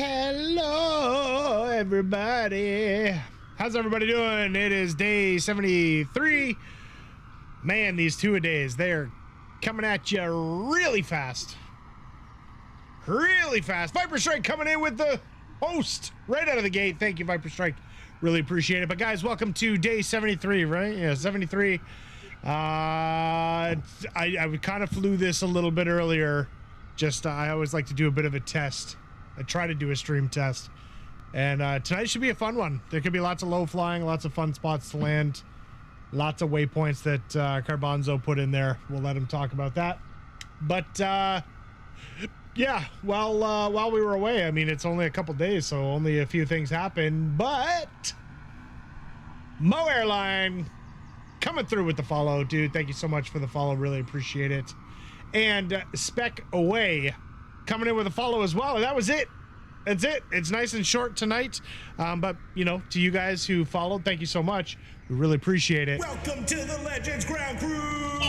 Hello, everybody. How's everybody doing? It is day 73. Man, these two-a-days, they're coming at you really fast. Really fast. Viper Strike coming in with the host right out of the gate. Thank you, Viper Strike. Really appreciate it. But guys, welcome to day 73, right? Yeah, 73. I kind of flew this a little bit earlier. Just, I always like to do a bit of a test. I try to do a stream test. And tonight should be a fun one. There could be lots of low flying, lots of fun spots to land, lots of waypoints that Carbonzo put in there. We'll let him talk about that. But yeah, well, while we were away, I mean, it's only a couple days, so only a few things happened. But Mo Airline coming through with the follow, dude. Thank you so much for the follow. Really appreciate it. And Spec Away coming in with a follow as well. And that was it. That's it. It's nice and short tonight. But, you know, to you guys who followed, thank you so much. We really appreciate it. Welcome to the Legends Ground Crew.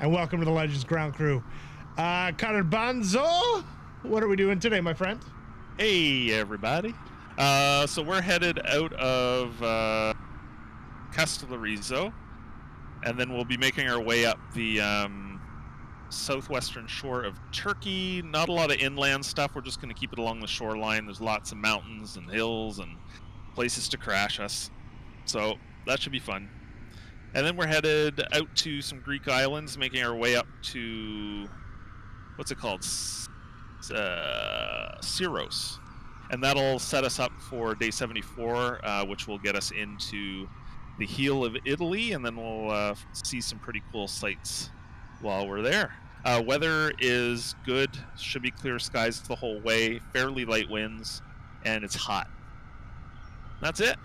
And welcome to the Legends Ground Crew. Carbanzo, what are we doing today, my friend? Hey, everybody. So we're headed out of Castellarizo, and then we'll be making our way up the southwestern shore of Turkey. Not a lot of inland stuff. We're just going to keep it along the shoreline. There's lots of mountains and hills and places to crash us. So that should be fun. And then we're headed out to some Greek islands, making our way up to, what's it called? Syros. And that'll set us up for day 74, which will get us into the heel of Italy, and then we'll see some pretty cool sights while we're there. Weather is good, should be clear skies the whole way, fairly light winds, and it's hot. That's it.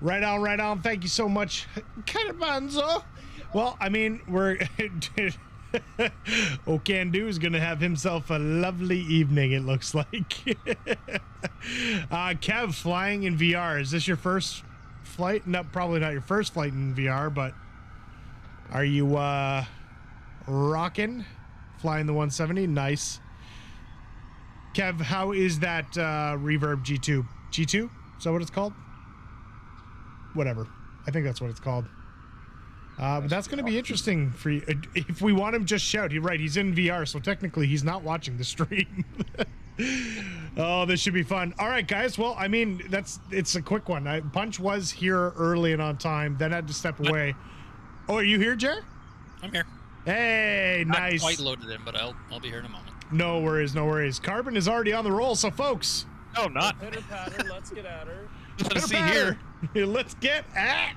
Right on, right on. Thank you so much, Carbanzo. Well, I mean, we're Okandu is going to have himself a lovely evening, it looks like. Kev, flying in VR. Is this your first flight? No, probably not your first flight in VR, but are you rocking? Flying the 170? Nice. Kev, how is that Reverb G2? G2? Is that what it's called? Whatever. I think that's what it's called. But that's going to be interesting for you. If we want him, just shout. You're right. He's in VR, so technically he's not watching the stream. Oh, this should be fun. All right, guys. Well, I mean, it's a quick one. Punch was here early and on time, then had to step away. Oh, are you here, Jer? I'm here. Hey, nice. Not quite loaded in, but I'll be here in a moment. No worries, no worries. Carbon is already on the roll, so folks. No, not. Pitter patter, let's get at her. Let's see here. Let's get at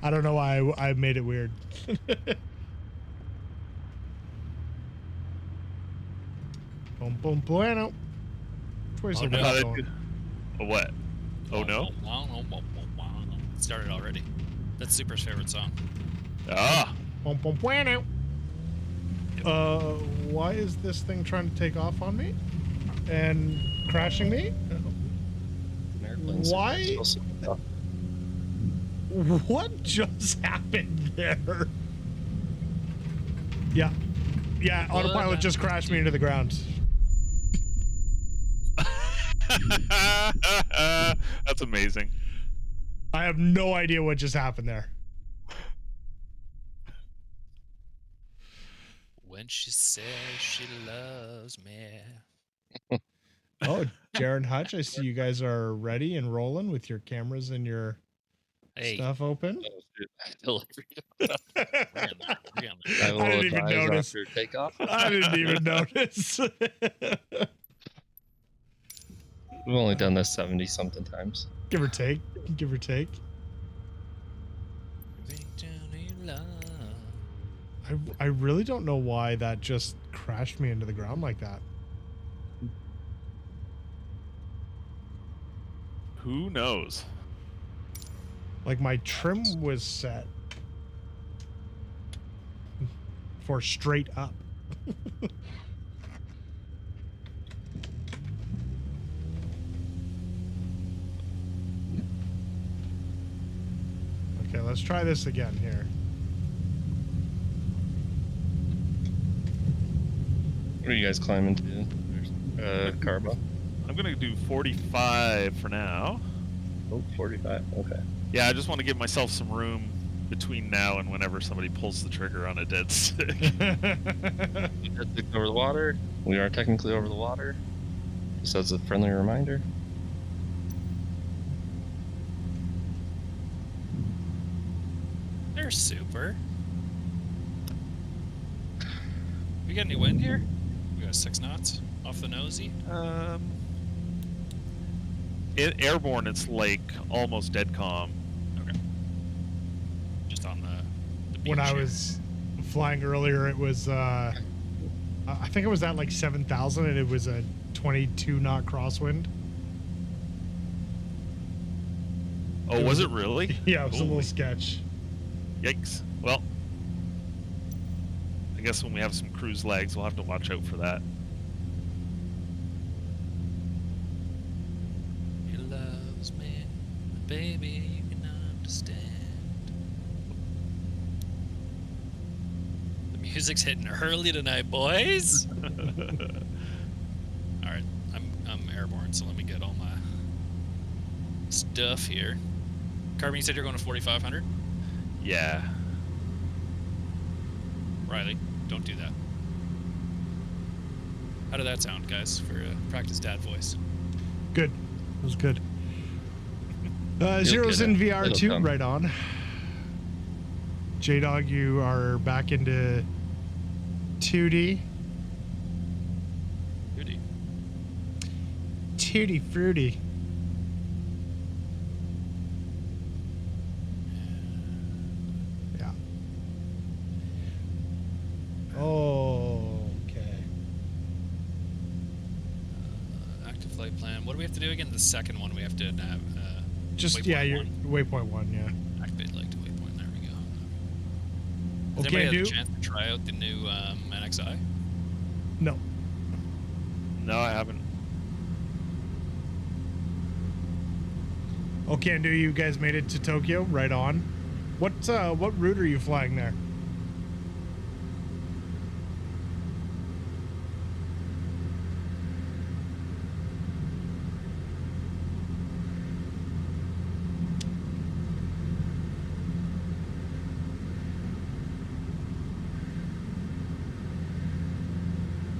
I don't know why I made it weird. Boom, boom, bueno. Which way's the wind going? What? Oh, no? It started already. That's Super's favorite song. Ah. Boom, boom, bueno. Why is this thing trying to take off on me? And crashing me? Why? What just happened there? Yeah. Yeah, autopilot just crashed me into the ground. That's amazing. I have no idea what just happened there. When she says she loves me. Oh, Jaron Hutch, I see you guys are ready and rolling with your cameras and your stuff open. Oh, I didn't even notice. Takeoff. I didn't even notice. We've only done this 70-something times. Give or take. Give or take. I really don't know why that just crashed me into the ground like that. Who knows? Like my trim was set for straight up. Okay, let's try this again here. What are you guys climbing to? Carbo? I'm going to do 45 for now. Oh, 45. Okay. Yeah, I just want to give myself some room between now and whenever somebody pulls the trigger on a dead stick. Over the water. We are technically over the water. Just as a friendly reminder. There's Super. We got any wind here? We got 6 knots off the nosy. Airborne, it's like almost dead calm. Okay. Just on the beach. When I was flying earlier, it was I think it was at like 7,000 and it was a 22 knot crosswind. Oh, was it really? Yeah, it was a little Holy sketch. Yikes. Well, I guess when we have some cruise legs, we'll have to watch out for that. He loves me, baby, you can understand. The music's hitting early tonight, boys. All right, I'm airborne, so let me get all my stuff here. Carbon, you said you're going to 4,500? Yeah. Riley, don't do that. How did that sound, guys, for practice dad voice? Good. It was good. Zero's get in it. VR It'll too, come. right on. J-Dog, you are back into 2D. Goody. Tutti fruity. Yeah. Oh, okay. Active flight plan. What do we have to do again? The second one we have to have. Just, waypoint yeah, your one. waypoint 1, yeah. Activate leg to waypoint. There we go. Has Okay, anybody had do. a chance to try out the new NXI? No. No, I haven't. Okay, do you guys made it to Tokyo? Right on. What route are you flying there?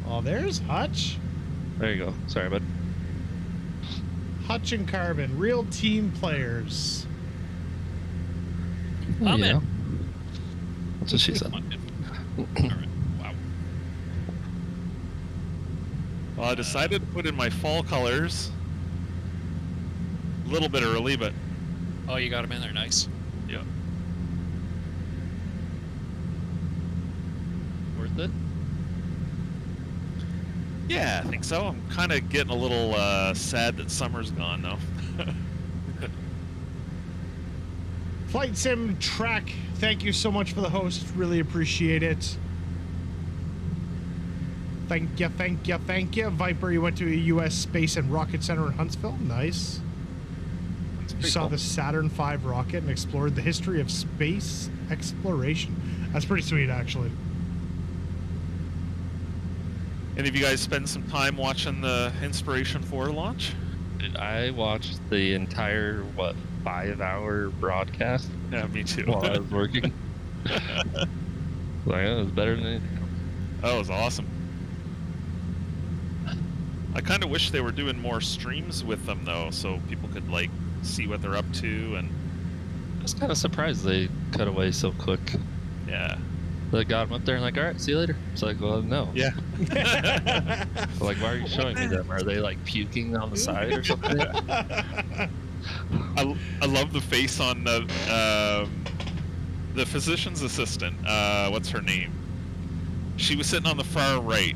Oh, there's Hutch. There you go. Sorry, bud. Hutch and Carbon, real team players. I'm Yeah. in. That's what she said. Come on, dude. All right. Wow. Well, I decided to put in my fall colors. A little bit early, but Oh, you got him in there. Nice. yeah. Worth it? Yeah, I think so. I'm kind of getting a little sad that summer's gone, though. Flight Sim Track, thank you so much for the host. Really appreciate it. Thank you, thank you, thank you. Viper, you went to a U.S. Space and Rocket Center in Huntsville. Nice. That's You pretty saw cool. the Saturn V rocket and explored the history of space exploration. That's pretty sweet, actually. Any of you guys spend some time watching the Inspiration 4 launch? Dude, I watched the entire, 5-hour broadcast Yeah, me too. while I was working. Like, it was better than anything else. That was awesome. I kind of wish they were doing more streams with them, though, so people could, like, see what they're up to, and I was kind of surprised they cut away so quick. yeah. They got him up there and like, all right, see you later. It's like, well, no. Yeah. Like, why are you showing me them? Are they like puking on the side or something? I love the face on the physician's assistant. What's her name? She was sitting on the far right,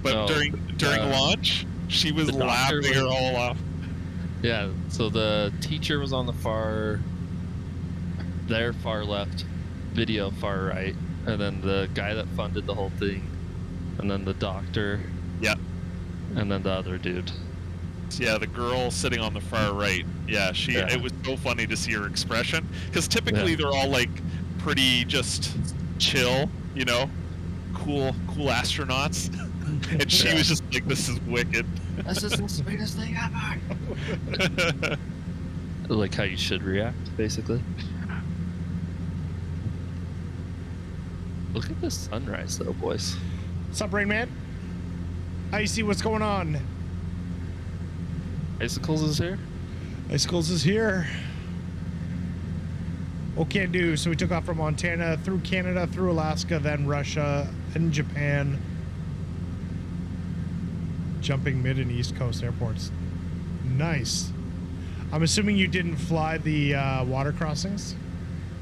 but Oh, during launch, she was the doctor laughing her was- all off. Yeah. So the teacher was on the far left, video far right, and then the guy that funded the whole thing, and then the doctor, Yeah. and then the other dude. Yeah, the girl sitting on the far right. Yeah, Yeah. It was so funny to see her expression, because typically Yeah. they're all like pretty just chill, you know, cool astronauts, and she Yeah. was just like, "This is wicked." This is the sweetest thing ever. Like how you should react, basically. Look at this sunrise, though, boys. What's up, Rain Man? How you see what's going on? Icicles is here. Icicles is here. Okay, do. So we took off from Montana, through Canada, through Alaska, then Russia, then Japan. Jumping mid and east coast airports. Nice. I'm assuming you didn't fly the water crossings?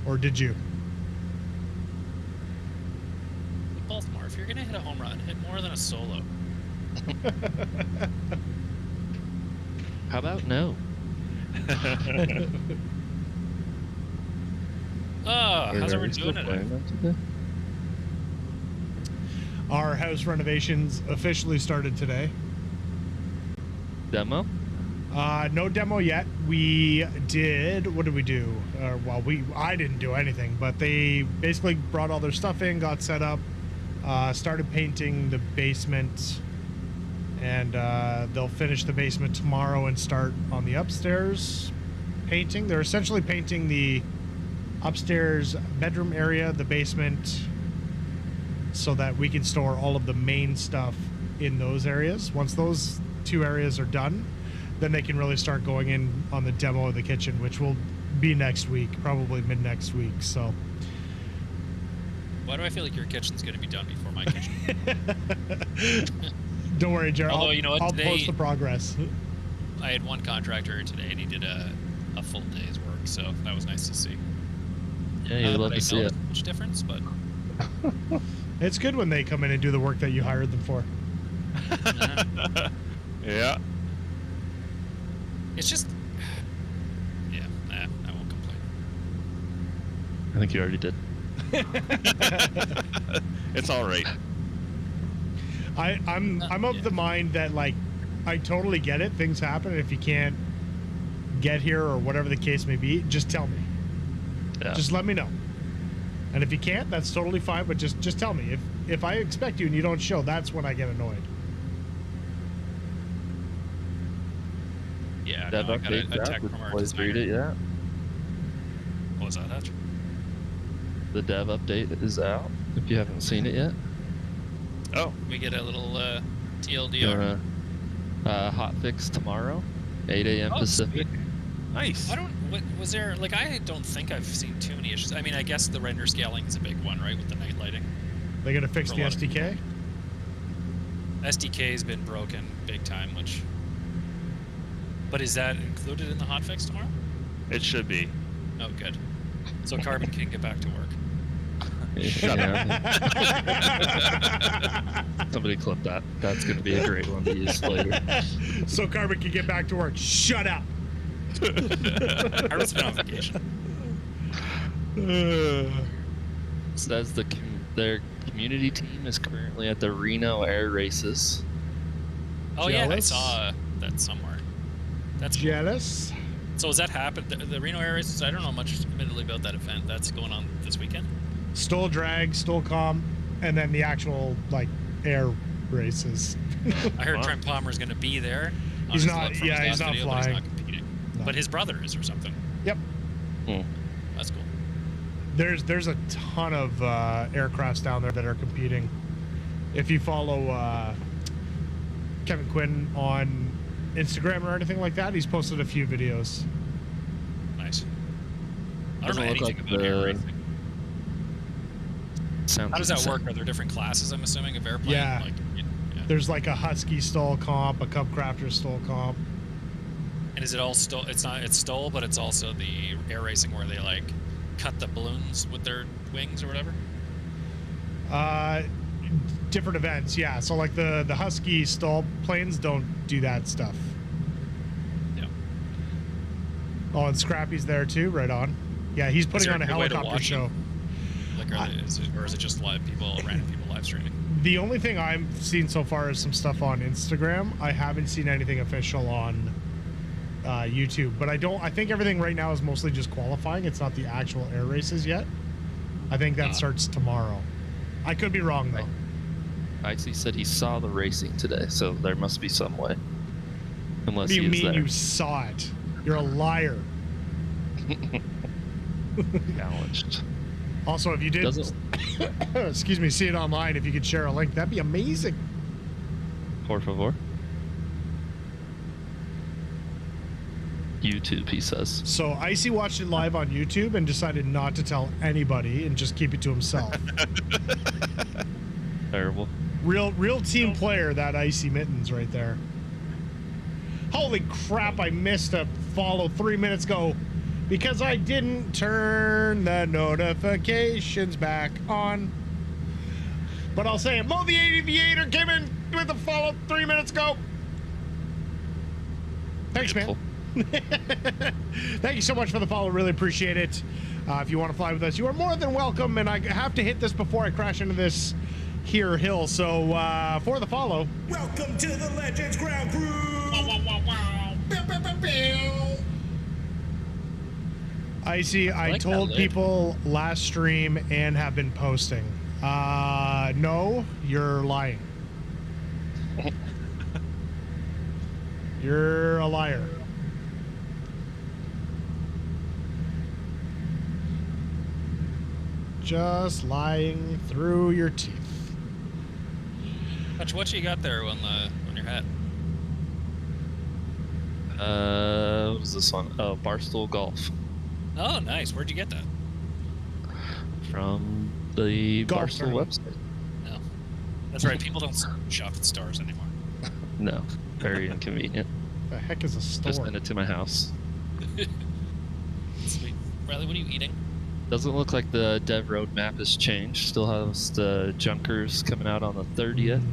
Or did you? Baltimore, if you're gonna hit a home run, hit more than a solo. How about no? Oh, how's Are we everyone still doing playing today? that today? Our house renovations officially started today. Demo? No demo yet. We did. What did we do? Well, I didn't do anything, but they basically brought all their stuff in, got set up, started painting the basement, and they'll finish the basement tomorrow and start on the upstairs painting. They're essentially painting the upstairs bedroom area, the basement, so that we can store all of the main stuff in those areas. Once those two areas are done, then they can really start going in on the demo of the kitchen, which will be next week, probably mid next week. So Why do I feel like your kitchen's going to be done before my kitchen? don't worry, Jared. Although, you know what, I'll today- post the progress. I had one contractor today, and he did a full day's work, so that was nice to see. Yeah, you'd love But I to see know it. much difference, but It's good when they come in and do the work that you hired them for. Yeah. it's just, yeah, I won't complain. I think you already did. It's all right. I'm of the mind that, like, I totally get it. Things happen, and if you can't get here or whatever the case may be, just tell me. Yeah. Just let me know. And if you can't, that's totally fine. But just tell me. If I expect you and you don't show, that's when I get annoyed. Yeah, Dev no, I got a update's tech out. Did from you our boys read it designer. yet? What was that, Hutch? The dev update is out. If you haven't seen it yet, Oh, We get a little TLDR. you're hot fix tomorrow, 8 a.m. Oh, Pacific. nice. Was there, like, I don't think I've seen too many issues. I mean, I guess the render scaling is a big one, right, with the night lighting. They gotta fix For the a lot of SDK. SDK's been broken big time, which... But is that included in the hotfix tomorrow? It should be. Oh, good. So Carbon can get back to work. Shut Somebody clip that. That's going to be a great one to use later. So Carbon can get back to work. Shut up. Carbon's been on vacation. Says their community team is currently at the Reno Air Races. Oh, yeah, I Jealous? saw that somewhere. That's cool. Jealous. So has that happened? The Reno Air Races, I don't know much admittedly about that event. That's going on this weekend? Stole drag, stole comp, and then the actual, like, air races. I heard Wow. Trent Palmer's going to be there. on He's his not- look from yeah, his he's last not video, but flying. He's not competing. No. But his brother is or something. Yep. That's cool. There's a ton of aircrafts down there that are competing. If you follow Kevin Quinn on Instagram or anything like that, he's posted a few videos. Nice. I don't know Doesn't look anything like about air the- racing. Sounds How does that insane. work? Are there different classes, I'm assuming, of airplane? Yeah. Like, yeah. There's like a Husky stole comp, a Cub Crafter stole comp. And is it all stole? It's stole, but it's also the air racing where they, like, cut the balloons with their wings or whatever? Different events, yeah. So like the Husky stall planes don't do that stuff. Yeah. Oh, and Scrappy's there too. Right on. Yeah, he's putting there on a a good way to helicopter watch show. Like, or is it just live people, random people live streaming? The only thing I've seen so far is some stuff on Instagram. I haven't seen anything official on YouTube, but I think everything right now is mostly just qualifying. It's not the actual air races yet. I think that starts tomorrow. I could be wrong though. Icy said he saw the racing today, so there must be some way. Unless What do you he was mean there. you saw it? You're a liar. Challenged. Also, if you did, Doesn't excuse me, see it online, if you could share a link, that'd be amazing. por favor. YouTube, he says. So Icy watched it live on YouTube and decided not to tell anybody and just keep it to himself. Terrible. Real team player, that Icy Mittens right there. Holy crap, I missed a follow 3 minutes ago because I didn't turn the notifications back on. But I'll say it. Mo the Aviator came in with a follow 3 minutes ago. Thanks, man. Beautiful. Thank you so much for the follow. Really appreciate it. If you want to fly with us, you are more than welcome. And I have to hit this before I crash into this here hill. So for the follow. Welcome to the Legends Ground Crew. Icy, I like told that lid. people last stream and have been posting. No, you're lying. You're a liar. Just lying through your teeth. What you got there on your hat? What is this one? Oh, Barstool Golf. Oh, nice. Where'd you get that? From the Golf Barstool tournament. website. No. That's right. People don't shop at stores anymore. No, very inconvenient. The heck is a store? Just send it to my house. Sweet. Riley, what are you eating? Doesn't look like the dev roadmap has changed. Still has the Junkers coming out on the 30th.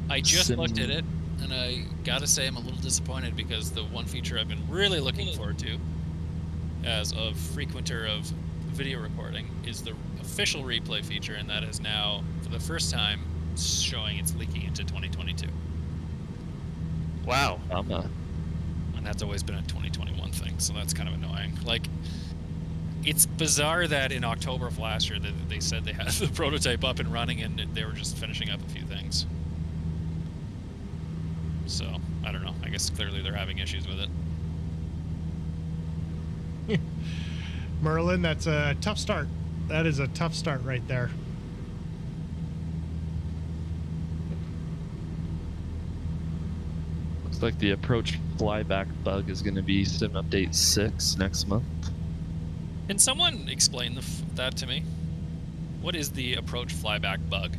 I just Sim- looked at it, and I gotta say I'm a little disappointed because the one feature I've been really looking forward to, as a frequenter of video recording, is the official replay feature, and that is now, for the first time, showing it's leaking into 2022. Wow. And that's always been a 2021 thing, so that's kind of annoying. Like, it's bizarre that in October of last year they said they had the prototype up and running and they were just finishing up a few things. So, I don't know. I guess clearly they're having issues with it. Merlin, that's a tough start. That is a tough start right there. Looks like the approach flyback bug is going to be Sim Update 6 next month. Can someone explain that to me? What is the approach flyback bug?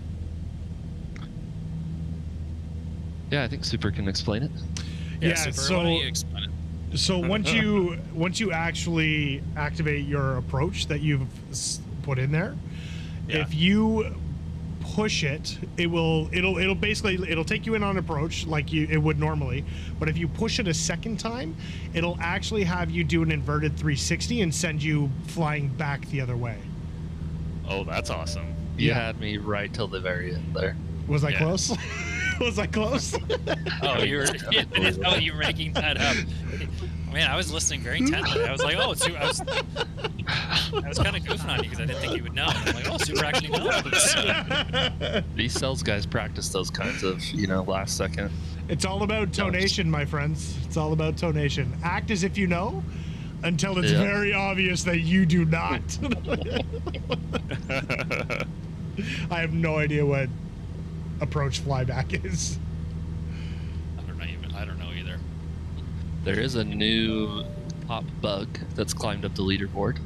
Yeah, I think Super can explain it. Yeah, Super, why don't you explain it? So once you actually activate your approach that you've put in there, Yeah. if you push it, it'll take you in on approach like it would normally, but if you push it a second time, it'll actually have you do an inverted 360 and send you flying back the other way. Oh, that's awesome. You Yeah. had me right till the very end there. Was I Yeah. close? Was I close? Oh, you were you were making that up. Man, I was listening very intently. I was like, oh, I was kind of goofing on you because I didn't think you would know. And I'm like, oh, Super actually knows. These sales guys practice those kinds of, last second. It's all about tonation, my friends. It's all about tonation. Act as if you know until it's Yeah. very obvious that you do not. I have no idea what approach flyback is. I don't know either. There is a new top bug that's climbed up the leaderboard.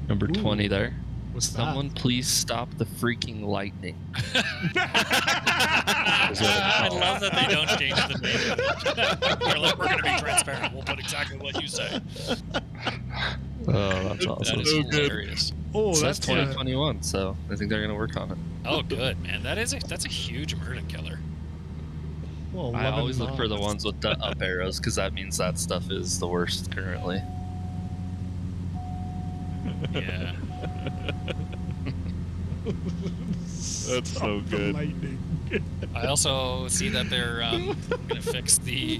Number 20 there. What's Someone please stop the freaking lightning. Is what it's I called. love that they don't change the name. They're like, we're going to be transparent. We'll put exactly what you say. Oh, that's That awesome. is so good. hilarious. Oh, It says that's 2021, so I think they're going to work on it. Oh, good, man. That's a huge murder killer. well, I 11 always look for the knots. ones with the up arrows because that means that stuff is the worst currently. Yeah. That's so good. Lightning. I also see that they're going to fix the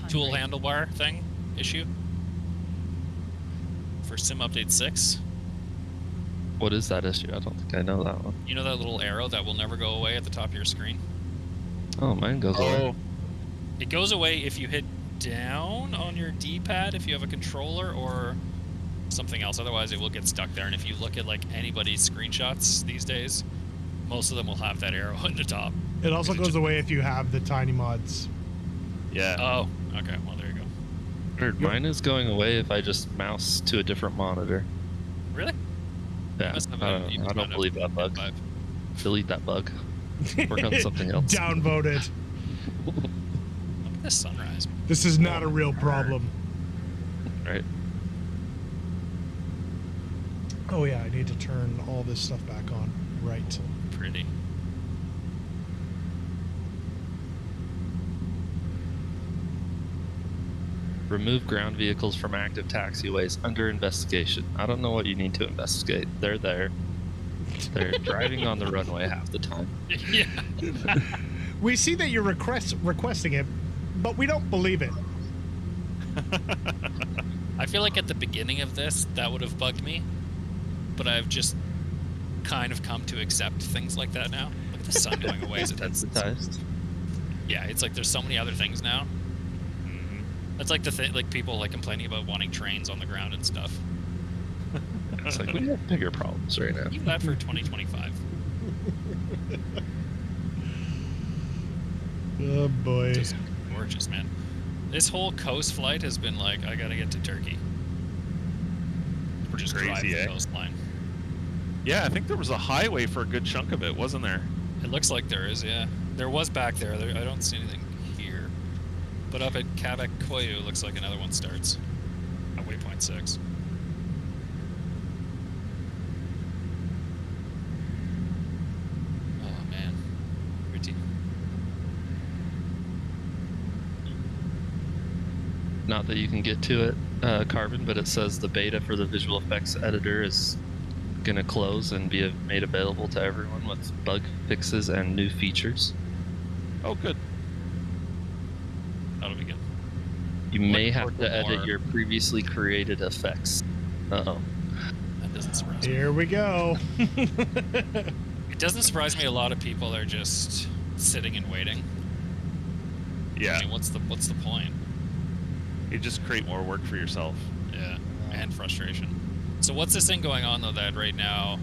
tool handlebar thing issue for Sim Update 6. What is that issue? I don't think I know that one. You know that little arrow that will never go away at the top of your screen? Oh, mine goes away. Oh, It goes away if you hit down on your D-pad if you have a controller or something else. Otherwise, it will get stuck there. And if you look at like anybody's screenshots these days, most of them will have that arrow at the top. It also Is it goes just- away if you have the tiny mods. yeah. Oh, okay. Well, there you go. Weird. Mine is going away if I just mouse to a different monitor. Really? Yeah, Must have I been- you must don't not have believe that bug. 5. Delete that bug. Work on something else. Downvoted. Look at this sunrise. This is not a real problem. Right. Oh yeah, I need to turn all this stuff back on. Right. Pretty. Remove ground vehicles from active taxiways under investigation. I don't know what you need to investigate. They're there. They're driving on the runway half the time. Yeah. We see that you're requesting it, but we don't believe it. I feel like at the beginning of this, that would have bugged me, but I've just kind of come to accept things like that now. Look at the sun going away. Desensitized. Yeah, it's like there's so many other things now. That's like the thing, like people like complaining about wanting trains on the ground and stuff. It's like we have bigger problems right now. Leave that for 2025. Oh boy. Just gorgeous, man. This whole coast flight has been like, I gotta get to Turkey. We're just Crazy, driving eh? the coastline. Yeah, I think there was a highway for a good chunk of it, wasn't there? It looks like there is, yeah. There was back there. I don't see anything here. But up at Kabak Koyu, looks like another one starts at waypoint 6. Oh, man. Pretty. Not that you can get to it, Carbon, but it says the beta for the visual effects editor is going to close and be made available to everyone with bug fixes and new features. Oh, good. That'll be good. You may Look have forward to to edit more. your previously created effects. Uh-oh. That doesn't surprise me. Here we go. It doesn't surprise me a lot of people are just sitting and waiting. Yeah, I mean, what's the point? you just create more work for yourself. Yeah, and frustration. So what's this thing going on though that right now,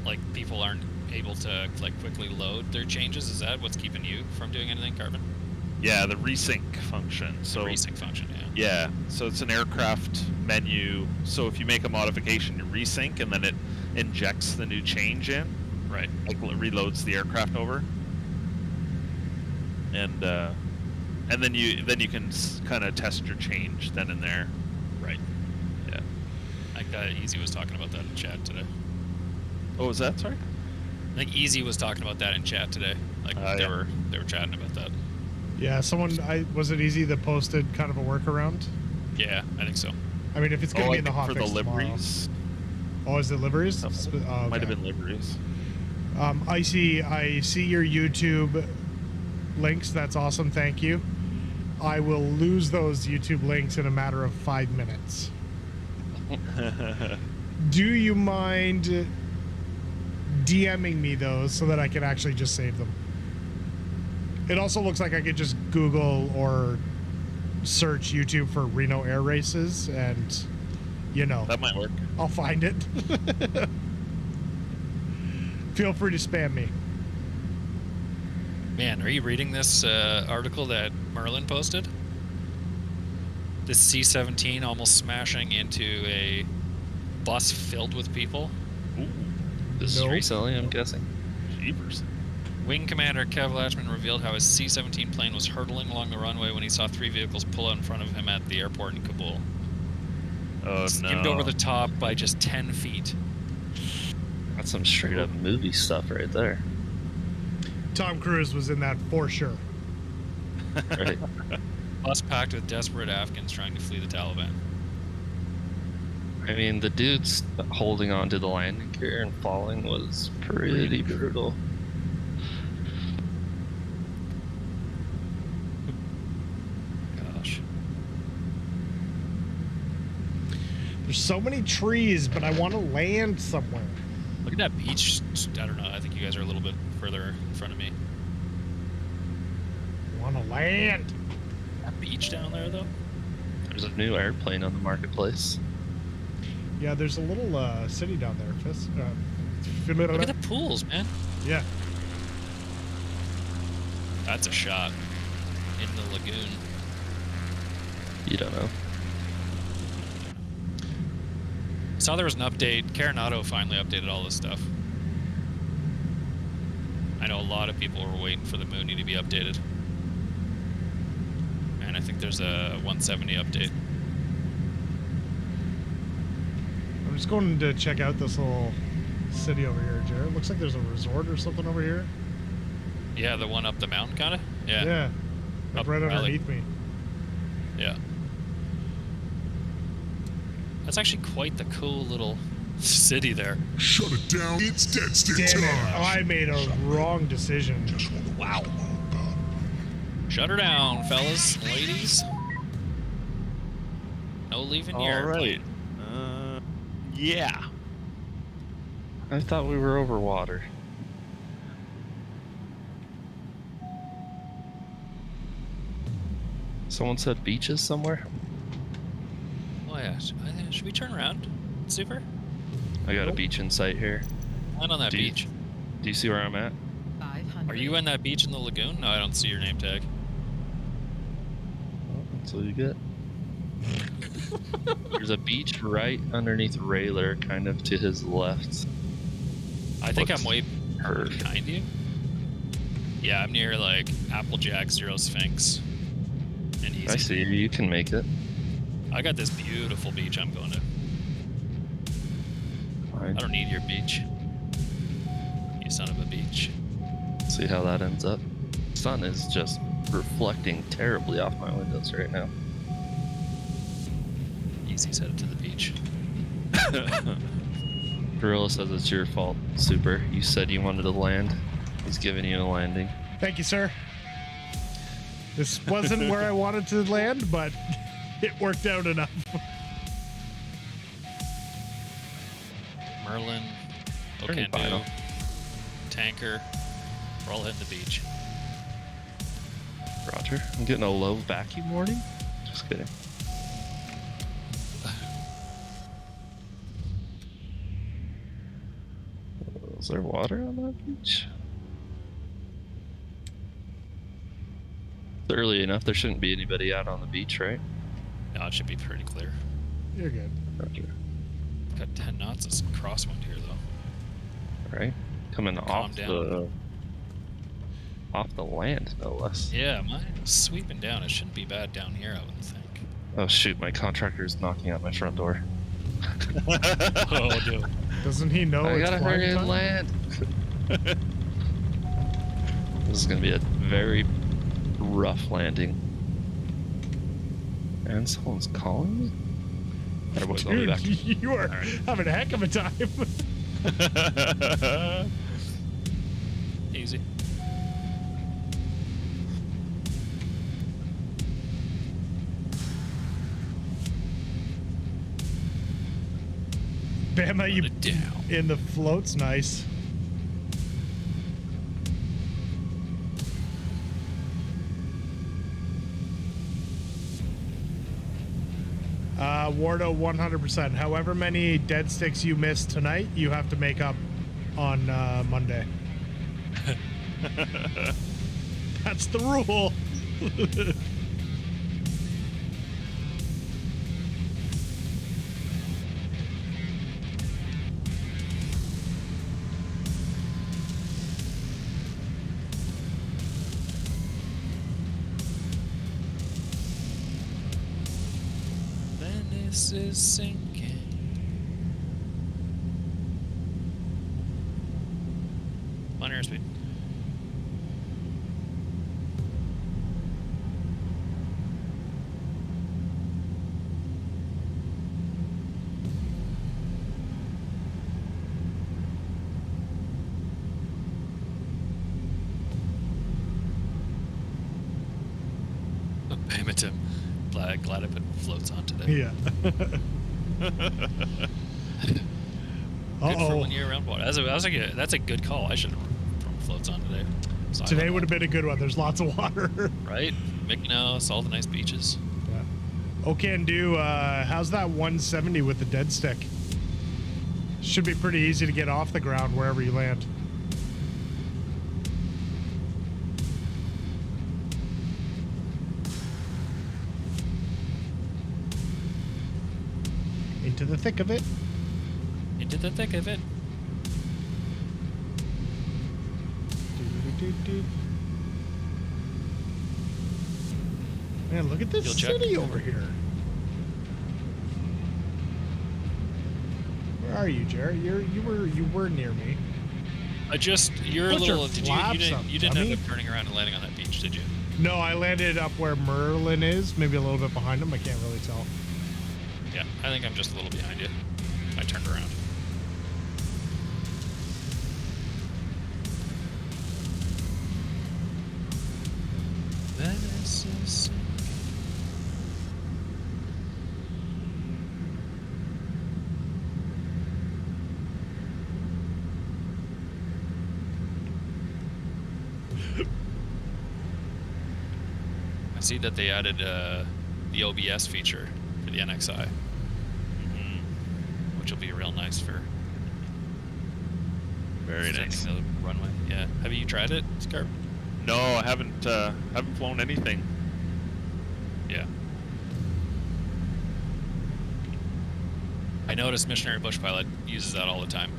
like people aren't able to like quickly load their changes? Is that what's keeping you from doing anything, Carbon? Yeah, the resync function. So The resync function, yeah. yeah, so it's an aircraft menu. So if you make a modification, you resync, and then it injects the new change in. Right. Like reloads the aircraft over. And then you can kind of test your change then and there. Right. Yeah. I think Easy was talking about that in chat today. Oh, was that? Sorry. I think Easy was talking about that in chat today. Like they Yeah. were chatting about that. Yeah, was it easy that posted kind of a workaround? Yeah, I think so. I mean, if it's going to Oh, be I in the think hot for fix the tomorrow. liveries. Oh, is it liveries? Oh, Okay. Might have been liveries. I see your YouTube links. That's awesome. Thank you. I will lose those YouTube links in a matter of 5 minutes. Do you mind DMing me those so that I can actually just save them? It also looks like I could just Google or search YouTube for Reno air races and, That might work. I'll find it. Feel free to spam me. Man, are you reading this article that Merlin posted? This C-17 almost smashing into a bus filled with people. Ooh, This is Nope. recently, I'm guessing. jeepers. Wing Commander Kev Lachman revealed how his C-17 plane was hurtling along the runway when he saw 3 vehicles pull out in front of him at the airport in Kabul. Oh Skimmed no. over the top by just 10 feet. That's some straight up movie stuff right there. Tom Cruise was in that for sure. Right. Bus packed with desperate Afghans trying to flee the Taliban. I mean, the dude's holding on to the landing gear and falling was pretty brutal. Gosh. There's so many trees, but I want to land somewhere. Look at that beach. I don't know. I think you guys are a little bit further in front of me. I want to land. That beach down there, though? There's a new airplane on the marketplace. Yeah, there's a little city down there. Look at the pools, man. Yeah. That's a shot in the lagoon. You don't know. Saw there was an update. Carenado finally updated all this stuff. I know a lot of people were waiting for the Mooney to be updated. And I think there's a 170 update. I'm just going to check out this little city over here, Jared. Looks like there's a resort or something over here. Yeah, the one up the mountain, kind of? Yeah. Yeah. Like Up right the valley. underneath me. Yeah. That's actually quite the cool little city there. Shut it down. It's dead stick Damn it! time. I made a wrong decision. Wow. Shut her down, fellas, ladies. No leaving the All airplane. right. Yeah. I thought we were over water. Someone said beaches somewhere? Oh yeah. Should we turn around? Super? I got a beach in sight here. Land on that Do you- beach. Do you see where I'm at? 500. Are you in that beach in the lagoon? No, I don't see your name tag. Oh, that's what you get. There's a beach right underneath Rayler, kind of to his left. I think Looks I'm way perfect. behind you. Yeah, I'm near like Applejack, Zero Sphinx, and Easy. I see you. You can make it. I got this beautiful beach I'm going to. Fine. I don't need your beach. You son of a beach. See how that ends up. Sun is just reflecting terribly off my windows right now. Easy's headed to the beach. Gorilla says it's your fault, Super. You said you wanted to land. He's giving you a landing. Thank you, sir. This wasn't where I wanted to land, but it worked out enough. Merlin, Turning Okandu, final. Tanker. We're all hitting the beach. Roger. I'm getting a low vacuum warning. Just kidding. Is there water on that beach? It's early enough. There shouldn't be anybody out on the beach, right? No, it should be pretty clear. You're good. Roger. Got 10 knots of some crosswind here, though. All right. Coming Calm off the land, no less. Yeah, mine's sweeping down. It shouldn't be bad down here, I wouldn't think. Oh shoot! My contractor is knocking at my front door. Oh, no. Doesn't he know I it's gotta flying hurry and time? land. This is gonna be a very rough landing. And someone's calling me? Alright, boys, I'll be Dude, back. you are having a heck of a time. Easy. Bama, you Put it down. in the float's nice. Wardo, 100%. However many dead sticks you missed tonight, you have to make up on Monday. That's the rule. Venice is sinking. On airspeed. Damn it, Tim. Glad I put floats on today. Yeah. Good for Uh-oh. when you're around water. That's a good call. I should have thrown floats on today. Sorry Today about would have been a good one. There's lots of water. that. Right? Mykonos, all the nice beaches. Yeah. Okandu, how's that 170 with the dead stick? Should be pretty easy to get off the ground wherever you land. Into the thick of it. Into the thick of it. Do-do-do-do-do. Man, look at this Fuel check. city over here. Where are you, Jared? You were near me. You're a Put your little. flaps You up, didn't end dummy. up turning around and landing on that beach, did you? No, I landed up where Merlin is, maybe a little bit behind him. I can't really tell. Yeah, I think I'm just a little behind you. I turned around. Venice is sinking. I see that they added the OBS feature for the NXI, which will be real nice for Very extending nice. the runway. Yeah. Have you tried it, Scarp? No, I haven't flown anything. Yeah. I noticed Missionary Bush Pilot uses that all the time.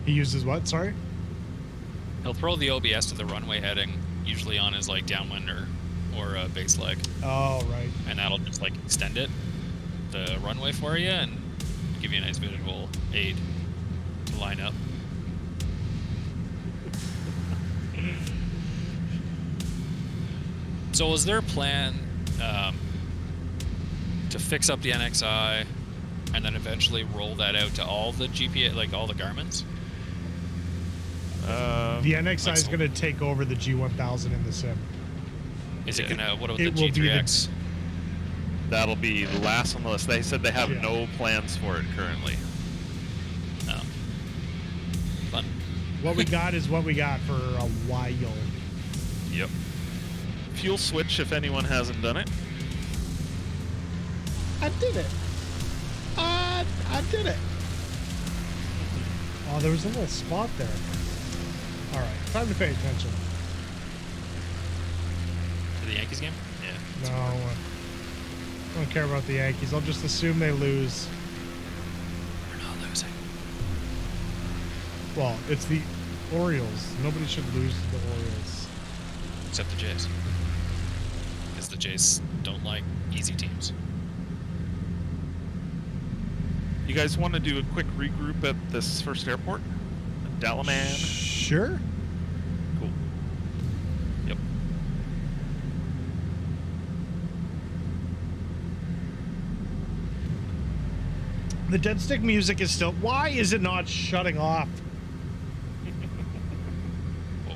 He uses what? Sorry? He'll throw the OBS to the runway heading, usually on his like downwind or base leg, Oh, right. and that'll just like extend it, the runway for you, and give you a nice visual aid to line up. So was there a plan to fix up the NXI and then eventually roll that out to all the GPA, like all the Garmins? The NXI is so- going to take over the G1000 in the sim. Is it gonna? What about It the will be the- G3X? That'll be the last on the list. They said they have Yeah. no plans for it currently. No. Fun. What we got is what we got for a while. Yep. Fuel switch if anyone hasn't done it. I did it. I did it. Oh, there was a little spot there. All right, time to pay attention. To the Yankees game? Yeah. No, I don't care about the Yankees. I'll just assume they lose. We're not losing. Well, it's the Orioles. Nobody should lose to the Orioles. Except the Jays. Because the Jays don't like easy teams. You guys want to do a quick regroup at this first airport? Dalaman? Sure. Cool. Yep. The dead stick music is still. Why is it not shutting off? Oh,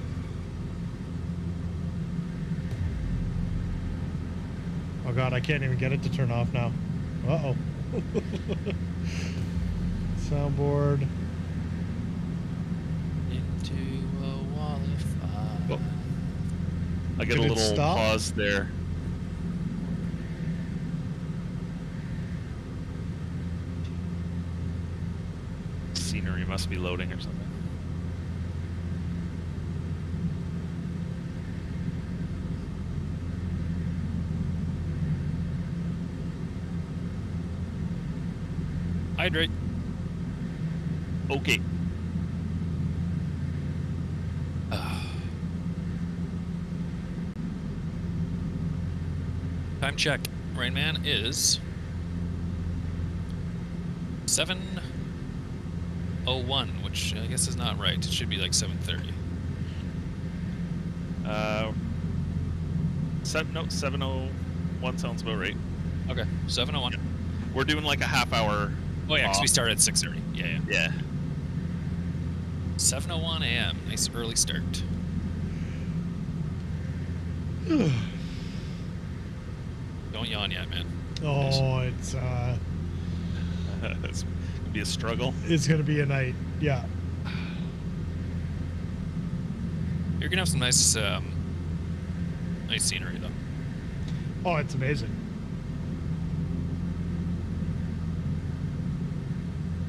Oh god, I can't even get it to turn off now. Uh-oh. Soundboard. into a wall of fire. Oh. I get Did a it little stop? pause there. Scenery must be loading or something. Hydrate. Okay. Time check. Rain Man is 7:01, which I guess is not right. It should be like 7:30. 7:01 sounds about right. Okay, 7:01. We're doing like a half hour. Oh yeah, because we off. started at 6:30. Yeah. Yeah. 7:01 a.m. Nice early start. Don't yawn yet, man. Oh, It's gonna be a struggle. it's gonna be a night. Yeah. You're gonna have some nice, nice scenery though. Oh, it's amazing.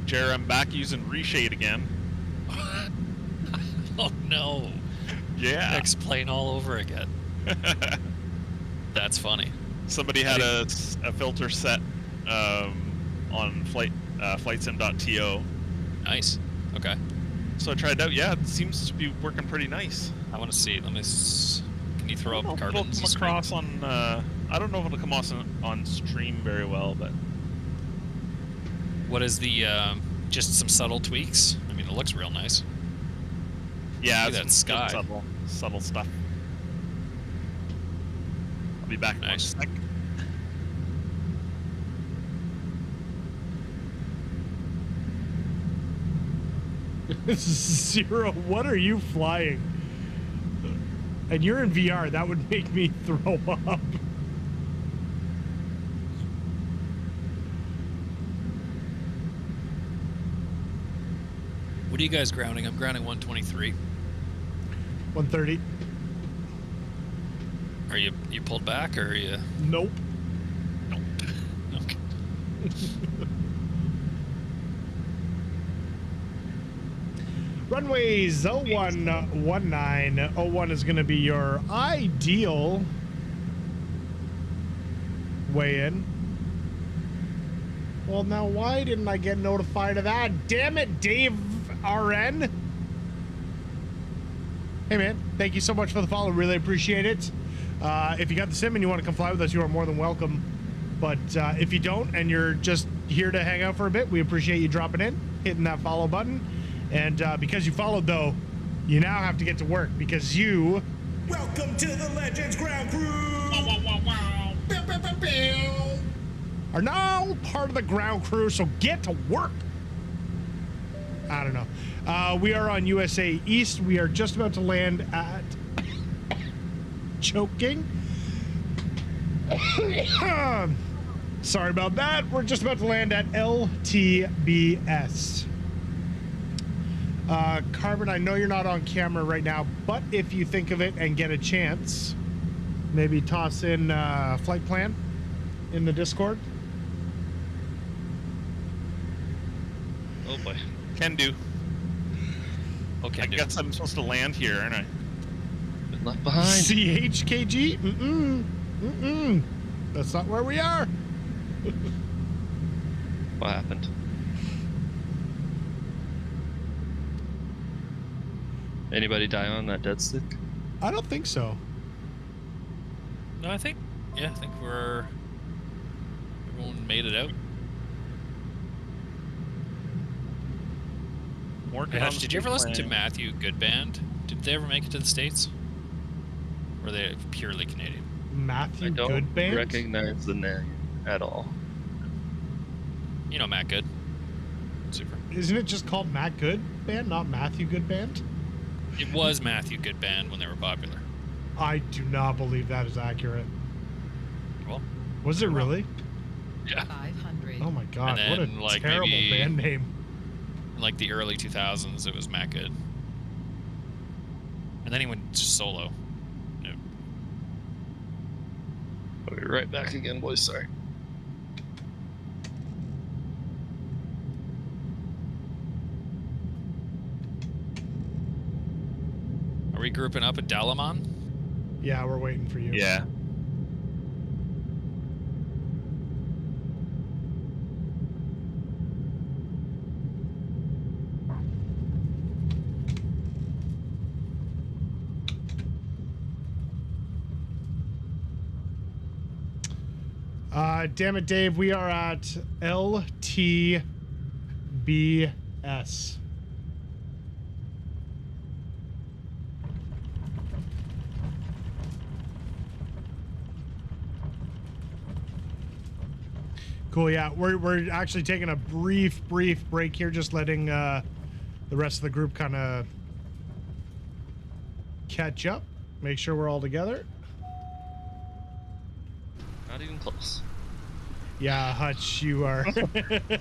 Jer, I'm back using reshade again. Oh no! Yeah. Explain all over again. That's funny. Somebody had a filter set on flightsim.to. Nice. Okay. So I tried it out. Yeah, it seems to be working pretty nice. I want to see. Let me. Can you throw I don't up know if it'll carbons? come across on. I don't know if it'll come across on stream very well, but What is the? Just some subtle tweaks. I mean, it looks real nice. Yeah, Look at it's that sky. subtle stuff. I'll be back in a Nice. sec. Zero, what are you flying? And you're in VR. That would make me throw up. What are you guys grounding? I'm grounding 123. 130. Are you pulled back or are you? Nope. Nope. Okay. Runways 0119. 01 is going to be your ideal weigh-in. Well, now why didn't I get notified of that? Damn it, Dave RN. Hey, man. Thank you so much for the follow. Really appreciate it. If you got the sim and you want to come fly with us, you are more than welcome. But if you don't and you're just here to hang out for a bit, we appreciate you dropping in, hitting that follow button. And because you followed, though, you now have to get to work because you... Welcome to the Legends Ground Crew! Are now part of the ground crew, so get to work! I don't know. We are on USA East. We are just about to land at... Choking. Sorry about that. We're just about to land at LTBS. Carbon, I know you're not on camera right now, but if you think of it and get a chance, maybe toss in flight plan in the Discord. Oh boy. Can do. Okay. I guess I'm supposed to land here, aren't I? Been left behind. CHKG? Mm-mm. That's not where we are. What happened? Anybody die on that dead stick? I don't think so. No, I think everyone made it out. Working Hey, on Hutch, the did you ever listen to plan. Matthew Goodband? Did they ever make it to the States? Or are they purely Canadian? Matthew I don't Goodband? recognize the name at all. You know Matt Good. Super. Isn't it just called Matt Good Band, not Matthew Good Band? It was Matthew Goodband when they were popular. I do not believe that is accurate. Well, Was it really? yeah. 500. Oh my god, And what a then, like, terrible maybe- band name. In like the early 2000s, it was Matt Good. And then he went solo. No. I'll be right back again, boys. Sorry. Are we grouping up at Dalaman? Yeah, we're waiting for you. Yeah. Damn it, Dave. We are at LTBS. Cool, yeah. We're actually taking a brief break here, just letting the rest of the group kind of catch up. Make sure we're all together. Not even close. Yeah, Hutch, you are.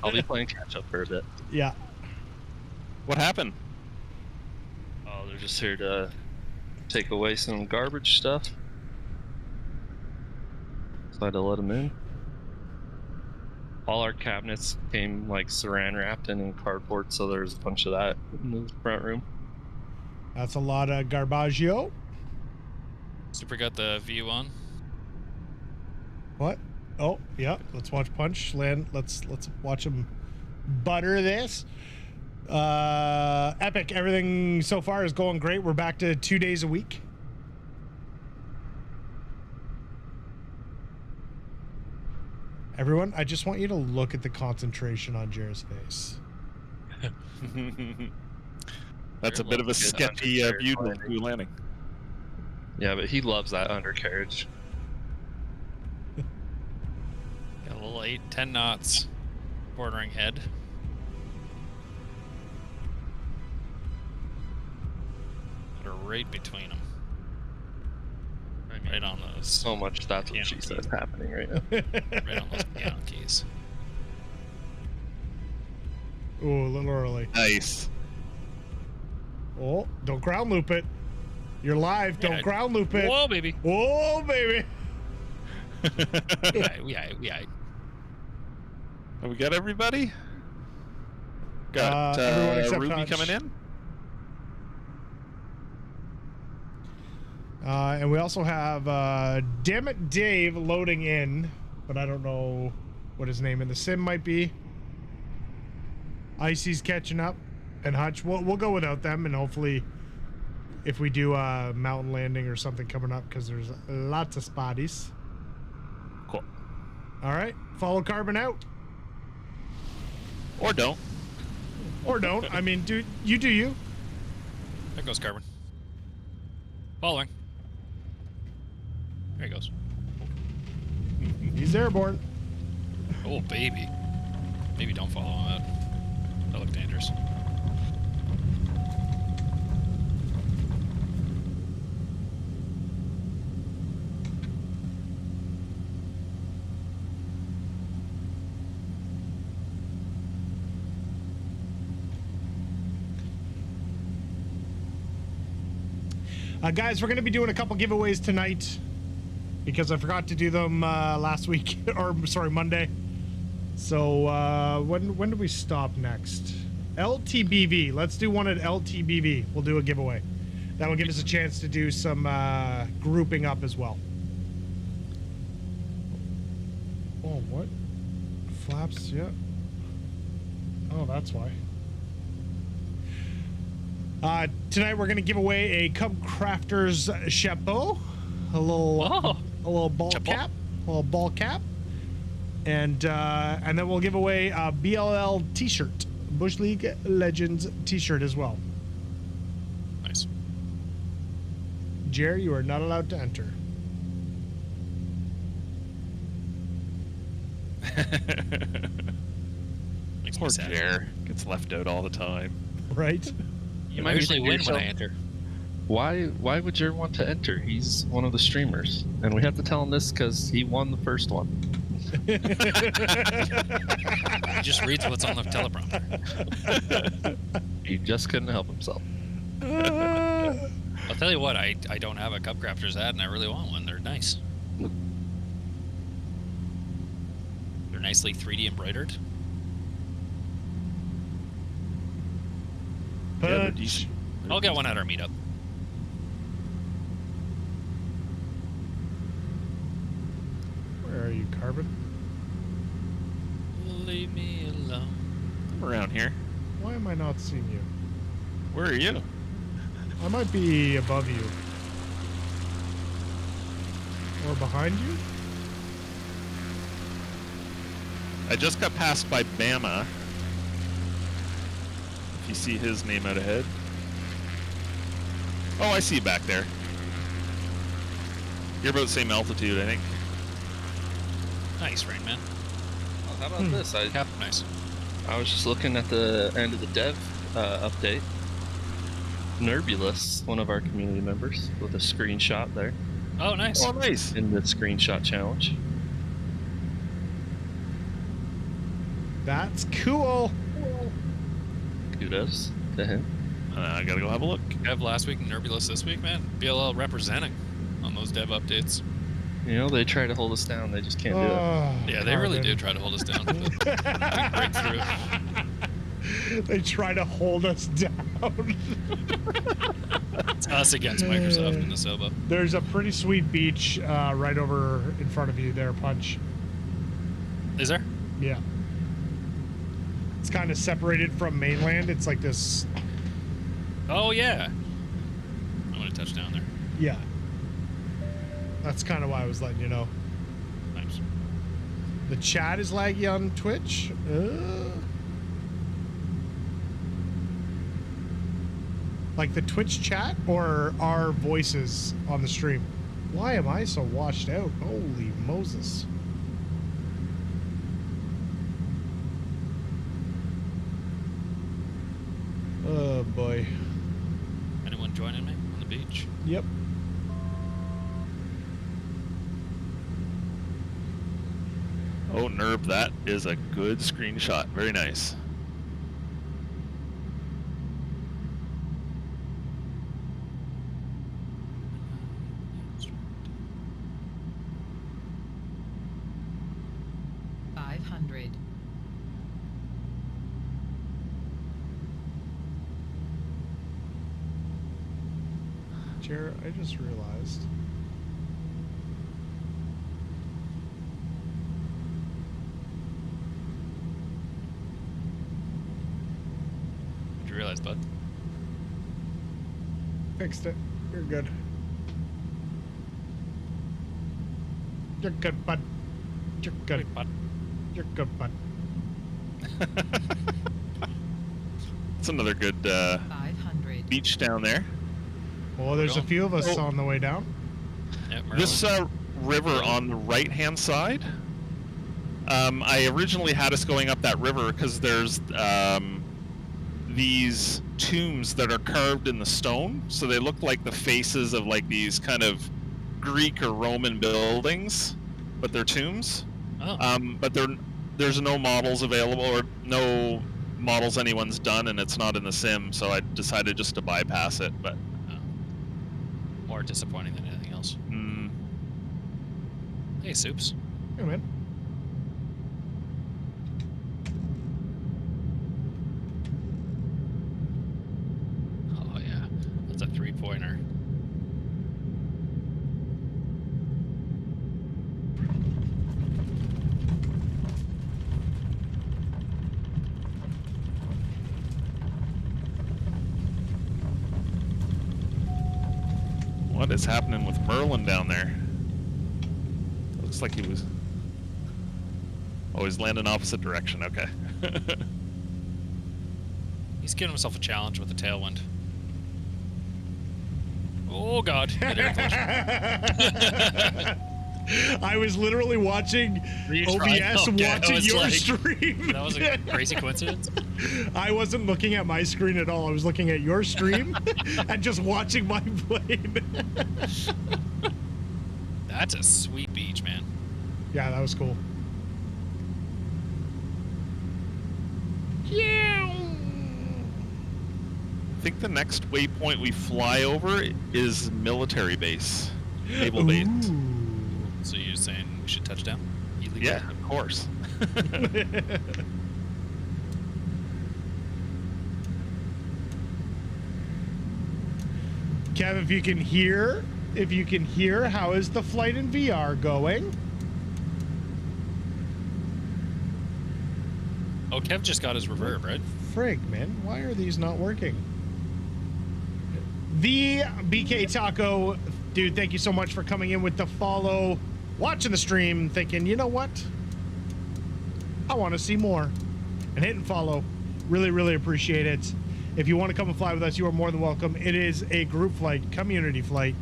I'll be playing catch up for a bit. Yeah. What happened? Oh, they're just here to take away some garbage stuff. So I had to let them in. All our cabinets came like saran wrapped in cardboard, so there's a bunch of that in the front room. That's a lot of garbaggio. Super got the view on. What? Oh, yeah. Let's watch Punch land. Let's watch him butter this. Epic. Everything so far is going great. We're back to 2 days a week. Everyone, I just want you to look at the concentration on Jared's face. That's a bit of a sketchy view landing. Yeah, but he loves that undercarriage. Got a little 10 knots, bordering head. They're right between them. I mean, Right on those. so much that's what she says happening right now. Right on those piano keys. Ooh, a little early. Nice. Oh, don't ground loop it. You're live. Don't ground loop it. Whoa, baby. Whoa, baby. We Have we got everybody? Got everyone except Ruby Hutch. coming in? And we also have Damn It Dave loading in, but I don't know what his name in the sim might be. Icy's catching up, and Hutch. We'll go without them, and hopefully, if we do a mountain landing or something coming up, because there's lots of spotties. Cool. All right, follow Carbon out, Or don't. or don't. I mean, do you? There goes Carbon. Following. There he goes. He's airborne. Oh, baby. Maybe don't follow him out. That looked dangerous. Guys, we're going to be doing a couple giveaways tonight because I forgot to do them last week, or sorry, Monday. So when do we stop next? LTBV. Let's do one at LTBV. We'll do a giveaway. That will give us a chance to do some grouping up as well. Oh, what? Flaps, yeah. Oh, that's why. Tonight we're gonna give away a Cub Crafters chapeau, a little ball Chapeau. cap, and then we'll give away a BLL T-shirt, Bush League Legends T-shirt as well. Nice. Jerry, you are not allowed to enter. Makes Poor me sad. Jer gets left out all the time. Right? You might might usually think win to when I yourself, enter. Why would Jer want to enter? He's one of the streamers, and we have to tell him this because he won the first one. He just reads what's on the teleprompter. He just couldn't help himself. I'll tell you what, I don't have a Cub Crafters hat, and I really want one. They're nice. They're nicely 3D embroidered. Yeah, Punch. I'll get one at our meetup. Where are you, Carbon? Leave me alone. I'm around here. Why am I not seeing you? Where are you? I might be above you. Or behind you? I just got passed by Bama. If you see his name out ahead. Oh, I see you back there. You're about the same altitude, I think. Nice, Rain Man. Well, how about this? Nice. I was just looking at the end of the dev update. Nerbulous, one of our community members, with a screenshot there Oh, nice. Oh, nice. in the screenshot challenge. That's cool. Kudos to him. I gotta go have a look. Dev last week and Nerbulous this week, man. BLL representing on those dev updates. You know, they try to hold us down, they just can't do it. Oh, Yeah, they really do Carbon. try to hold us down. But we break through. They try to hold us down. It's us against Microsoft in the Sobo. There's a pretty sweet beach right over in front of you there, Punch. Is there? Yeah. It's kind of separated from mainland. It's like this. Oh, yeah. I'm going to touch down there. Yeah. That's kind of why I was letting you know. Nice. The chat is laggy on Twitch. Like the Twitch chat or our voices on the stream? Why am I so washed out? Holy Moses. Oh boy. Anyone joining me on the beach? Yep. Oh, Nerb, that is a good screenshot. Very nice. Jared, I just realized. Did you realize, bud? Fixed it. You're good. You're good, bud. You're good. Wait, bud. You're good, bud. It's another good 500. beach down there. Well, there's a few of us Oh. on the way down. Yeah, Merlin. This river on the right-hand side, I originally had us going up that river because there's these tombs that are carved in the stone, so they look like the faces of like these kind of Greek or Roman buildings, but they're tombs. Oh. But there's no models available or no models anyone's done, and it's not in the sim, so I decided just to bypass it. But More disappointing than anything else. Hey, Soups. Hey, man. Oh, yeah. That's a three-pointer. what is happening with Merlin down there? Looks like he was. Oh, he's landing opposite direction. Okay. He's giving himself a challenge with the tailwind. Oh, God. Get air clutch. I was literally watching Retry. OBS Okay, I watching was your like- stream. That was a crazy coincidence. I wasn't looking at my screen at all. I was looking at your stream and just watching my plane. That's a sweet beach, man. Yeah, that was cool. Yeah. I think the next waypoint we fly over is military base, naval base. So you're saying we should touch down? Illegally? Yeah, of course. Kev, if you can hear, how is the flight in VR going? Oh, Kev just got his reverb, right? Frig, man, why are these not working? The BK Taco, dude, thank you so much for coming in with the follow, watching the stream, thinking, you know what? I want to see more. And hitting follow. Really, really appreciate it. If you want to come and fly with us, you are more than welcome. It is a group flight, community flight.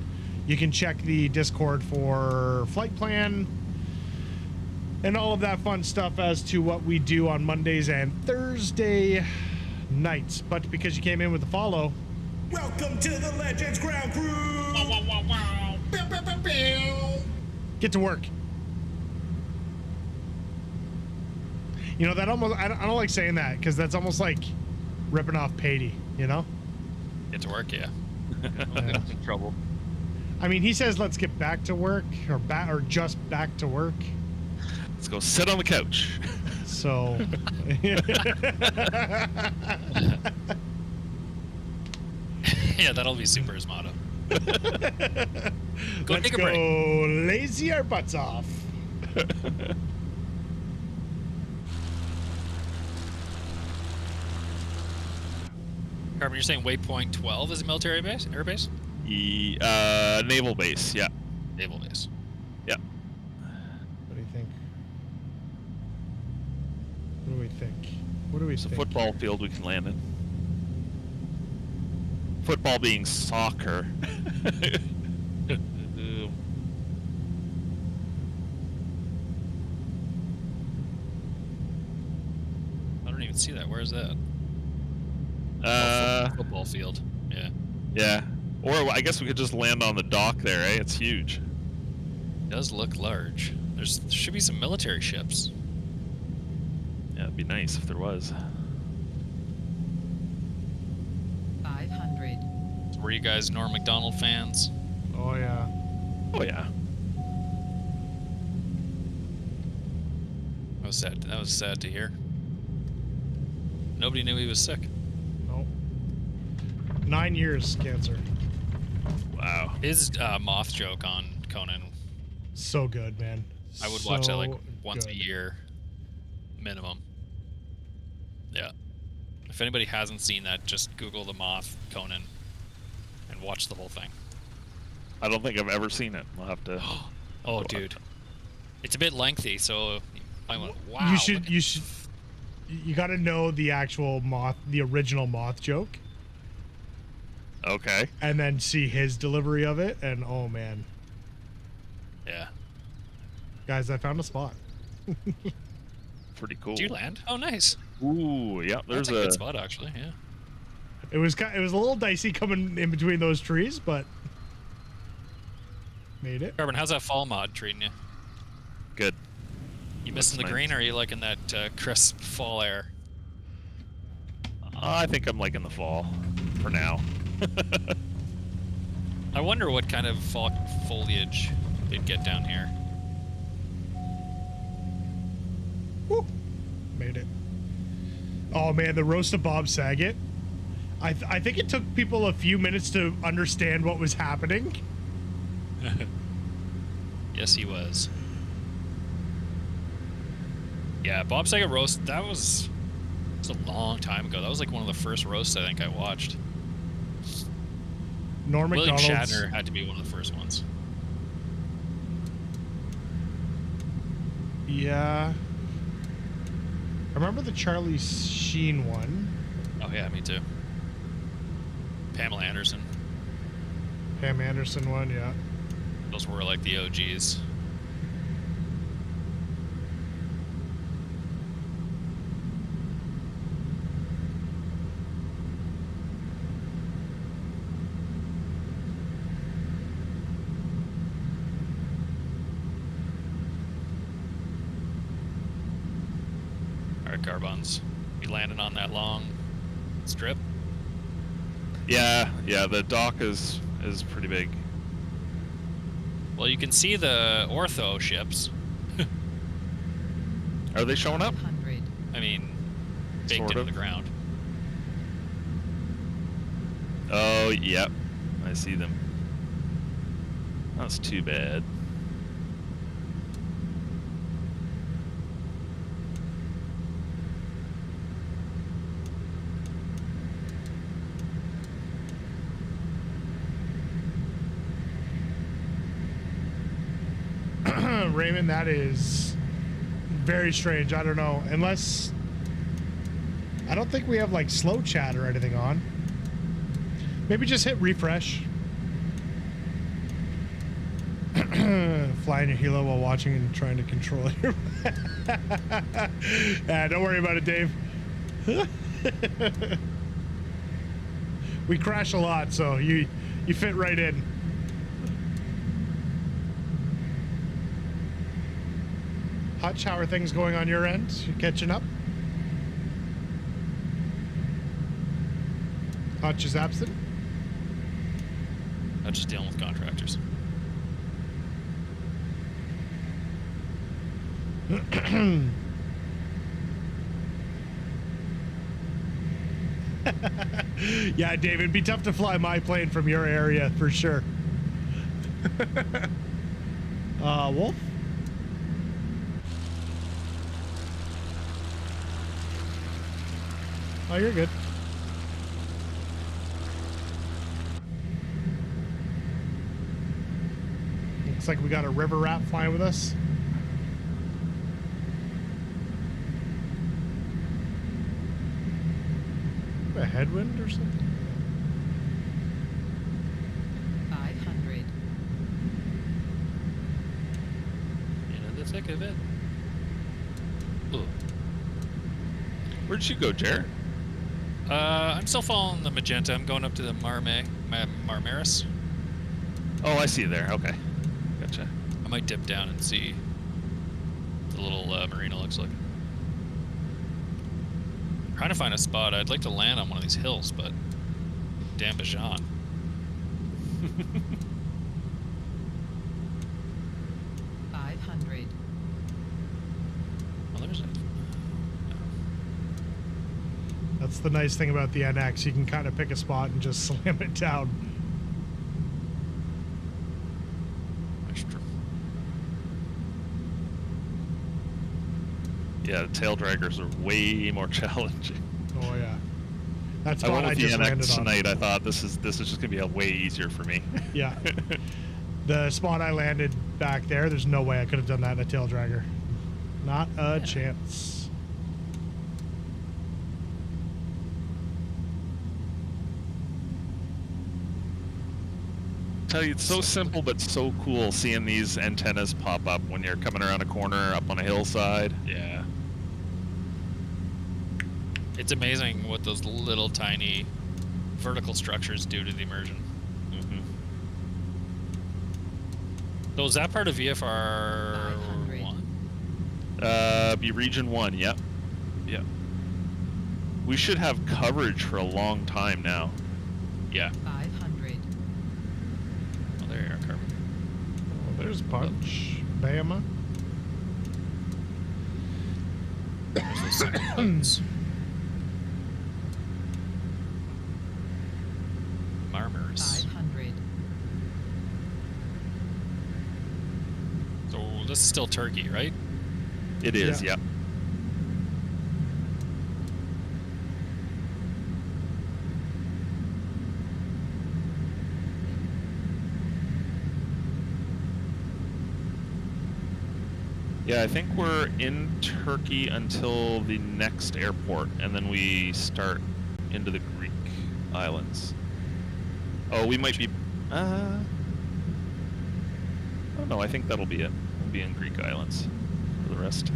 You can check the Discord for flight plan and all of that fun stuff as to what we do on Mondays and Thursday nights. But because you came in with the follow, Welcome to the Legends Ground Crew! Wow, wow, wow, wow. get to work. You know, that almost, I don't like saying that because that's almost like ripping off Patey, you know? Get to work, yeah. Yeah. in trouble. I mean, he says, let's get back to work or just back to work. Let's go sit on the couch. So, Yeah, that'll be Super's motto. Go let's take a go break. lazy our butts off. Carmen, you're saying waypoint 12 is a military base? Air base? Naval base, yeah. Naval base. Yeah. What do you think? What do we think? What do we It's a think? football field we can land in. Football being soccer. I don't even see that. Where is that? Football field. Yeah. Yeah. Or I guess we could just land on the dock there, eh? It's huge. It does look large. There should be some military ships. Yeah, it'd be nice if there was. 500. So were you guys Norm Macdonald fans? Oh yeah. Oh yeah. That was sad. That was sad to hear. Nobody knew he was sick. No. 9 years cancer. Wow. His moth joke on Conan, So good, man. I would watch that like So once good. a year, minimum. Yeah. If anybody hasn't seen that, just Google the moth Conan and watch the whole thing. I don't think I've ever seen it. I'll have to. Oh, dude, it's a bit lengthy, so I went, wow. You got to know the actual moth, the original moth joke, Okay. and then see his delivery of it, and oh man, Yeah. guys, I found a spot. Pretty cool. Did you land? Oh, nice. Ooh, yeah. There's That's a good spot, actually. Yeah. It was a little dicey coming in between those trees, but made it. Carbon, how's that fall mod treating you? good. You missing the Looks green, nice. or are you liking that crisp fall air? I think I'm liking the fall for now. I wonder what kind of foliage they'd get down here. Woo. Made it. Oh man, the roast of Bob Saget. I think it took people a few minutes to understand what was happening. Yes, he was. Yeah, Bob Saget roast, that was a long time ago. That was like one of the first roasts I think I watched. Norm William Macdonald's. Shatner had to be one of the first ones. Yeah. I remember the Charlie Sheen one. Oh yeah, me too. Pamela Anderson. Pam Anderson one, yeah. Those were like the OGs. Alright, Carbons. You landing on that long strip? Yeah, the dock is pretty big. Well, you can see the ortho ships. Are they showing up? 500. I mean, baked Sort into of. the ground. Oh, yep. I see them. That's too bad. Raymond, that is very strange. I don't know. Unless I don't think we have like slow chat or anything on. Maybe just hit refresh. Flying your helo while watching and trying to control your don't worry about it, Dave. We crash a lot, so you fit right in. Hutch, how are things going on your end? You catching up? Hutch is absent. I'm just dealing with contractors. Yeah, Dave, it'd be tough to fly my plane from your area for sure. Wolf? Oh, you're good. Looks like we got a river rat flying with us. A headwind or something? of it. Ooh. Where'd you go, Jared? I'm still following the magenta. I'm going up to the Marmaris. Oh, I see you there. Okay. Gotcha. I might dip down and see what the little marina looks like. I'm trying to find a spot. I'd like to land on one of these hills, but damn Bajan. Well, there's it. That's the nice thing about the NX. You can kind of pick a spot and just slam it down. That's true. Yeah, the tail draggers are way more challenging. Oh yeah, that's I what went I with the just landed NX on. tonight. I thought this is just gonna be a way easier for me. Yeah, the spot I landed back there. There's no way I could have done that in a tail dragger. Not a chance. Tell you, it's so simple but so cool seeing these antennas pop up when you're coming around a corner up on a hillside. Yeah. It's amazing what those little tiny vertical structures do to the immersion. Mm-hmm. So is that part of VFR 1? Be Region 1, yep. Yep. We should have coverage for a long time now. Yeah. 500. Oh, there you are, Carmen. Oh, there's Punch. Bama. There's those second buttons. Marmers. 500. So this is still Turkey, right? It is, Yeah. yep. Yeah, I think we're in Turkey until the next airport, and then we start into the Greek islands. Oh, we might be... oh no, I think that'll be it. We'll be in Greek islands for the rest.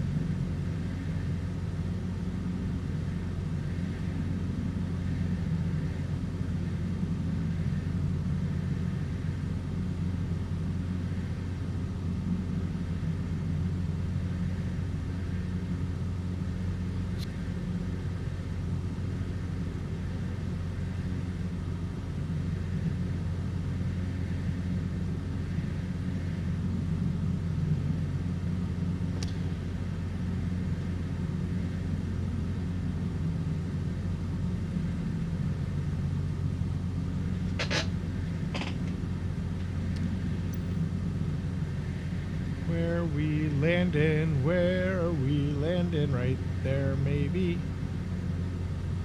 Where we landing? Where are we landing? Right there, maybe.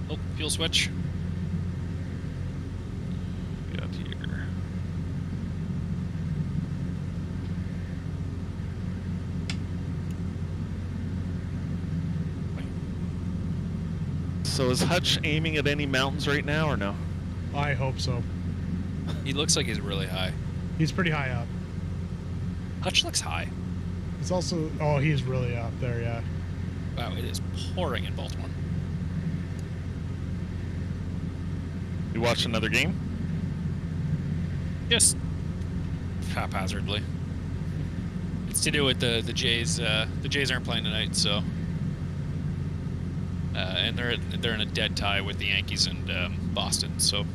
Oh, fuel switch. Get out here. So is Hutch aiming at any mountains right now, or no? I hope so. He looks like he's really high. He's pretty high up. Hutch looks high. He's also... Oh, he's really up there, yeah. Wow, it is pouring in Baltimore. You watch another game? Just haphazardly. It's to do with the Jays. The Jays aren't playing tonight, so and they're in a dead tie with the Yankees and Boston. So I'm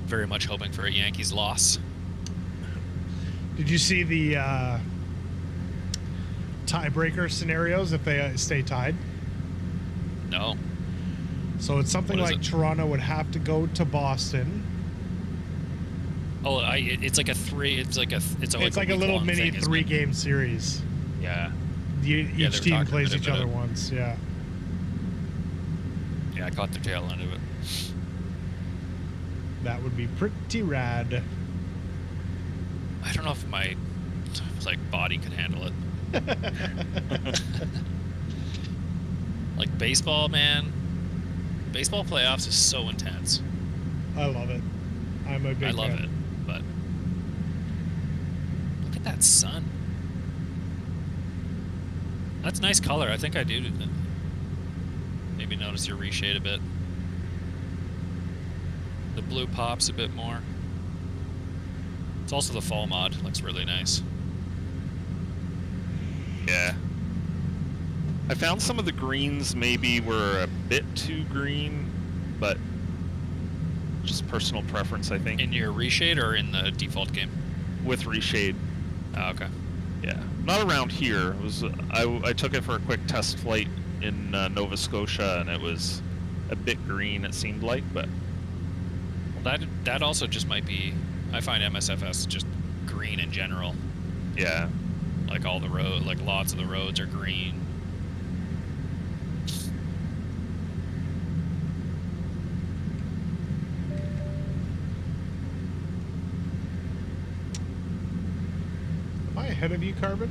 very much hoping for a Yankees loss. Did you see the tiebreaker scenarios if they stay tied? No. So it's something What is like it? Toronto would have to go to Boston. Oh, it's like a three. It's like a It's a little week-long mini thing, isn't it? 3-game series. Yeah. Each they were team talking plays about it, each but other it- once, yeah. Yeah, I caught the tail end of it. That would be pretty rad. I don't know if my body could handle it. Like baseball, man. Baseball playoffs is so intense. I love it. I'm a big I love fan. it, but look at that sun. That's nice color. I think I do. Maybe notice your reshade a bit. The blue pops a bit more. It's also the fall mod. Looks really nice. Yeah. I found some of the greens maybe were a bit too green, but just personal preference, I think. In your reshade or in the default game? With reshade. Oh, okay. Yeah. Not around here. It was I took it for a quick test flight in Nova Scotia, and it was a bit green, it seemed like, but... Well, that also just might be... I find MSFS just green in general. Yeah. Like all the road, like lots of the roads are green. Am I ahead of you, Carbon?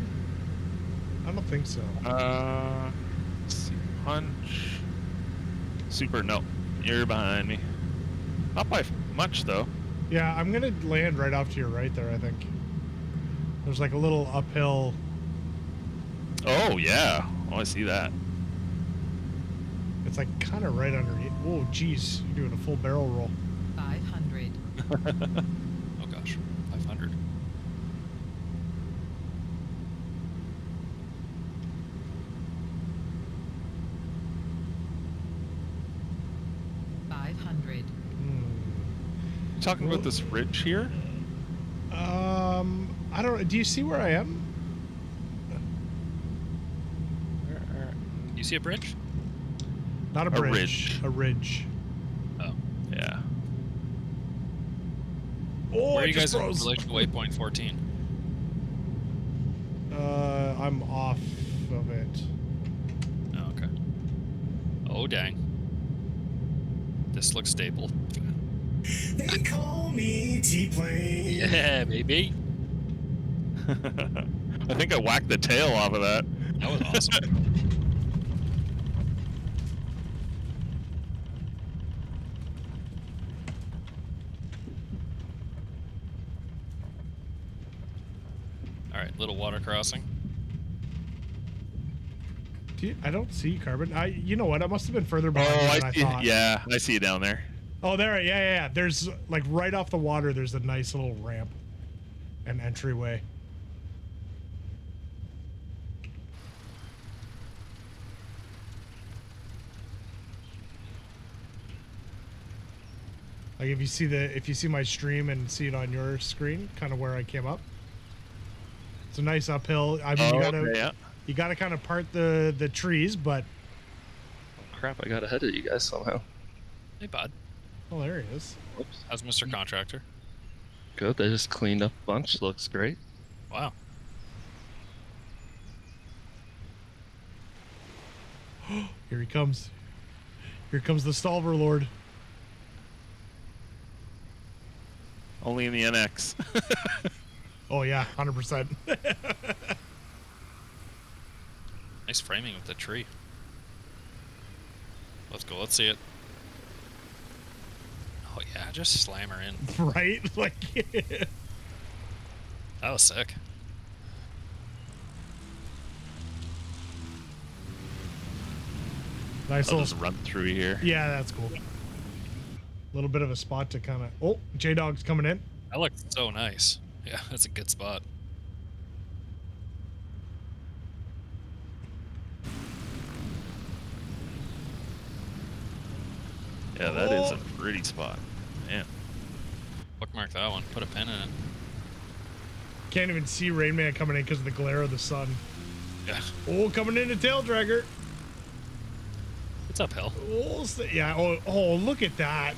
I don't think so. Let's see. Punch. Super, no. You're behind me. Not by much, though. Yeah, I'm gonna land right off to your right there, I think. There's like a little uphill. Oh, yeah. Oh, I see that. It's like kind of right underneath. Oh, geez. You're doing a full barrel roll. 500. Oh gosh, 500. Talking about this ridge here? I don't. Do you see where I am? You see a bridge? Not a A bridge. ridge. A ridge. Oh. Yeah. Oh, Where are it you just guys in froze. relation to waypoint 14? I'm off of it. Oh, okay. Oh, dang. This looks stable. They call me T-Plane. Yeah, baby. I think I whacked the tail off of that. That was awesome. All right, little water crossing. I don't see Carbon. You know what? I must have been further Oh, behind you than I I see. thought. Yeah, I see you down there. Oh, there. Yeah. There's like right off the water. There's a nice little ramp and entryway. Like if you see my stream and see it on your screen, kind of where I came up. It's a nice uphill. I mean, Yeah. you gotta kind of part the trees, but Crap, I got ahead of you guys somehow. Hey, bud. oh, there he is. Whoops. How's Mr. Contractor? Good, they just cleaned up a bunch. Looks great. Wow. Here he comes. Here comes the Stalver Lord. Only in the NX. Oh yeah, 100%. Nice framing with the tree. Let's go. Let's see it. Oh yeah, just slam her in. Right? Like That was sick. nice I'll little. just run through here. Yeah, that's cool. A little bit of a spot to kind of. Oh, J Dog's coming in. That looks so nice. Yeah, that's a good spot. Yeah, that is a pretty spot. Man. Bookmark that one. Put a pin in it. Can't even see Rain Man coming in because of the glare of the sun. Yeah. Oh, coming in a tail dragger. It's uphill. Oh, yeah. Oh, look at that.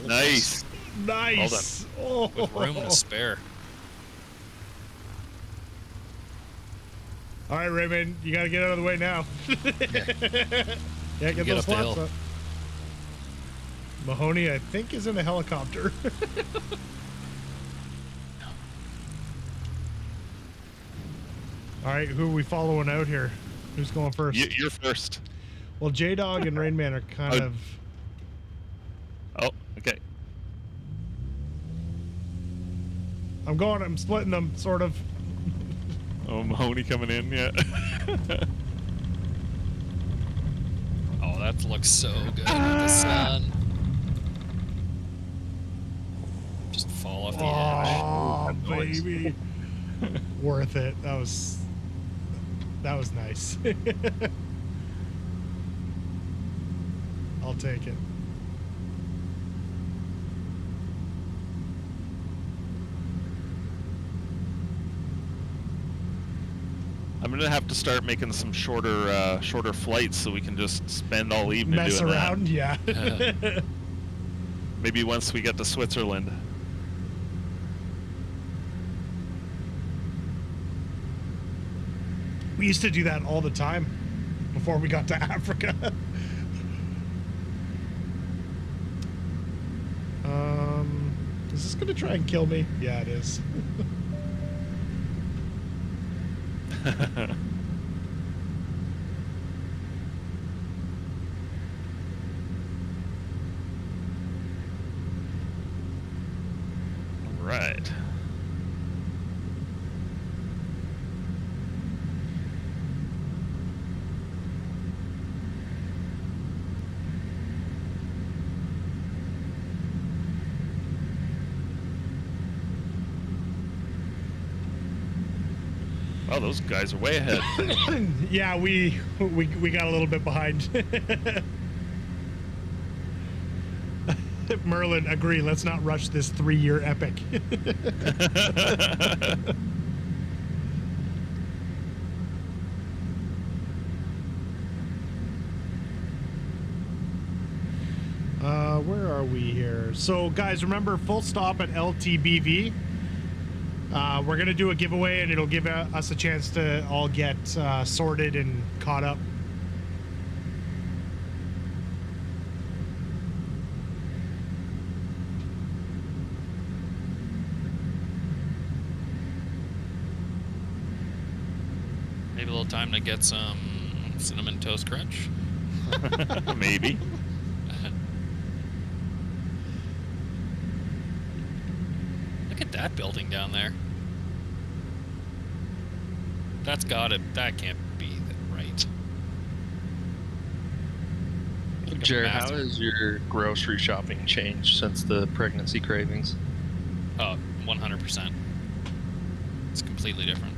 Nice. Nice. Oh. With room to spare. All right, Raymond, you got to get out of the way now. Yeah, get Get those up the flaps hill. up. Mahoney, I think, is in a helicopter. All right, who are we following out here? Who's going first? You're first. Well, J Dog and Rain Man are kind Oh. of. Oh, okay. I'm splitting them, sort of. Oh, Mahoney coming in, yeah. that looks so good with the sun. Just fall off the edge. Oh, That noise. baby. Worth it. That was nice. I'll take it. I'm gonna have to start making some shorter flights so we can just spend all evening Mess doing around, yeah. that. Maybe once we get to Switzerland. We used to do that all the time before we got to Africa. Is this gonna try and kill me? Yeah, it is. Right. Oh, those guys are way ahead. Yeah, we got a little bit behind. Merlin, agree. Let's not rush this 3-year epic. Where are we here? So, guys, remember, full stop at LTBV. We're going to do a giveaway, and it'll give us a chance to all get sorted and caught up. Maybe a little time to get some cinnamon toast crunch. Maybe. Look at that building down there. That's gotta. That can't be right. Look at Jared, how massive- has your grocery shopping changed since the pregnancy cravings? Oh, 100%. It's completely different.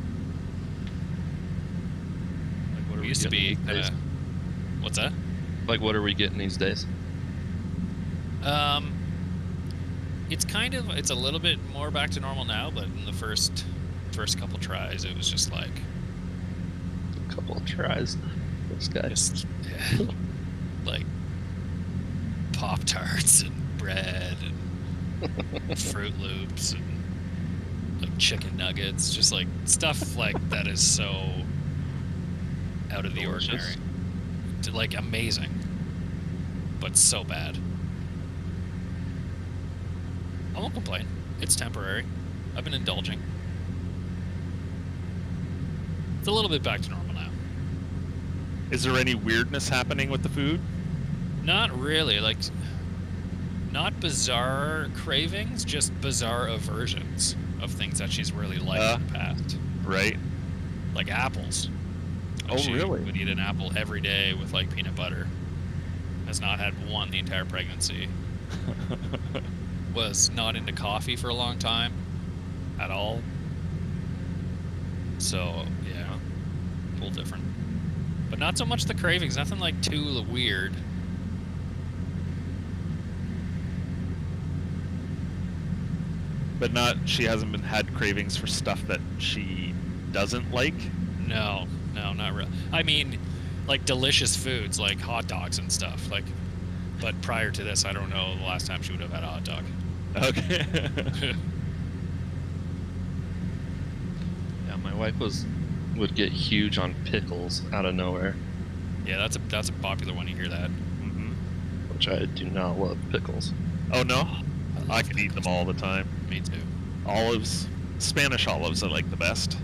Like, what are We used to be. getting these days? What's that? Like, what are we getting these days? It's a little bit more back to normal now, but in the first couple tries, it was just like A couple of tries. This guy. just like Pop-Tarts and bread and Fruit Loops and like chicken nuggets, just like stuff like that is so out of the Delicious. ordinary. Like amazing, but so bad. I won't complain. It's temporary. I've been indulging. It's a little bit back to normal now. Is there any weirdness happening with the food? Not really. Like, not bizarre cravings, just bizarre aversions of things that she's really liked in the past. Right. Like apples. Like Oh, she really? would eat an apple every day with like peanut butter. Has not had one the entire pregnancy. Was not into coffee for a long time at all. So, yeah, a little different. But not so much the cravings, nothing like too weird. But she hasn't been had cravings for stuff that she doesn't like. No, not really. I mean, like delicious foods like hot dogs and stuff. Like, but prior to this, I don't know the last time she would have had a hot dog. Okay. Yeah, my wife would get huge on pickles out of nowhere, Yeah, that's a popular one. You hear that? hmm which I do not love pickles. Oh no, I love could eat them pickles. all the time. Me too. Olives, Spanish olives, I like the best.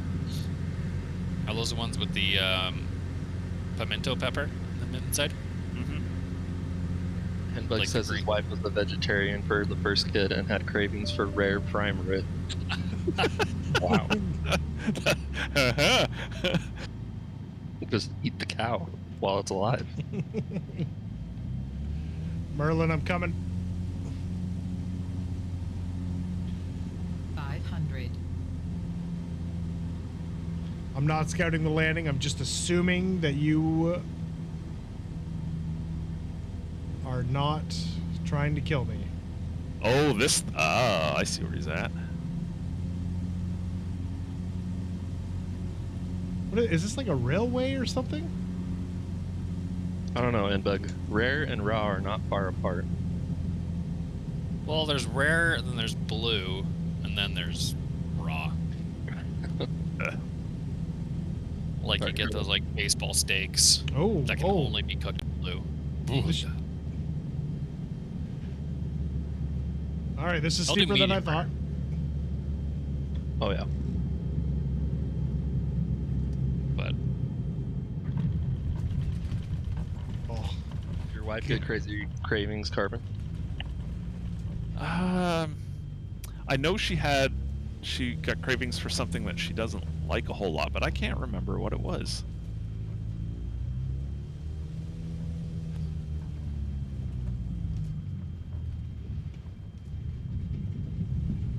Are those the ones with the pimento pepper on the inside? hmm And Bug Like the says his green- wife was a vegetarian for the first kid and had cravings for rare prime rib. Wow. Just eat the cow while it's alive. Merlin, I'm coming. 500. I'm not scouting the landing. I'm just assuming that you are not trying to kill me. Oh, this. Ah, I see where he's at. Is this like a railway or something? I don't know, Nbug. Rare and raw are not far apart. Well, there's rare, and then there's blue, and then there's raw. Like you get those like baseball steaks Oh, that can only be cooked in blue. This- All right, this is I'll do steeper than I medium thought. Oh yeah. But Oh, Your wife get crazy cravings, Carbon? I know she got cravings for something that she doesn't like a whole lot, but I can't remember what it was.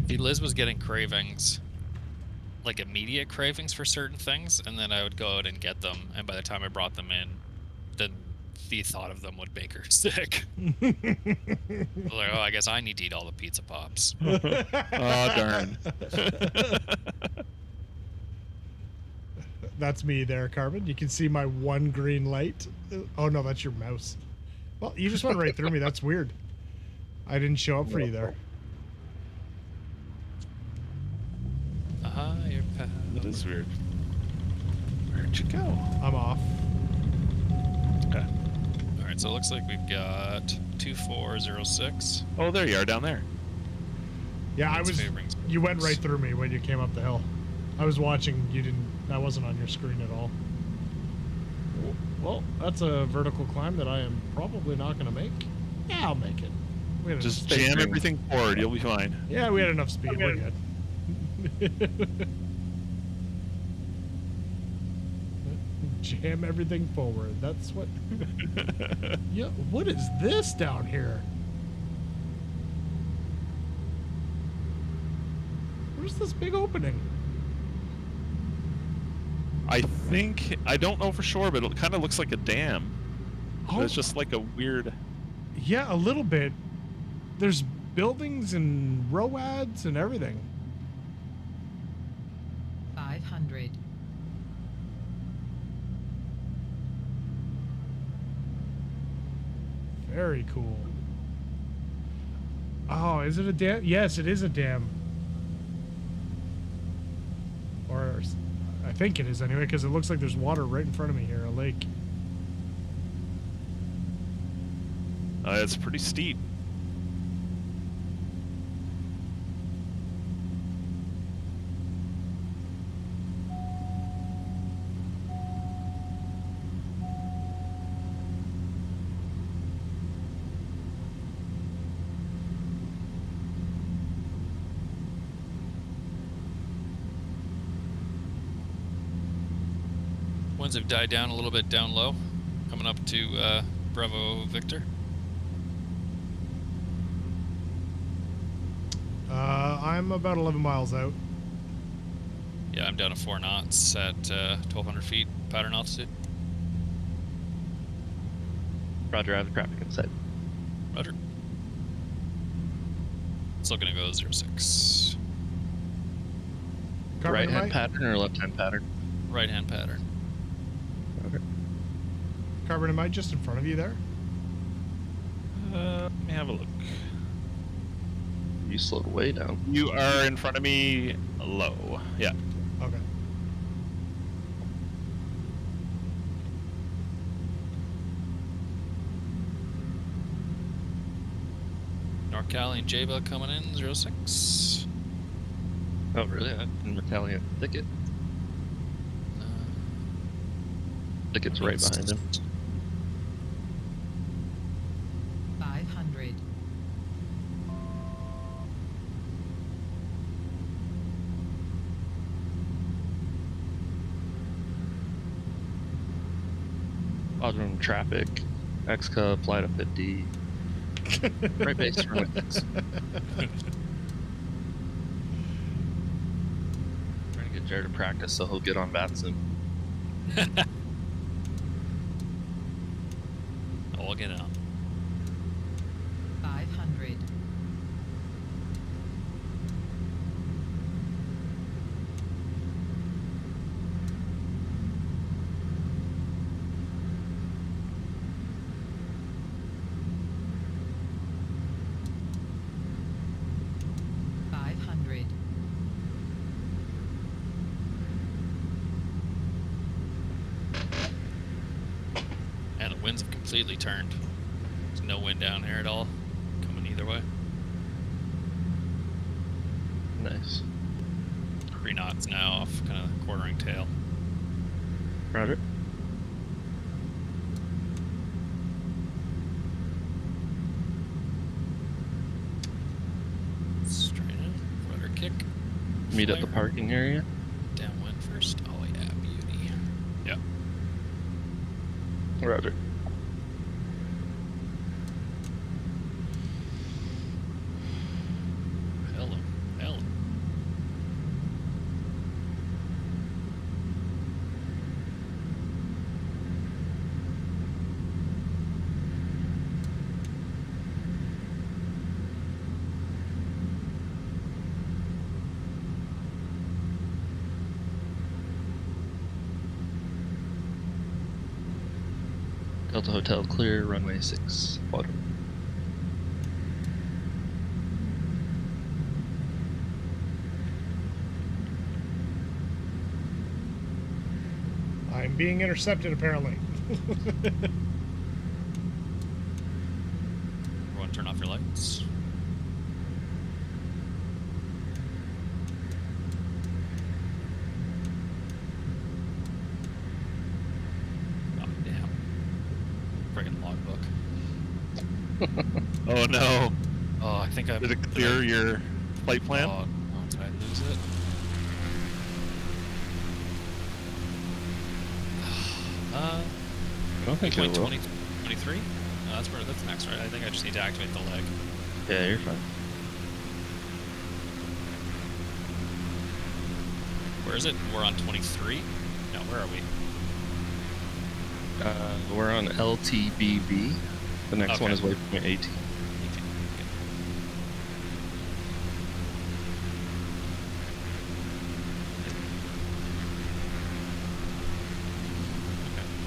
see, Liz was getting cravings, like immediate cravings for certain things, and then I would go out and get them, and by the time I brought them in, then the thought of them would make her sick. I was like, oh, I guess I need to eat all the pizza pops. Oh, darn. that's me there, Carbon. You can see my one green light. Oh no, that's your mouse. Well, you just went right through me. That's weird. I didn't show up for you there. Higher power. That is weird. Where'd you go? I'm off. Okay. All right, so it looks like we've got 2406. Oh, there you are, down there. Yeah, It's favoring You went right Spurs. through me when you came up the hill. I was watching. You didn't. That wasn't on your screen at all. Well, that's a vertical climb that I am probably not going to make. Yeah, I'll make it. We had Just enough jam speed. everything forward. You'll be fine. Yeah, we had enough speed. We're good. Jam everything forward. That's what. Yeah. What is this down here? Where's this big opening? I don't know for sure, but it kind of looks like a dam. Oh, It's just like a weird. yeah, a little bit. There's buildings and roads and everything. 500. Very cool. Oh, is it a dam? Yes, it is a dam. Or I think it is anyway, because it looks like there's water right in front of me here, a lake. It's pretty steep. Winds have died down a little bit down low, coming up to Bravo Victor. I'm about 11 miles out. Yeah, I'm down to 4 knots at 1,200 feet pattern altitude. Roger, I have traffic inside. Roger. Still gonna go 06. Carbon, Right am hand I- pattern or left hand pattern? Right hand pattern. Okay. Carbon, am I just in front of you there? Let me have a look. You slowed way down. You are in front of me low. Yeah. Okay. NorCal and J-Bell coming in 06. Oh, really? I'm in Battalion Thicket. Thicket's right behind him. 500. Squadron traffic. xCub, flight of 50. Right base, runway 6. Trying to get Jared to practice so he'll get on bat soon. I'll get out. 500. And the winds have completely turned. There's no wind down here at all. Coming either way. Nice. 3 knots now off kind of quartering tail. Roger. Straight in. Rudder kick. Meet at the Flare. parking area. Downwind first. Oh yeah, beauty. Yep. Roger. Hello. Hello. Delta Hotel clear, runway 6, water. I'm being intercepted, apparently. Everyone turn off your lights. Oh, damn. Friggin' logbook. Oh no! Oh, I think I Did it clear your flight plan? Oh, did I lose it? I don't think Point it will. 23? No, that's max, right? I think I just need to activate the leg. Yeah, you're fine. Where is it? We're on 23? No, where are we? We're on LTBB. The next one Okay. is waypoint 18. Okay.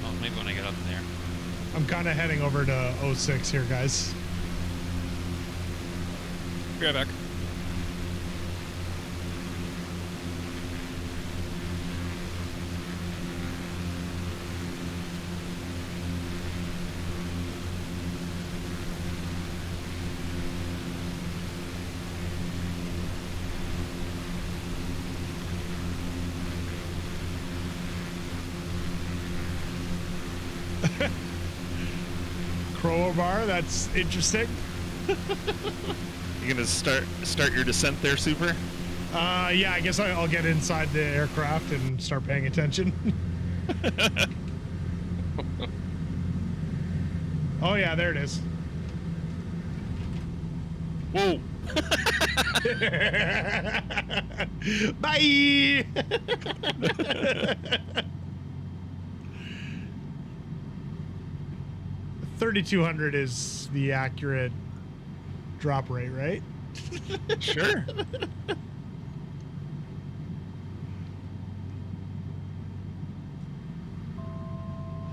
Well, maybe when I get up there. I'm kind of heading over to 06 here, guys. Be right back. Crowbar, that's interesting. You gonna start your descent there, Super? Yeah, I guess I'll get inside the aircraft and start paying attention. Oh yeah, there it is. Whoa! Bye. 3,200 is the accurate drop rate, right? Sure.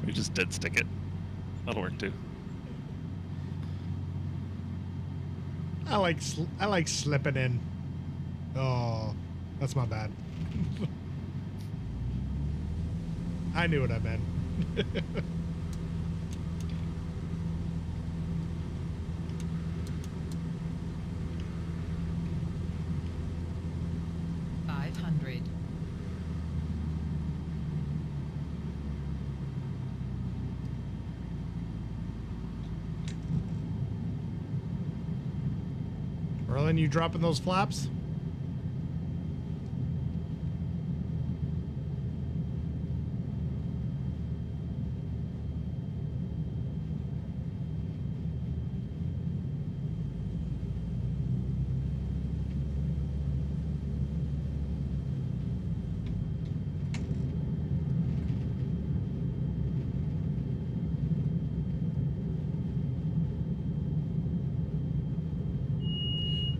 We just dead stick it. That'll work too. I like slipping in. Oh, that's my bad. I knew what I meant. Merlin, you dropping those flaps?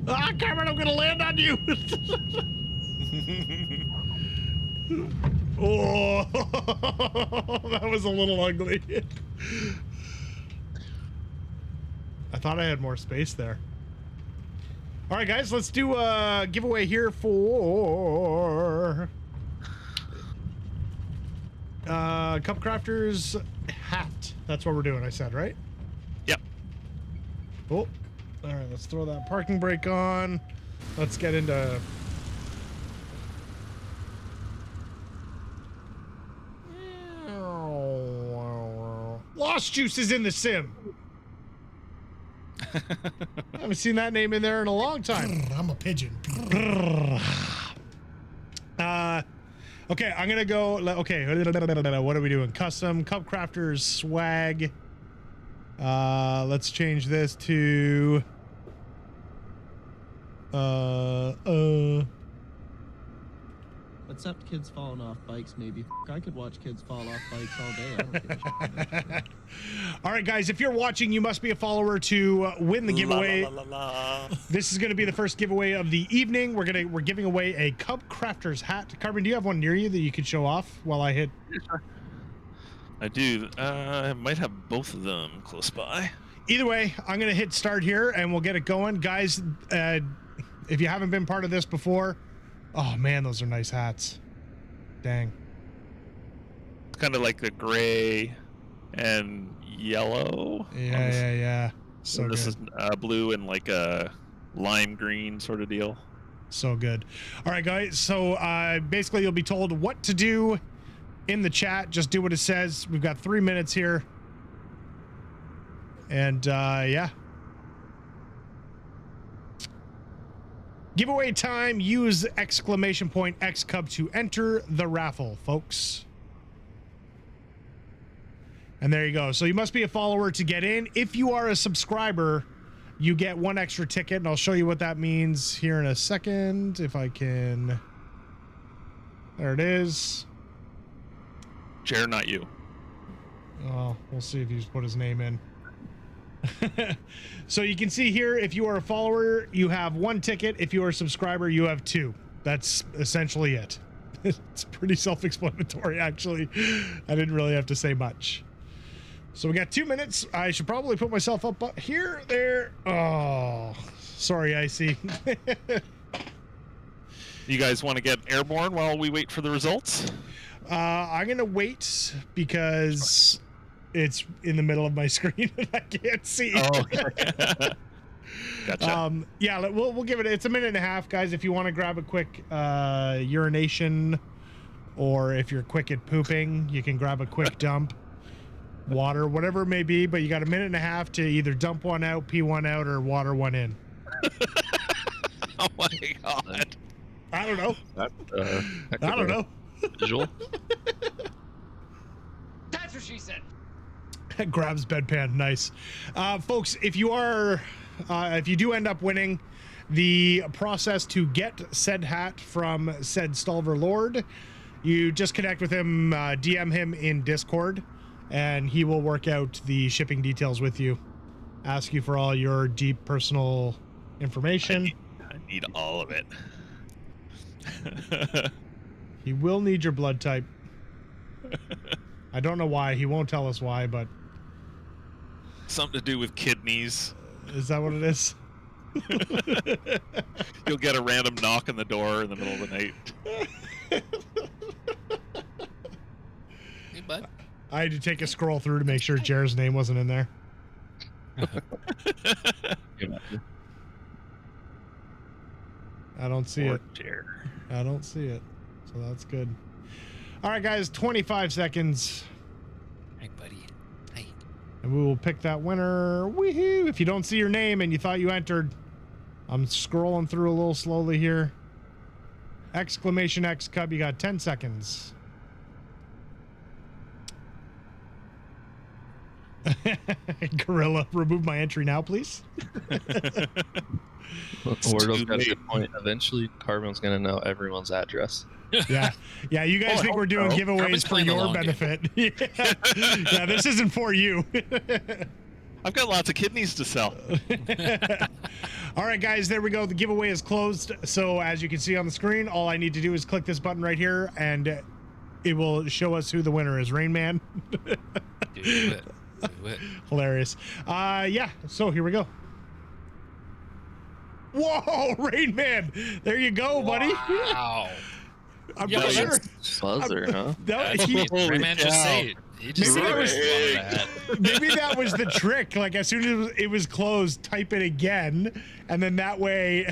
Ah, Carmen, I'm gonna land on you. Oh, that was a little ugly. I thought I had more space there. All right, guys, let's do a giveaway here for Cup Crafters hat. That's what we're doing, I said, right? Yep. Oh, all right, let's throw that parking brake on. Let's get into... Lost Juice is in the sim. I haven't seen that name in there in a long time. I'm a pigeon. Okay, I'm gonna go. Okay, what are we doing? Custom Cup Crafters swag. Let's change this to. What's up, kids falling off bikes? Maybe I could watch kids fall off bikes all day. I don't give a shit. All right, guys, if you're watching, you must be a follower to win the giveaway. This is going to be the first giveaway of the evening. We're giving away a Cup Crafters hat. Carbon, do you have one near you that you could show off while I hit? I do. I might have both of them close by. Either way, I'm going to hit start here and we'll get it going. Guys, if you haven't been part of this before, oh man, those are nice hats. Dang. It's kind of like the gray and yellow. Yeah. So this good. is blue and like a lime green sort of deal. So good. All right, guys. So basically, you'll be told what to do in the chat. Just do what it says. We've got 3 minutes here. And yeah. Giveaway time. Use !xCub to enter the raffle, folks. And there you go. So you must be a follower to get in. If you are a subscriber, you get 1 extra ticket, and I'll show you what that means here in a second. If I can. There it is. Jer, not you. Oh, we'll see if he's put his name in. So you can see here, if you are a follower, you have 1 ticket. If you are a subscriber, you have 2. That's essentially it. It's pretty self-explanatory, actually. I didn't really have to say much. So we got 2 minutes. I should probably put myself up here, there. Oh, sorry, Icy. You guys want to get airborne while we wait for the results? I'm going to wait because it's in the middle of my screen and I can't see. Oh, okay. Gotcha. Yeah, we'll give it. It's a minute and a half, guys. If you want to grab a quick urination, or if you're quick at pooping, you can grab a quick dump, water, whatever it may be. But you got a minute and a half to either dump one out, pee one out, or water one in. Oh my god! I don't know. I don't know. Visual. That's what she said. Grabs bedpan. Nice. Folks, if you do end up winning, the process to get said hat from said Stalver Lord, you just connect with him, DM him in Discord, and he will work out the shipping details with you. Ask you for all your deep personal information. I need all of it. He will need your blood type. I don't know why. He won't tell us why, but... Something to do with kidneys. Is that what it is? You'll get a random knock on the door in the middle of the night. Hey, bud. I had to take a scroll through to make sure Jared's name wasn't in there. I don't see it. Jer. I don't see it. So that's good. All right, guys, 25 seconds. Hey, buddy. Hey. And we will pick that winner. Woohoo! If you don't see your name and you thought you entered, I'm scrolling through a little slowly here. !xCub, you got 10 seconds. Gorilla, remove my entry now, please. Wardo's got a good point. Eventually, Carbon's going to know everyone's address. Yeah, you guys think we're doing giveaways Carbon's for playing the your long game. benefit. Yeah, this isn't for you. I've got lots of kidneys to sell. All right, guys, there we go. The giveaway is closed. So as you can see on the screen, all I need to do is click this button right here, and it will show us who the winner is. Rain Man. Do it. Do it. Hilarious. Yeah, so here we go. Whoa, Rain Man. There you go, buddy. Wow. I'm Yeah, not sure. that's- Buzzer, huh? That, That's he- what Rain Man just say it. He just Maybe said that was- that. maybe that was the trick. Like as soon as it was closed, type it again, and then that way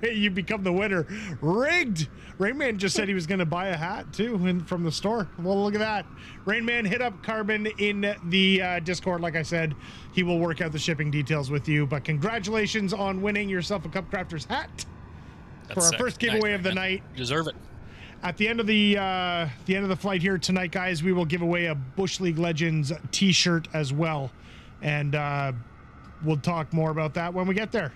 you become the winner. Rigged. Rain Man just said he was going to buy a hat too from the store. Well, look at that. Rain Man, hit up Carbon in the Discord. Like I said, he will work out the shipping details with you. But congratulations on winning yourself a Cup Crafters hat for That's our sick. first giveaway Nice, of the man. night. You deserve it. At the end of the flight here tonight, guys, we will give away a Bush League Legends T-shirt as well, and we'll talk more about that when we get there.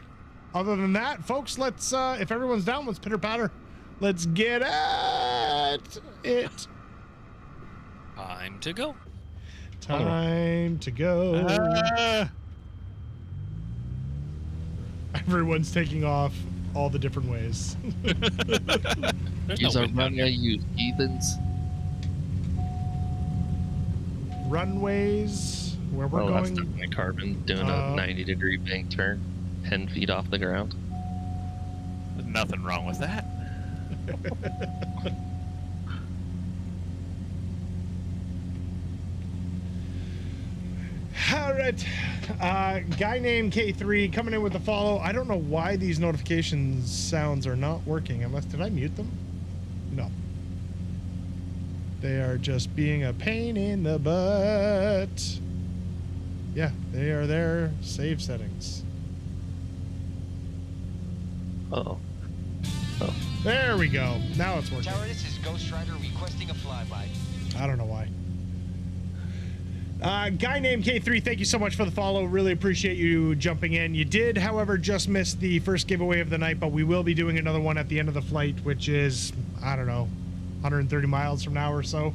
Other than that, folks, let's if everyone's down, let's pitter patter. Let's get at it. Time to go. Time to go. Everyone's taking off all the different ways. There's no Use our wind down here. runway, you heathens. Runways where we're Oh, that's going. definitely Carbon doing a 90-degree bank turn, 10 feet off the ground. There's nothing wrong with that. All right. Guy named K3 coming in with a follow. I don't know why these notifications sounds are not working. Unless, did I mute them? No. They are just being a pain in the butt. Yeah, they are there. Save settings. Uh-oh. There we go. Now it's working. Tower, this is Ghost Rider requesting a flyby. I don't know why. Guy named K3, thank you so much for the follow. Really appreciate you jumping in. You did, however, just miss the first giveaway of the night, but we will be doing another one at the end of the flight, which is, I don't know, 130 miles from now or so.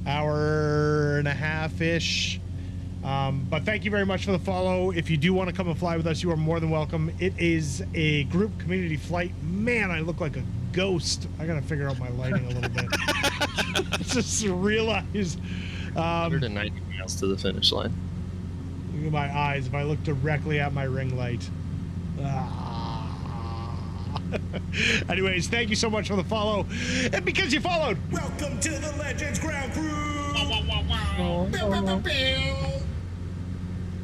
Hour and a half-ish. But thank you very much for the follow. If you do want to come and fly with us, you are more than welcome. It is a group community flight. Man, I look like a ghost. I gotta figure out my lighting a little bit. Just realized 190 miles to the finish line. look at my eyes if I look directly at my ring light. Anyways, thank you so much for the follow. And because you followed. Welcome to the Legends Ground Crew.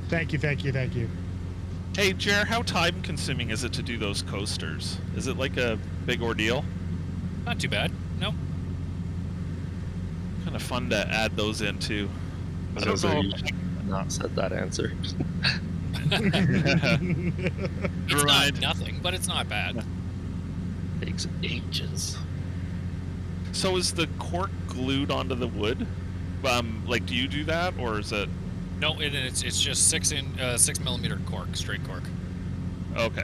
Thank you, thank you, thank you. Hey, Jer, how time consuming is it to do those coasters? Is it like a big ordeal? Not too bad. No. Kind of fun to add those in too. I don't Buzzer know. usually not said that answer. It's not Right. nothing, but it's not bad. Takes ages. So is the cork glued onto the wood? Like, do you do that, or is it? No, it's just 6mm cork, straight cork. Okay.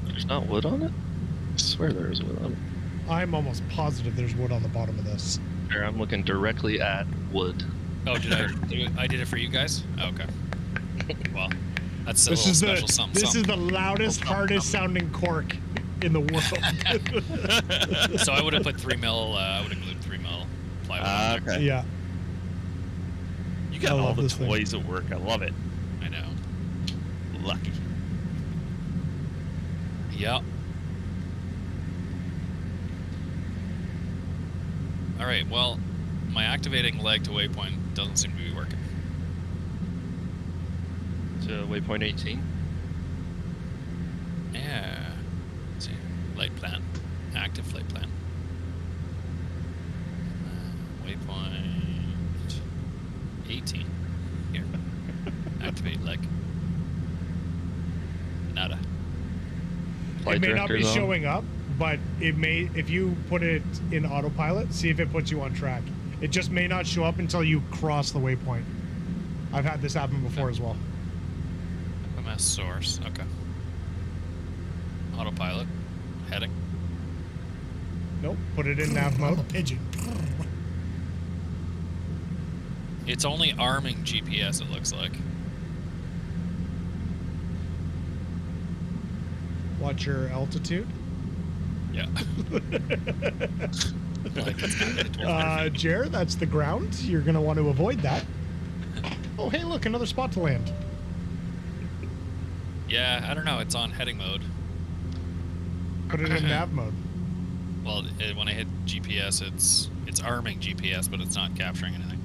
There's not wood on it? I swear there is wood on it. I'm almost positive there's wood on the bottom of this. Here, I'm looking directly at wood. Oh, did I did it for you guys? Oh, okay. Well, that's a This little is special something. this is the loudest, hardest sounding cork in the world. So I would have put 3mm. I would have glued 3mm plywood. on there. Okay. Yeah. You got I all love the this thing. toys at work. I love it. I know. Lucky. Yep. All right. Well, my activating leg to waypoint doesn't seem to be working. To waypoint 18. Yeah. Let's see. Flight plan. Active flight plan. Waypoint 18. Here. Activate leg. Nada. Flight It may not be director's on. showing up, but it may, if you put it in autopilot, see if it puts you on track. It just may not show up until you cross the waypoint. I've had this happen before as well. FMS source. Okay. Autopilot. Heading. Nope, put it in nav mode. Pigeon. It's only arming GPS, it looks like. Watch your altitude. Yeah. Like it's at 1,200 feet. Jer, that's the ground. You're going to want to avoid that. Oh, hey, look, another spot to land. Yeah, I don't know. It's on heading mode. Put it in nav mode. Well, when I hit GPS, it's arming GPS, but it's not capturing anything.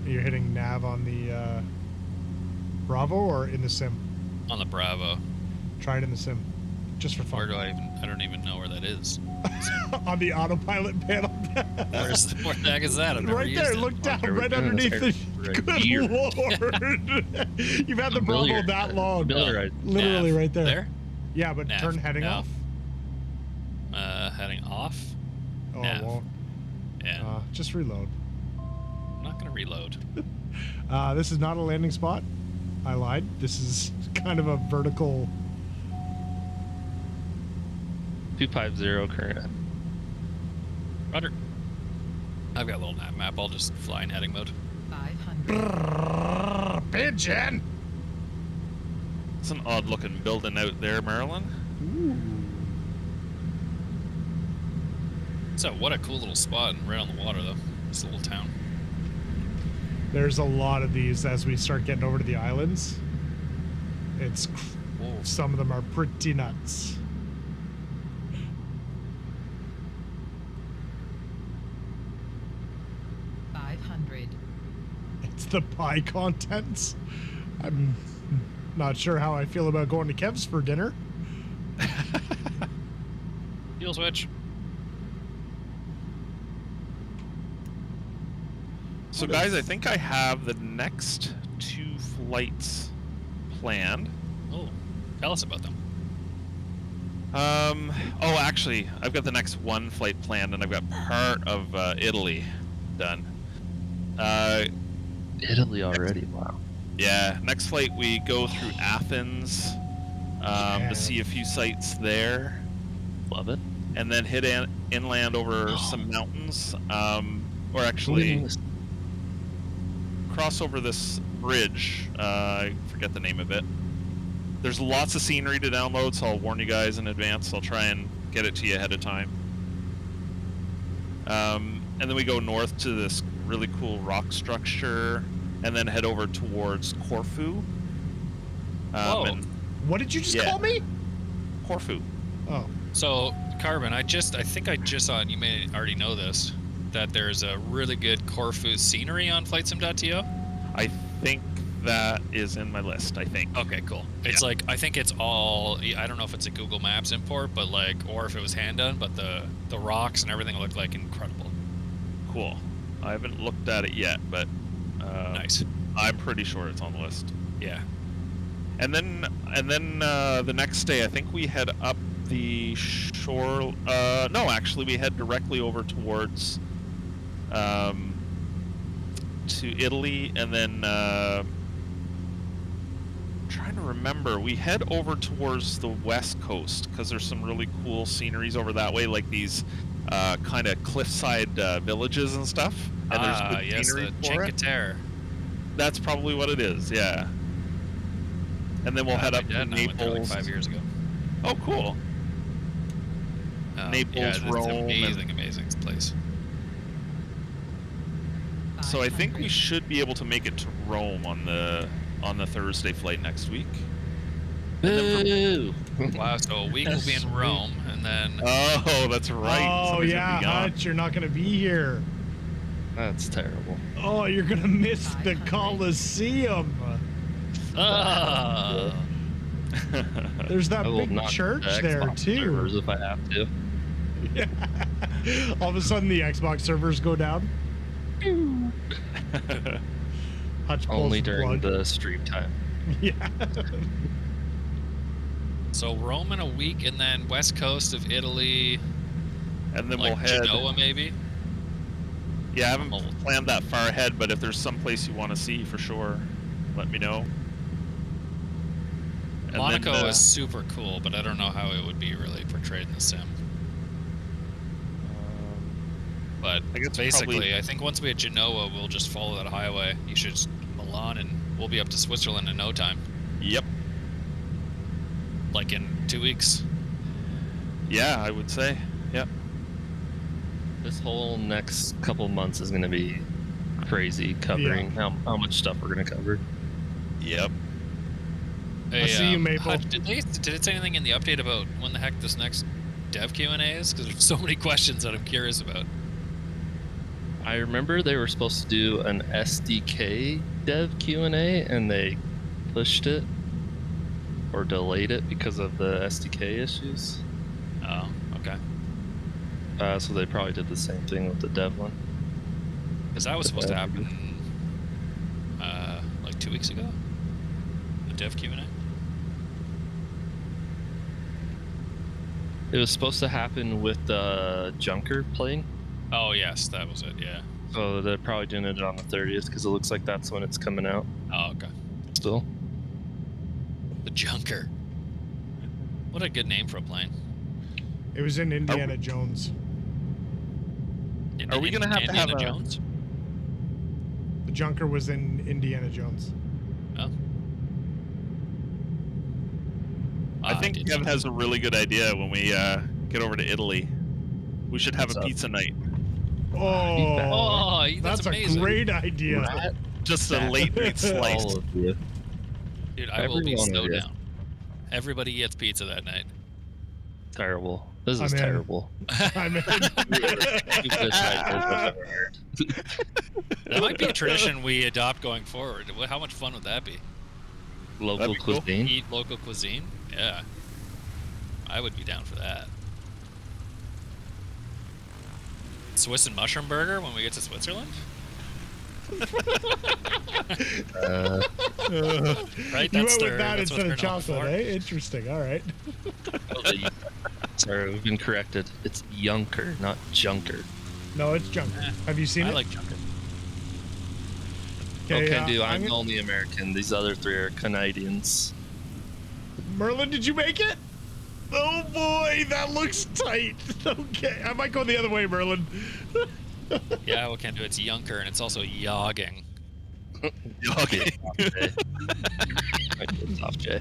You're hitting nav on the Bravo or in the sim? On the Bravo. Try it in the sim, just for Where fun. do I don't even know where that is. On the autopilot panel. Where the heck is that? I've never Right used there, it. look down, We're right doing underneath this the. for a Good year. lord! You've had the Bravo that long. Familiar. Literally Nav. right there. There? Yeah, but Nav. turn heading Nav. off. Heading off? Oh, Nav. it won't. Yeah. Just reload. I'm not gonna reload. This is not a landing spot. I lied. This is kind of a vertical. 250 current. Roger. I've got a little nav map. I'll just fly in heading mode. 500. Pigeon. It's an odd looking building out there, Marilyn. So what a cool little spot and right on the water though. This little town. There's a lot of these as we start getting over to the islands. It's Whoa. some of them are pretty nuts. It's the pie contents. I'm not sure how I feel about going to Kev's for dinner. Fuel switch. So guys, I think I have the next 2 flights planned. Oh, tell us about them. Oh, actually, I've got the next 1 flight planned, and I've got part of Italy done. Italy already, wow. Yeah, next flight we go through Athens to see a few sites there, Love it. and then hit inland over some mountains, or actually cross over this bridge. I forget the name of it. There's lots of scenery to download, so I'll warn you guys in advance. I'll try and get it to you ahead of time. And then we go north to this really cool rock structure, and then head over towards Corfu. Whoa. And What did you just Yeah. call me? Corfu. Oh, So, Carbon, I think I just saw, and you may already know this, that there's a really good Corfu scenery on FlightSim.to. I think that is in my list, I think. Okay, cool. It's like, I think it's all, I don't know if it's a Google Maps import, but like, or if it was hand done, but the rocks and everything look like incredible. Cool. I haven't looked at it yet, but Nice. I'm pretty sure it's on the list. Yeah. And then the next day, I think we head up the shore. No, actually, we head directly over towards to Italy, and then trying to remember, we head over towards the west coast because there's some really cool sceneries over that way, like these kind of cliffside villages and stuff. And there's good yes, scenery the for it. Cinque That's probably what it is, yeah. And then we'll head up to Went there like Naples. 5 years ago. Oh, cool. Naples, yeah, it's Rome, and- amazing place. So I think we should be able to make it to Rome on the Thursday flight next week. Boo! Wow, so a week will be in Rome, and then Oh, that's right. Oh Somebody's yeah, gonna be gone. Hutch, you're not gonna be here. That's terrible. Oh, you're gonna miss the Colosseum. There's that I will big not church the there Xbox too. servers if I have to. Yeah. All of a sudden, the Xbox servers go down. Hutch pulls Only the during plug. the stream time. Yeah. so Rome in a week, and then west coast of Italy, And then like we'll head. Genoa maybe. Yeah, I haven't planned that far ahead, but if there's some place you want to see, for sure, let me know. And Monaco then, is super cool, but I don't know how it would be really portrayed in the sim. But I guess basically, probably- I think once we hit Genoa, we'll just follow that highway. You should just Milan, and we'll be up to Switzerland in no time. Yep. Like in 2 weeks. Yeah, I would say. Yep. This whole next couple months is going to be crazy, covering how much stuff we're going to cover. Yep. I see you, Maple. Hutch, did it say anything in the update about when the heck this next dev Q&A is? Because there's so many questions that I'm curious about. I remember they were supposed to do an SDK dev Q&A, and they pushed it or delayed it because of the SDK issues. Oh, okay. So they probably did the same thing with the dev one. Because that was supposed to happen like 2 weeks ago. The dev Q&A. It was supposed to happen with the Junker playing. Oh yes, that was it. Yeah. So they're probably doing it on the 30th because it looks like that's when it's coming out. Oh, okay. Still. The Junker. What a good name for a plane. It was in Indiana Jones. Are we gonna have to have Indiana a- Jones? The Junker was in Indiana Jones. Oh. I think did Kevin not- has a really good idea when we get over to Italy. We should have What's a up? pizza night. Oh, Oh, that's a amazing. great idea. Just a late night slice. All of you. Dude, I will be Everyone so of you. down. Everybody gets pizza that night. Terrible. This I'm is in. terrible. I'm in. Stupidest ideas I've ever heard. That might be a tradition we adopt going forward. How much fun would that be? Local be cool. cuisine. Eat local cuisine? Yeah. I would be down for that. Swiss and mushroom burger when we get to Switzerland? Right? You That's went their, with that that's what instead they're of known chocolate, for. eh? Interesting. All right. Sorry, we've been corrected. It's Junker, not Junker. No, it's Junker. Eh, Have you seen I it? like Junker. Okay, I'm I'm the gonna- only American. These other three are Canadians. Merlin, did you make it? Oh boy, that looks tight. Okay, I might go the other way, Merlin. Yeah, we can't do it. It's Junker, and it's also yogging. Okay. Top J.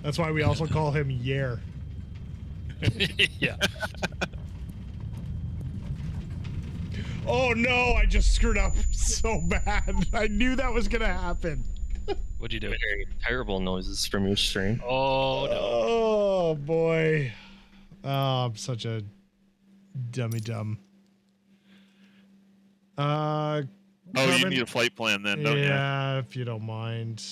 That's why we also call him Yer. Yeah. Oh no, I just screwed up so bad. I knew that was gonna happen. What'd you do? Very terrible noises from your stream. Oh, no. Oh boy. Oh, I'm such a dummy dumb. Oh, you Carmen? need a flight plan then, don't you? Yeah, if you don't mind.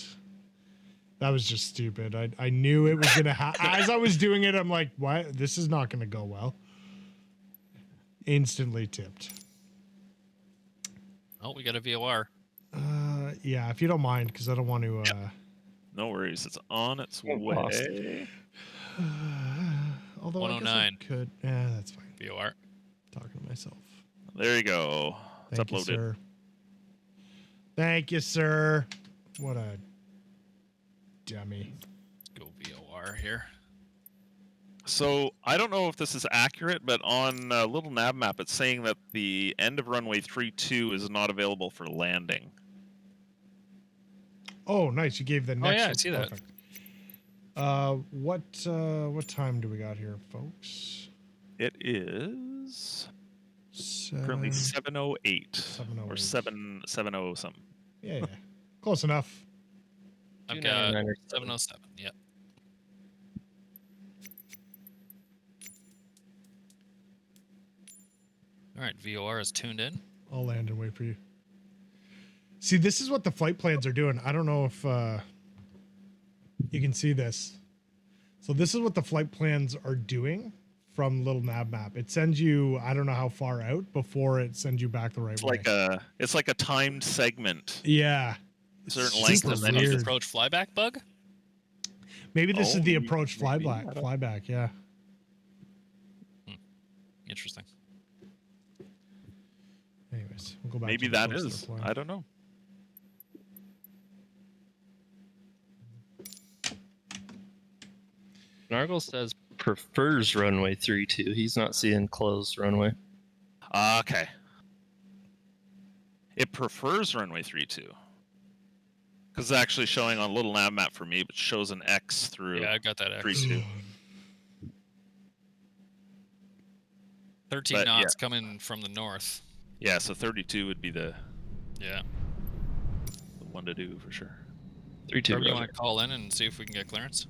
That was just stupid. I knew it was gonna happen. As I was doing it, I'm like, what? This is not gonna go well. Instantly tipped. Oh, we got a VOR. Yeah, if you don't mind, because I don't want to. No worries. It's on its lost. way. Although I guess I 109. could. Yeah, that's fine. VOR. Talking to myself. There you go. It's Thank you, uploaded. sir. Thank you, sir. What a dummy. Go VOR here. So I don't know if this is accurate, but on a little nav map, it's saying that the end of runway 32 is not available for landing. Oh, nice. You gave the next yeah, I one. see that. Perfect. What time do we got here, folks? It is currently 7:08 or 7:08. 7:70 something. Yeah. Close enough. I've got 299 or 707. Yep. All right, VOR is tuned in. I'll land and wait for you. See, this is what the flight plans are doing. I don't know if you can see this. So this is what the flight plans are doing from little nav map. It sends you, I don't know how far out before it sends you back the right way. It's like a timed segment. Yeah. Certain Super length The of Venus weird. approach flyback bug? Maybe this is the maybe- approach maybe, I flyback. don't- Flyback, yeah. Interesting. Anyways, we'll go back. Maybe to the that course is. they're flying. I don't know. Nargle says prefers runway 32. He's not seeing closed runway. Okay. It prefers runway 32. Because it's actually showing on a little nav map for me, but shows an X through Yeah, I got that X. 32. 13 But, knots coming from the north. Yeah, so 32 would be the Yeah. one to do for sure. 32. Or you want to call in and see if we can get clearance?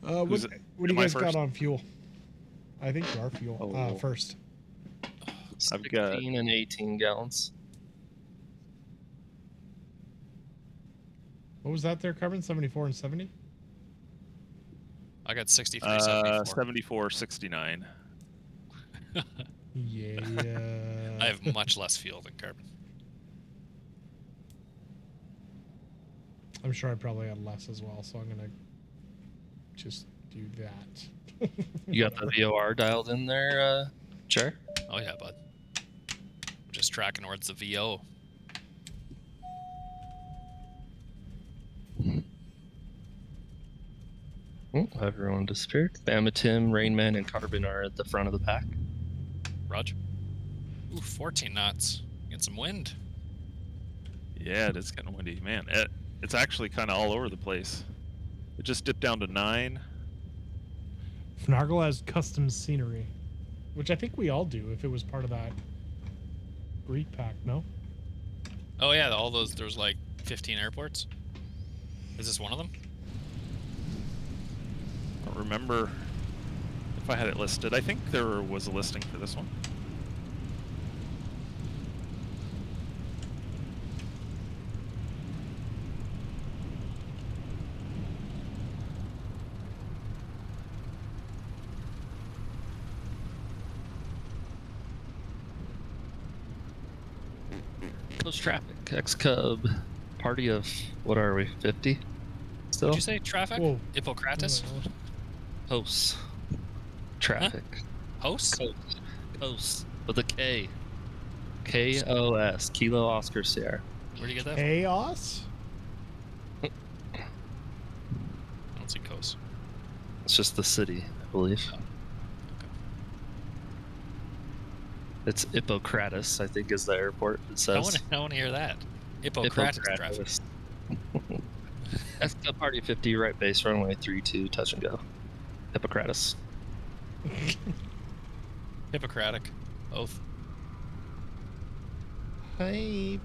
What Who's- do you am I guys got first? on fuel? I think you are fuel Oh. first. I've got 16 and 18 gallons. What was that there, Carbon? 74 and 70? I got 63, 74. 74, 69. Yeah. I have much less fuel than Carbon. I'm sure I probably had less as well, so I'm gonna just do that. You got the VOR dialed in there, Jar? Oh yeah, bud. I'm just tracking towards the VO. Oh, everyone disappeared. Bama Tim, Rainman, and Carbon are at the front of the pack. Roger. Ooh, 14 knots. Get some wind. Yeah, it is kind of windy. Man, it's actually kind of all over the place. It just dipped down to 9. Fnargle has custom scenery, which I think we all do if it was part of that Greek pack, no? Oh yeah, all those. There's like 15 airports. Is this one of them? I don't remember if I had it listed. I think there was a listing for this one. Close traffic. xCub. Party of, what are we, 50? Still? Did you say traffic? Whoa. Hippocrates? Hosts. Traffic. Host? Coast. Coast. With a K. K-O-S. Kilo Oscar Sierra. Where'd you get that Chaos? from? I don't see coast. It's just the city, I believe. Okay. It's Hippocrates, I think, is the airport. It I says. want to hear that. Hippocrates traffic. That's the Party 50, right base, runway 32, touch and go. Hippocrates. Hippocratic oath. Hype.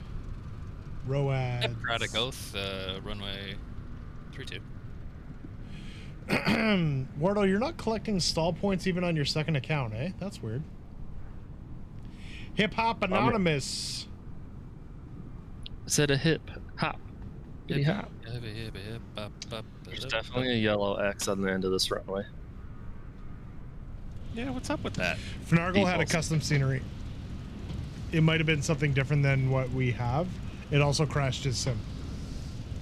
Roads. Hippocratic oath. Runway 32. Wardo, you're not collecting stall points even on your second account, eh? That's weird. Hip Hop Anonymous. Is it a hip hop? Hitty hop. There's definitely a yellow X on the end of this runway. Yeah, what's up with that? Fnargle had a Defaults. custom scenery. It might have been something different than what we have. It also crashed his sim.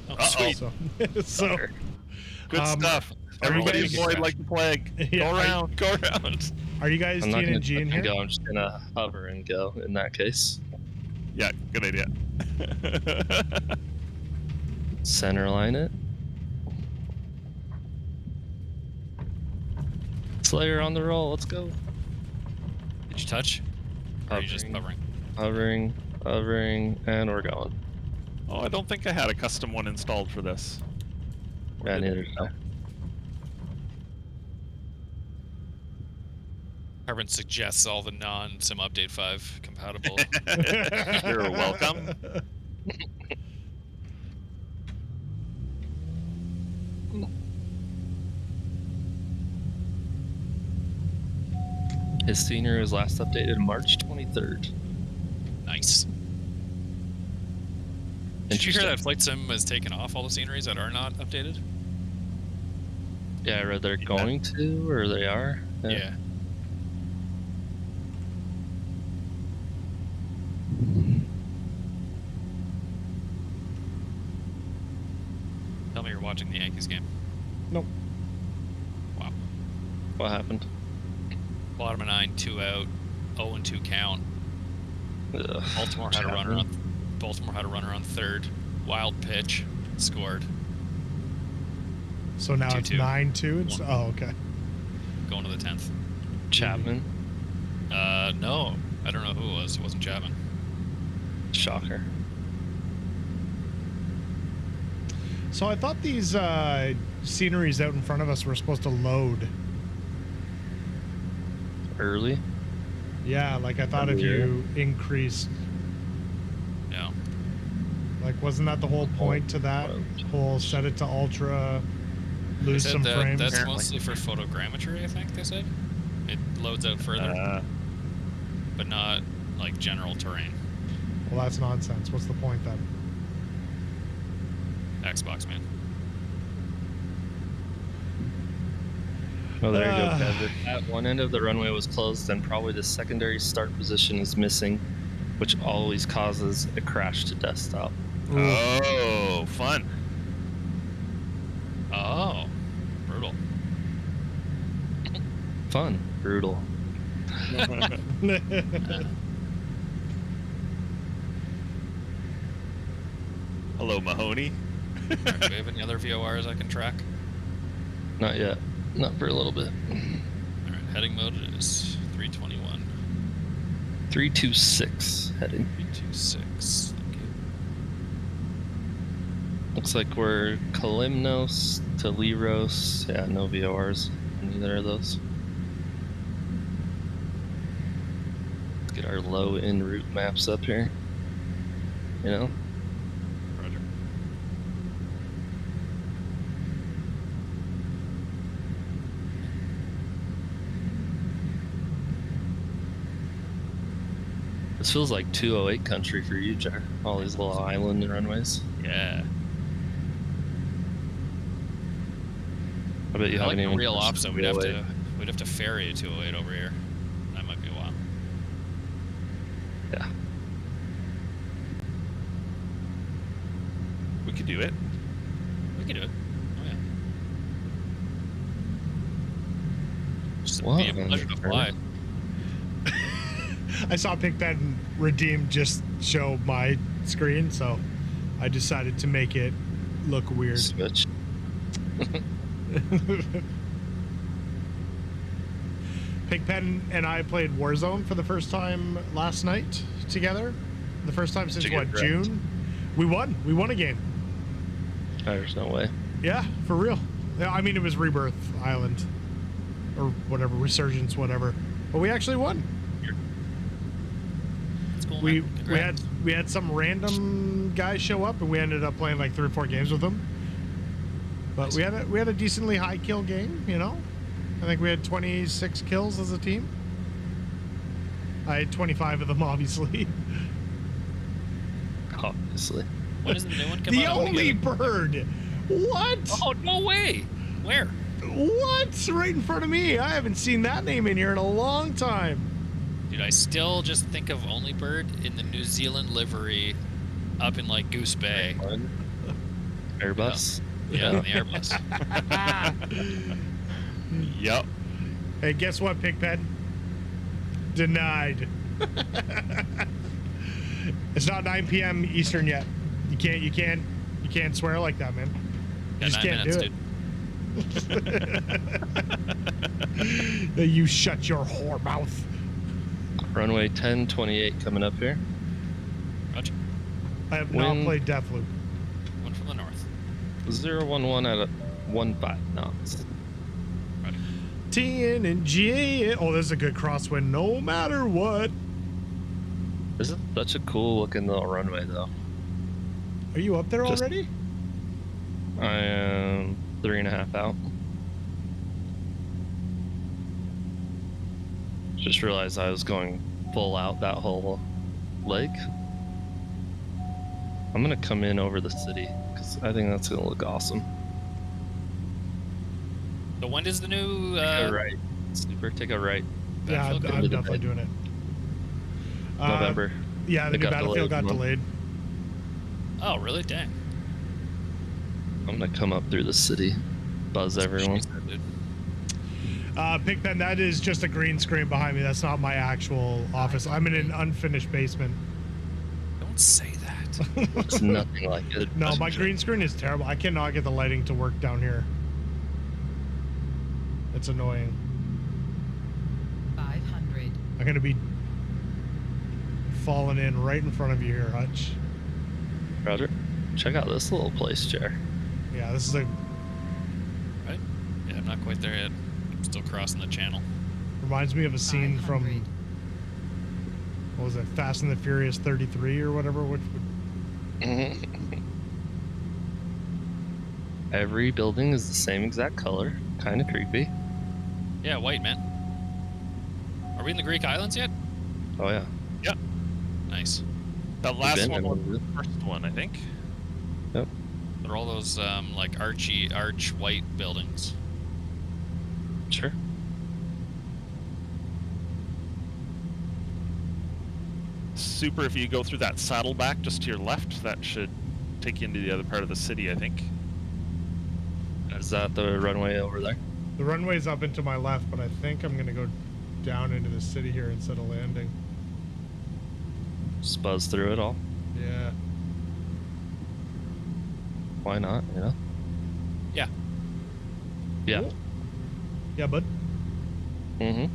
Oh, Uh-oh. sweet. So Good stuff. are you Everybody guys- deployed like the plague. Yeah, Go around, go around. are you guys I'm not gonna TNG in here? go. I'm just gonna hover and go in that case. Yeah, good idea. Center line it. Slayer on the roll. Let's go. Did you touch? Or are you just Hovering. hovering? Hovering, and we're going. Oh, I don't think I had a custom one installed for this. Yeah, neither did I. Carbon suggests all the non-Sim Update 5 compatible. You're welcome. His senior is last updated March 23rd. Nice. Did you hear that Flight Sim has taken off all the sceneries that are not updated? Yeah, I read they're going to, or they are. Yeah. Tell me you're watching the Yankees game. Nope. Wow. What happened? Bottom of 9, 2 out, 0-2 count. Ugh. Baltimore had a runner on third. Wild pitch, scored. So now it's 2-2. 9-2. Oh, okay. Going to the 10th. Chapman. No, I don't know who it was. It wasn't Chapman. Shocker. So I thought these sceneries out in front of us were supposed to load. Early. Yeah, like I thought if you increased, No. like wasn't that the whole point to that whole set it to ultra, They lose said some that frames? that's Apparently. mostly for photogrammetry, I think they said. It loads out further, but not like general terrain. Well, that's nonsense. What's the point then? Xbox, man. Oh, there you go, Kev. At one end of the runway was closed, and probably the secondary start position is missing, which always causes a crash to desktop. Oh, fun. Oh, brutal. Fun. Brutal. Hello, Mahoney. Alright, do we have any other VORs I can track? Not yet. Not for a little bit. Alright, heading mode is 321. 326 heading. 326. Thank you. Looks like we're Kalimnos to Liveries. Yeah, no VORs in either of those. Let's get our low en route maps up here. You know? Roger. This feels like 208 country for you, Jar. All these little island runways. Yeah. I bet you I like haven't the even real crossed opposite. We'd have 208. to ferry a 208 over here. That might be a while. Yeah. We could do it. We could do it. Oh yeah. Just Wow. be a pleasure to fly. I saw Pick That and Redeem just show my screen, so I decided to make it look weird. Switch. Pigpen and I played Warzone for the first time last night together. The first time since Did you what, get wrecked? June? We won. We won a game. There's no way. Yeah, for real. Yeah, I mean, it was Rebirth Island or whatever, Resurgence, whatever. But we actually won. It's cool, We man. we Congrats. had some random guy show up, and we ended up playing like 3 or 4 games with him. But we had a decently high kill game, you know. I think we had 26 kills as a team. I had 25 of them, obviously. Obviously. When does the new one come The out? only bird. What? Oh, no way. Where? What? Right in front of me. I haven't seen that name in here in a long time. Dude, I still just think of Only Bird in the New Zealand livery up in like Goose Bay. Airbus. Yeah, in the Airbus. Yep. Hey, guess what, Pigpen? Denied. It's not 9 p.m. Eastern yet. You can't swear like that, man. You Got just 9 can't minutes, do it. You shut your whore mouth. Runway 1028 coming up here. Roger. I have not Wind. played Deathloop. One from the north. 011 at a 15 knots. Roger. TN and G. Oh, this is a good crosswind no matter what. This is such a cool looking little runway, though. Are you up there Just- already? I am 3.5 out. Just realized I was going full out that whole leg. I'm gonna come in over the city because I think that's gonna look awesome. So when does the new Take a right. Super, take a right. Yeah, I'm Battlefield go? definitely doing it. November. Yeah, the It new got Battlefield got delayed. delayed. Oh, really? Dang. I'm gonna come up through the city, buzz everyone. Dude. Pigpen, that is just a green screen behind me. That's not my actual office. I'm in an unfinished basement. Don't say that. It's nothing like it. No, my green screen is terrible. I cannot get the lighting to work down here. That's annoying. 500. I'm gonna be falling in right in front of you here, Hutch. Roger. Check out this little place, Jer. Yeah, this is a Right? Yeah, I'm not quite there yet. I'm still crossing the channel. reminds me of a scene 500. from what was it, Fast and the Furious 33 or whatever. Which would, Every building is the same exact color. Kind of creepy. Yeah, white, man. Are we in the Greek islands yet? Oh yeah. Nice. The last been one in was one, the first one, I think. Yep. They're all those like arch white buildings. Sure. Super, if you go through that saddleback just to your left, that should take you into the other part of the city, I think. Is that the runway over there? the runway's up and to my left, but I think I'm gonna go down into the city here instead of landing. Just buzz through it all. Yeah. Why not? You know. Yeah. Yeah. Cool. Yeah, bud. Mm-hmm.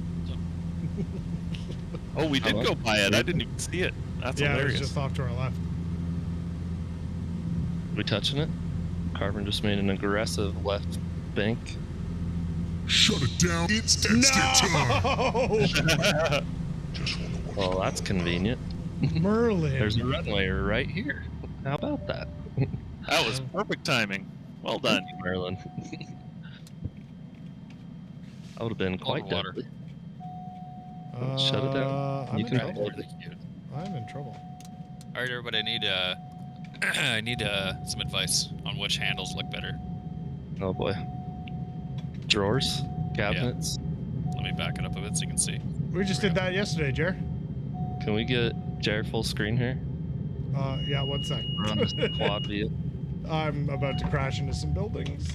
Oh, we did Hello? go by it. I didn't even see it. That's Yeah, it was hilarious. just off to our left. We touching it? Carvin just made an aggressive left bank. Shut it down. It's extra time. No! Well, that's convenient. Merlin. There's a runway right here. How about that? That was perfect timing. Well done. Merlin. That would have been quite water. deadly. Shut it down. I'm You in can trouble. hold it. Cute. I'm in trouble. All right, everybody. I need I need some advice on which handles look better. Oh boy. Drawers, cabinets. Let me back it up a bit so you can see. We just did that yesterday, Jer. Can we get Jared full screen here? Yeah, one sec. We're on this quad view. I'm about to crash into some buildings.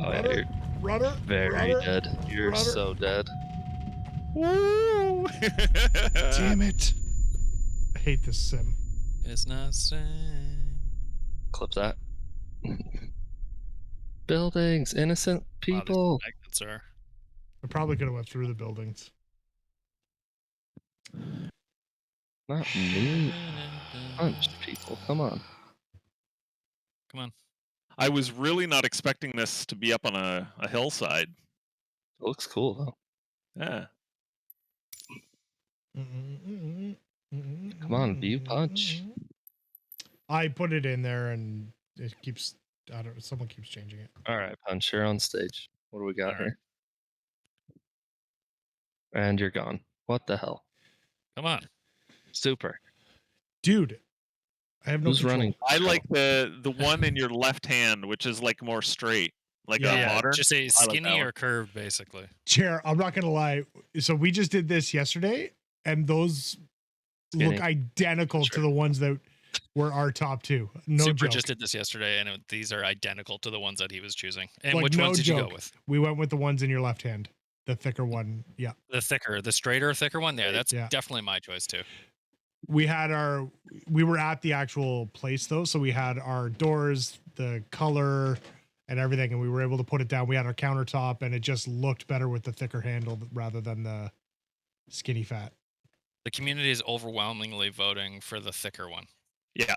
Oh yeah, you're Rudder. very rudder, dead. You're rudder. so dead. Woo! Damn it. I hate this sim. It's not same. Clip that. Buildings, innocent Wow, people. these magnets are. I probably could have went through the buildings. Not me. Punch people. Come on. Come on. I was really not expecting this to be up on a hillside. It looks cool though. Yeah. Come on, view punch. I put it in there and it keeps, I don't know, someone keeps changing it. All right, punch. You're on stage. What do we got All right. here? And you're gone. What the hell? Come on. Super. Dude, I have no Who's control. running? I like the one in your left hand, which is like more straight, like a modern. Just a I like skinny that or one. curved, basically. Chair, I'm not gonna lie. So we just did this yesterday, and those look Skinny. identical to Sure. the ones that were our top two. No Super joke. just did this yesterday, and these are identical to the ones that he was choosing. And Like, which no ones did you joke. go with? We went with the ones in your left hand, the thicker one. Yeah. The straighter, thicker one? There, that's Yeah. definitely my choice too. We were at the actual place though, so we had our doors, the color, and everything, and we were able to put it down. We had our countertop, and it just looked better with the thicker handle rather than the skinny fat. The community is overwhelmingly voting for the thicker one. Yeah.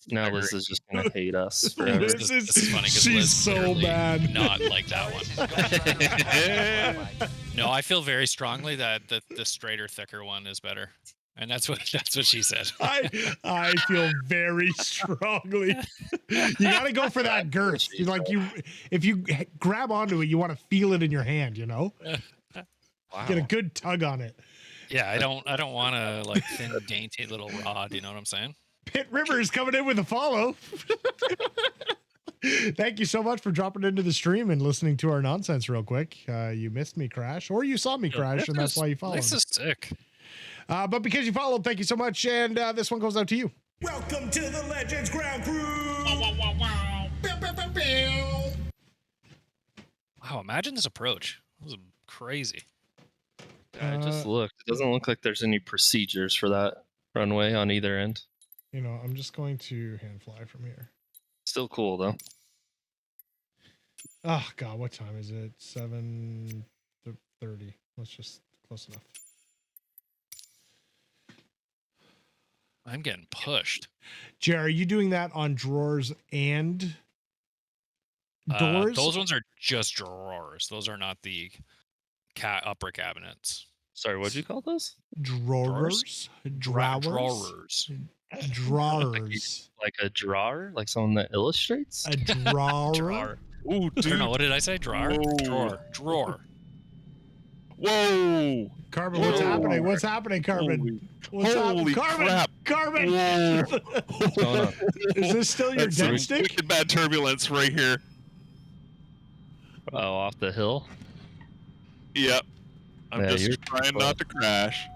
Now I Liz agree. is just gonna hate us forever. Liz This is- is funny because she's Liz so clearly mad. not like that This is one. Ghost Rider requesting a flyby. No, I feel very strongly that the straighter, thicker one is better, and that's what she said. I feel very strongly. You got to go for that girth. If you grab onto it, you want to feel it in your hand. You know, Wow. get a good tug on it. Yeah, I don't want a like thin, dainty little rod. You know what I'm saying? Pitt Rivers coming in with a follow. Thank you so much for dropping into the stream and listening to our nonsense real quick. You missed me crash, or you saw me crash, and that's why you followed. This is sick. But because you followed, thank you so much. And this one goes out to you. Welcome to the Legends Ground Crew. Bow, bow, bow, bow. Wow, imagine this approach. It was crazy. I just looked. It doesn't look like there's any procedures for that runway on either end. You know, I'm just going to hand fly from here. Still cool though. Oh God, what time is it? 7:30. Let's just close enough. I'm getting pushed. Jerry, are you doing that on drawers and doors? Those ones are just drawers. Those are not the upper cabinets. Sorry, what'd you call those? Drawers? Drawers? Drawers. Drawers. Like a drawer? Like someone that illustrates? A drawer? Drawer. Ooh, I dude. don't know. What did I say? Drawer? Whoa. Drawer. Whoa. Carbon, what's Whoa. happening? What's happening, Carbon? What's Holy Carbon? crap. Carbon! Whoa. What's going on? Is this still your That's some dead stick? wicked bad turbulence right here. Oh, off the hill? Yep. I'm Yeah, you're just trying not to crash.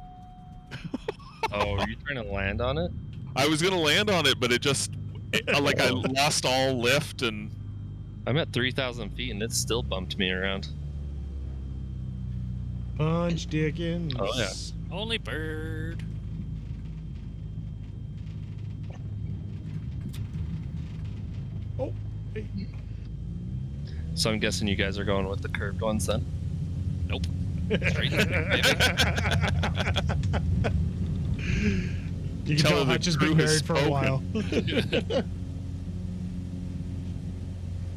Oh, are you trying to land on it? I was gonna land on it, but like I lost all lift and I'm at 3,000 feet and it still bumped me around. Punch Dickens. Oh, yeah. Only bird. Oh, hey. So I'm guessing you guys are going with the curved ones then? Nope. Straight, maybe. You can Tell tell the Hutch has crew been has married for a while.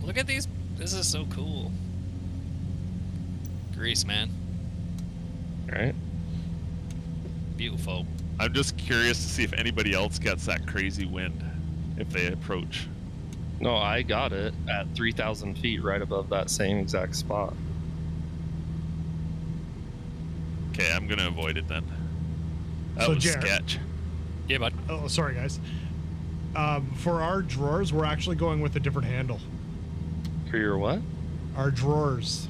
Look at these. This is so cool. Greece, man. Alright. Beautiful. I'm just curious to see if anybody else gets that crazy wind if they approach. No, I got it at 3,000 feet right above that same exact spot. Okay, I'm gonna avoid it then. That So, was Jared- sketch. Yeah, bud. Oh, sorry, guys. For our drawers, we're actually going with a different handle. For your what? Our drawers.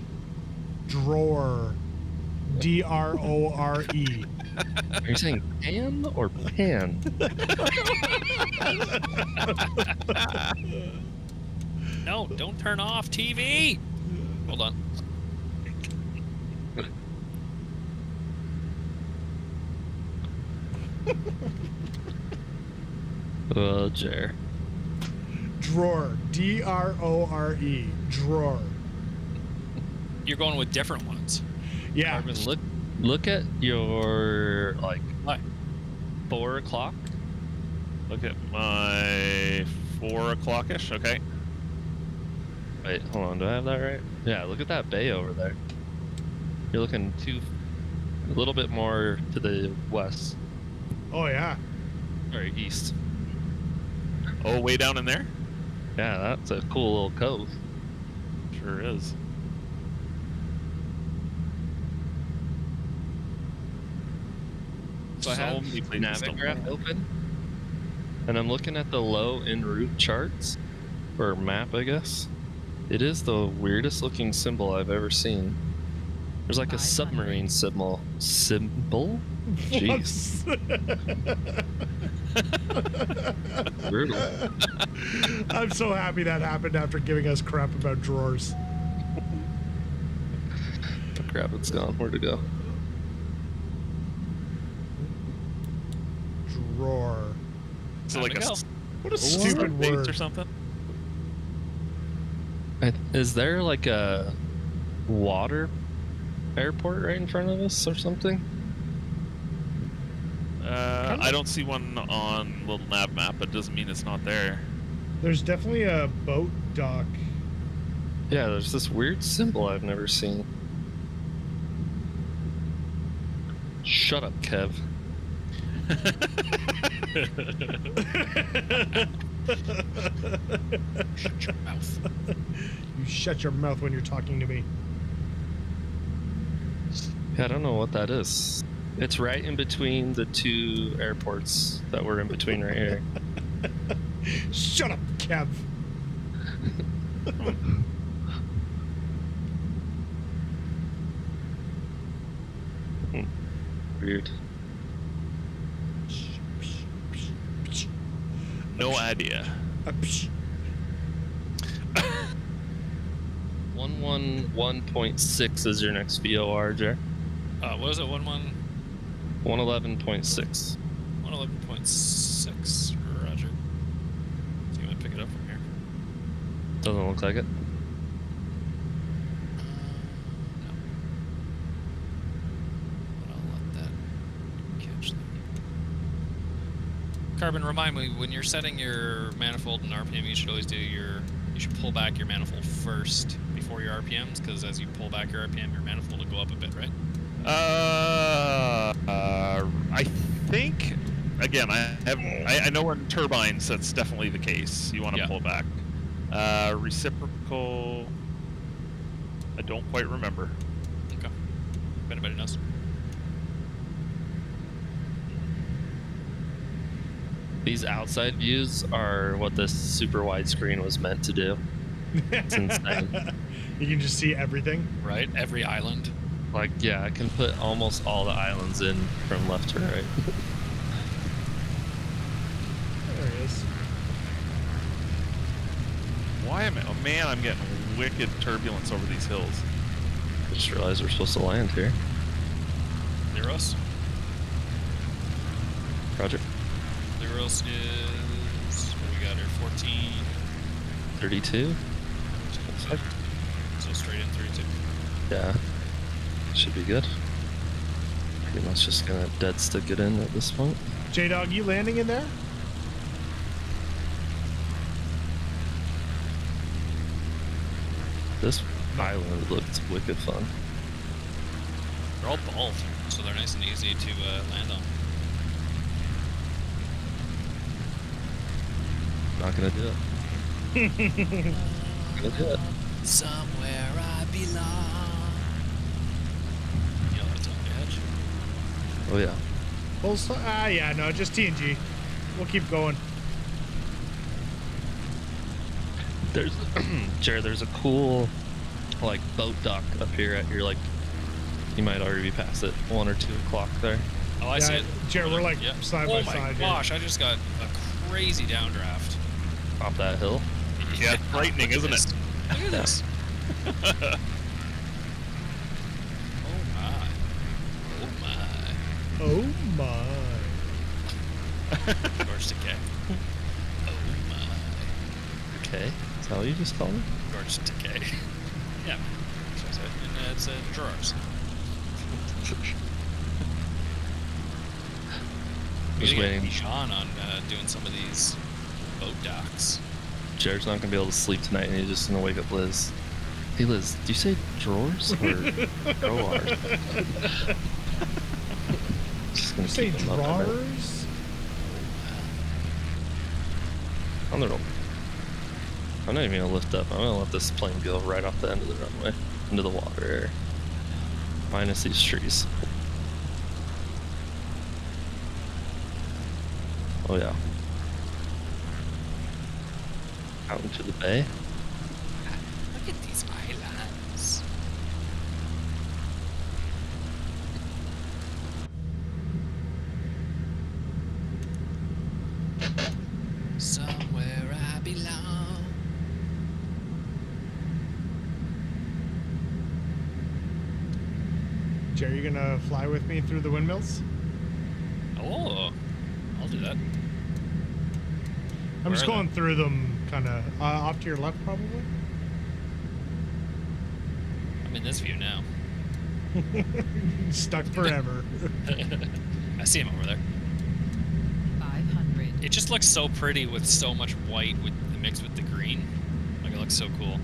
Drawer. D-R-O-R-E. Are you saying pan or pan? No, don't turn off TV. Hold on. Oh, Jer. Drawer. D-R-O-R-E. Drawer. You're going with different ones. Yeah. Carbon, look at your, like, What? 4 o'clock. Look at my 4 o'clock-ish, okay. Wait, hold on, do I have that right? Yeah, look at that bay over there. You're looking a little bit more to the west, Oh, yeah. or east. Oh, way down in there? Yeah, that's a cool little cove. Sure is. So I have many places to Navigraph land. open, and I'm looking at the low en route charts, or map, I guess. It is the weirdest looking symbol I've ever seen. There's like a submarine symbol. Symbol? Jeez. Brutal. I'm so happy that happened after giving us crap about drawers. Oh, crap, it's gone. Where'd it go? Drawer. Is it How'd like it a go? What a stupid base word. or something? Is there like a water airport right in front of us or something? I don't see one on little nav map, but it doesn't mean it's not there. There's definitely a boat dock. Yeah, there's this weird symbol I've never seen. Shut up, Kev. Shut your mouth. You shut your mouth when you're talking to me. Yeah, I don't know what that is. It's right in between the two airports that we're in between right here. Shut up, Kev. Weird. No idea. 111.6 is your next VOR, Jer. What was it? 111. 111.6. 111.6. Roger. So you want to pick it up from here? Doesn't look like it. Carbon, remind me, when you're setting your manifold and RPM, you should always you should pull back your manifold first before your RPMs, because as you pull back your RPM, your manifold will go up a bit, right? I think, again, I know in turbines that's definitely the case. You want to pull back. Reciprocal, I don't quite remember. Okay. If anybody knows. These outside views are what this super wide screen was meant to do. It's insane. You can just see everything. Right? Every island. Like, yeah, I can put almost all the islands in from left to right. There he is. Why am I? Oh man, I'm getting wicked turbulence over these hills. I just realized we're supposed to land here. Syros. Roger. Syros is, what we got here, 14. 32? So straight in 32. Yeah. Should be good. Pretty much just gonna dead stick it in at this point. J-Dog, you landing in there? This island looks wicked fun. They're all bald, so they're nice and easy to land on. Not gonna do it. Not gonna do it. Somewhere I belong. You know that's on the edge. Oh yeah. Yeah, no, just TNG. We'll keep going. There's Jared, there's a cool like boat dock up here at your like you might already be past it, 1 or 2 o'clock there. Oh, I see it. Jared, we're like side by oh my side gosh, here. I just got a crazy downdraft. Off that hill. Yeah, it's frightening, isn't it? Look at this. Oh my. Oh my. Oh my. Gorge decay. Oh my. Okay. Is that what you just called it? Gorge decay. Yeah. That's it. And it's drawers. Just We gotta waiting. get Sean on doing some of these boat docks. Jared's not gonna be able to sleep tonight, and he's just gonna wake up Liz. Hey Liz, do you say drawers or drawers? Just gonna You say keep him up at night. drawers? I'm not even gonna lift up. I'm gonna let this plane go right off the end of the runway into the water, minus these trees. Oh yeah. Out into the bay. Look at these islands. Somewhere I belong. Jerry, you gonna fly with me through the windmills? Oh, I'll do that. I'm just Where are going through them kind of off to your left, probably. I'm in this view now. Stuck forever. I see him over there. 500. It just looks so pretty with so much white with mixed with the green. Like it looks so cool.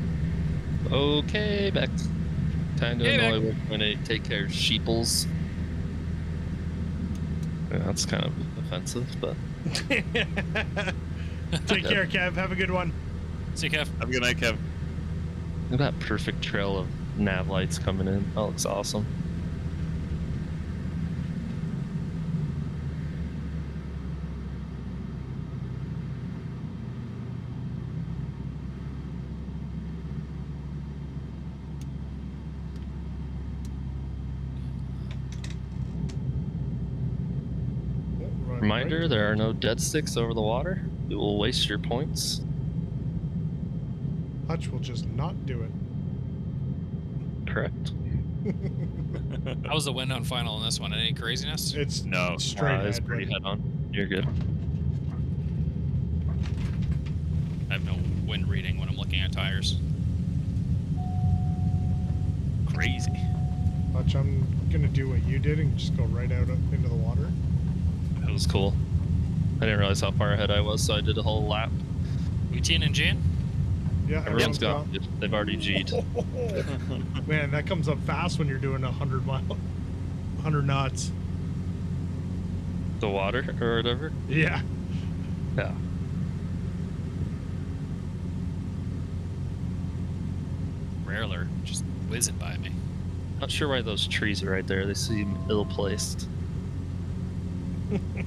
Okay, back. Time to Hey, annoy when they take care of sheeples. Yeah, that's kind of offensive, but Take care, Kev. Have a good one. See you, Kev. Have a good night, Kev. look at that perfect trail of nav lights coming in. That looks awesome. Reminder, there are no dead sticks over the water. It will waste your points. Hutch will just not do it. Correct. How was the wind on final on this one? Any craziness? It's No. straight It's ahead, pretty buddy. head on. You're good. I have no wind reading when I'm looking at tires. Crazy. Hutch, I'm gonna do what you did and just go right out into the water. It was cool. didn't realize how far ahead I was, so I did a whole lap. We Teen and Gene? Yeah, Everyone's gone. They've already G'd. Man, that comes up fast when you're doing 100 knots. The water or whatever? Yeah. Yeah. Rareler just whizzing by me. Not sure why those trees are right there. They seem ill-placed. Alright,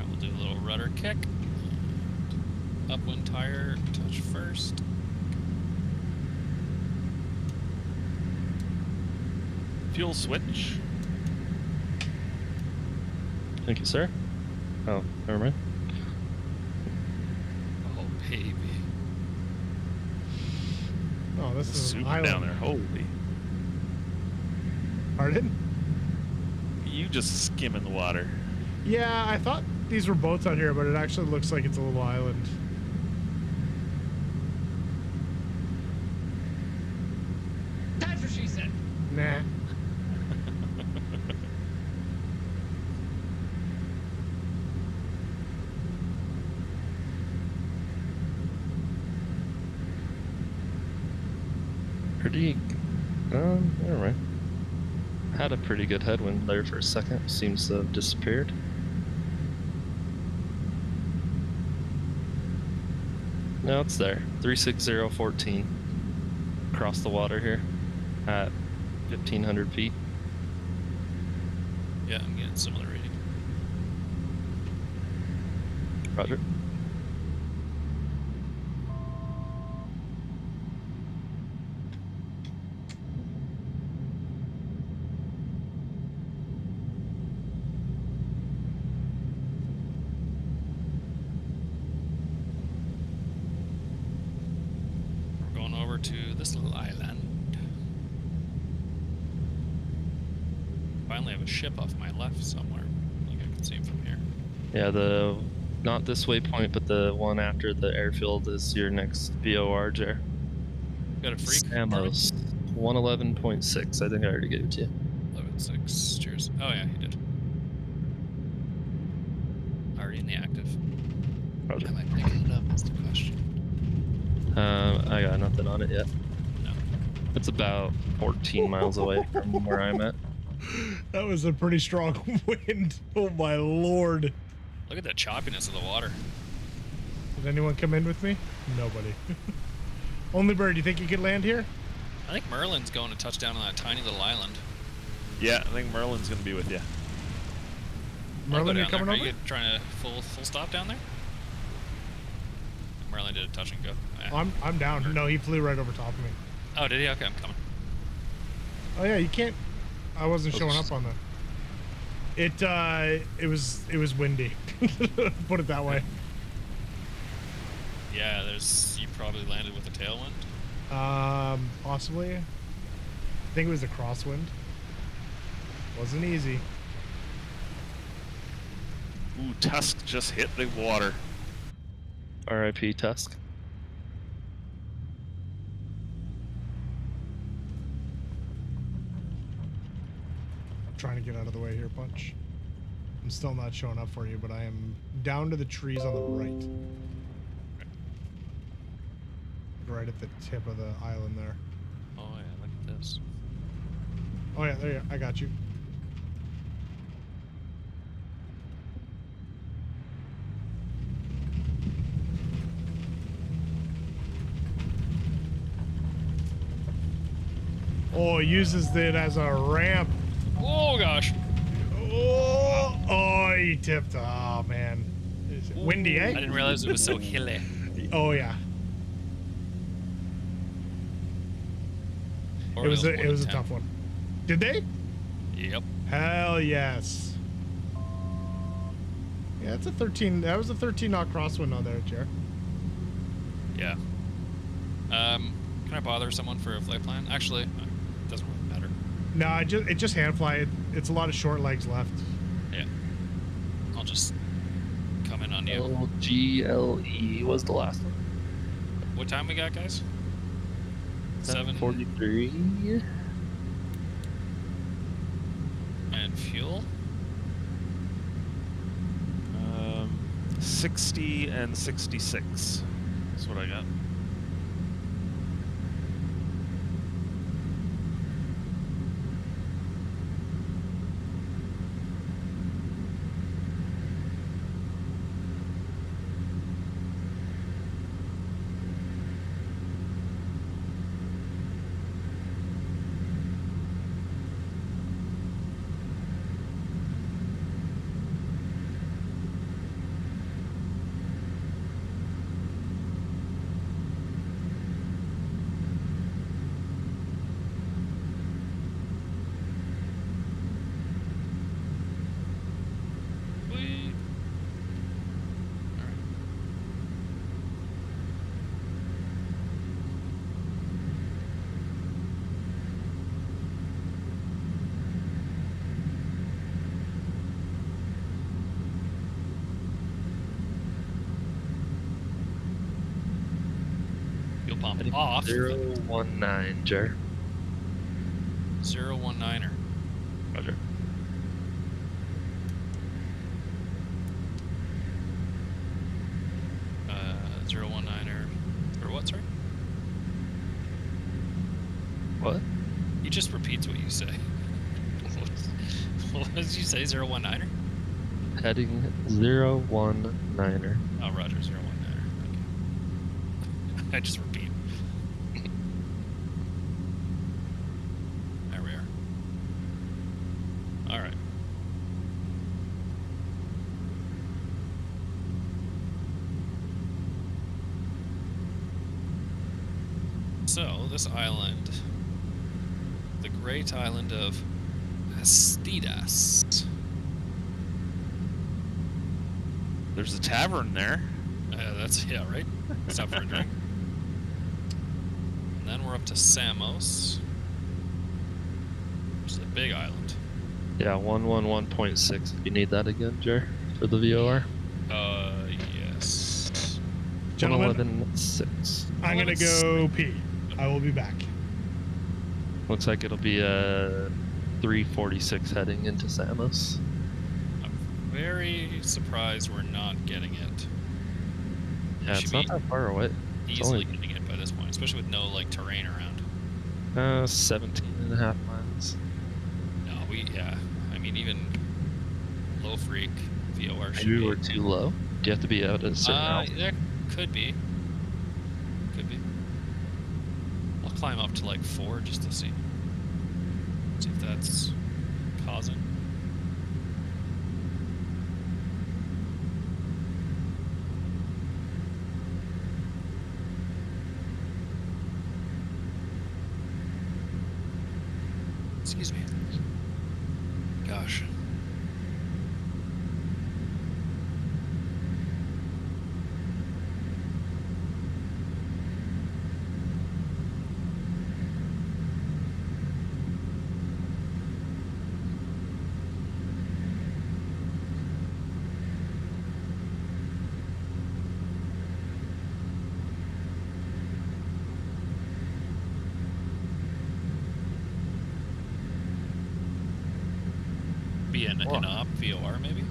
we'll do a little rudder kick. Upwind tire, touch first. Fuel switch. Thank you, sir. Oh, never mind. Oh, baby. Oh, this is an Super island. down there. Holy. Pardon? You just skimming the water. Yeah, I thought these were boats out here, but it actually looks like it's a little island. That's what she said. Nah. Pretty. Never mind. Had a pretty good headwind there for a second. Seems to have disappeared. No, it's there. 36014. Across the water here at 1,500 feet. Yeah, I'm getting similar reading. Roger. We're going over to this little island. Finally have a ship off my left somewhere. Like I can see from here. Yeah, not this waypoint, but the one after the airfield is your next VOR, Jer. Got a freak? Samos. 111.6. I think I already gave it to you. 11.6. Cheers. Oh yeah, he did. Already in the active. Roger. Am I picking it up? That's the question. I got nothing on it yet. No. It's about 14 miles away from where I'm at. That was a pretty strong wind. Oh my lord. Look at the choppiness of the water. Did anyone come in with me? Nobody. Only Bird, you think you could land here? I think Merlin's going to touch down on that tiny little island. Yeah, I think Merlin's gonna be with you. I'll go Merlin, you down coming there. over? Are you trying to full stop down there? Merlin did a touch and go. Yeah. I'm down. No, he flew right over top of me. Oh, did he? Okay, I'm coming. Oh yeah, you can't. I wasn't showing up on the. It was windy. Put it that way. Yeah, you probably landed with a tailwind. Possibly. I think it was a crosswind. Wasn't easy. Ooh, Tusk just hit the water. RIP Tusk. Trying to get out of the way here, Punch. I'm still not showing up for you, but I am down to the trees on the right. Right at the tip of the island there. Oh yeah, look at this. Oh yeah, there you go. I got you. Oh, it uses it as a ramp. Oh gosh. Oh, he tipped. Oh man. Is it windy, eh? I didn't realize it was so hilly. Oh yeah. It was a tough one. Did they? Yep. Hell yes. Yeah, it's a 13. That was a 13 knot crosswind on there, Jer. Yeah. Can I bother someone for a flight plan? Actually, it doesn't really matter. No, it just hand fly. It's a lot of short legs left. Yeah. I'll just come in on you. LGLE was the last one. What time we got, guys? 743. And fuel. 60 and 66. That's what I got. Sweet. Alright. Fuel pump off. 019, Jer. 019er. Roger. Uh, 019er. Or what, sorry? What? He just repeats what you say. What did you say, 019er? Heading 019er. Oh, Roger, 019er. Okay. I just repeat. There we are. Alright. So, this island, the great island of Astidas. There's a tavern there. That's, yeah, right? Stop for a drink. And then we're up to Samos, which is a big island. Yeah, 111.6 if you need that again, Jer, for the VOR. Yes. Gentlemen, 111.6. I'm gonna go pee. I will be back. Looks like it'll be a 346 heading into Samos. I'm very surprised we're not getting it. Yeah, should it's not be that far away. It's Easily only getting it by this point, especially with no, like, terrain around. 17 and a half miles. No, yeah. I mean, even low freak VOR should Maybe be. we're too low. Do you have to be out at a certain altitude? There could be. Could be. I'll climb up to like 4 just to see. See if that's causing. Excuse me. Gosh. Be an op VOR maybe?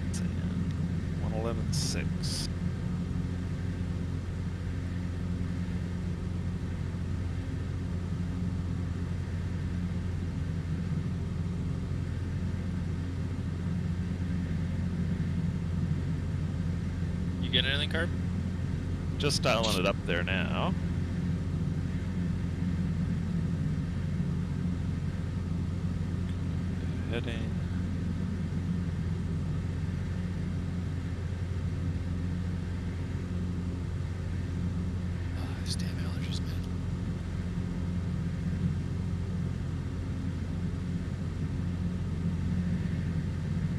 Let's see, 111.6. You get anything, Carb? Just dialing it up there now. Heading. Oh, these damn allergies, man.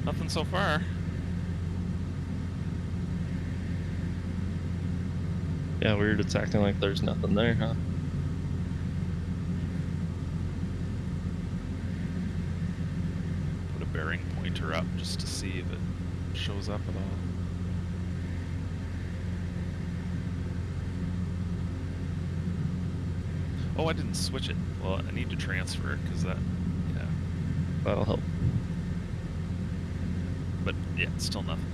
Nothing so far. Yeah, weird. It's acting like there's nothing there, huh? bearing pointer up just to see if it shows up at all. Oh, I didn't switch it. Well, I need to transfer it because that, yeah. That'll help. But yeah, it's still nothing.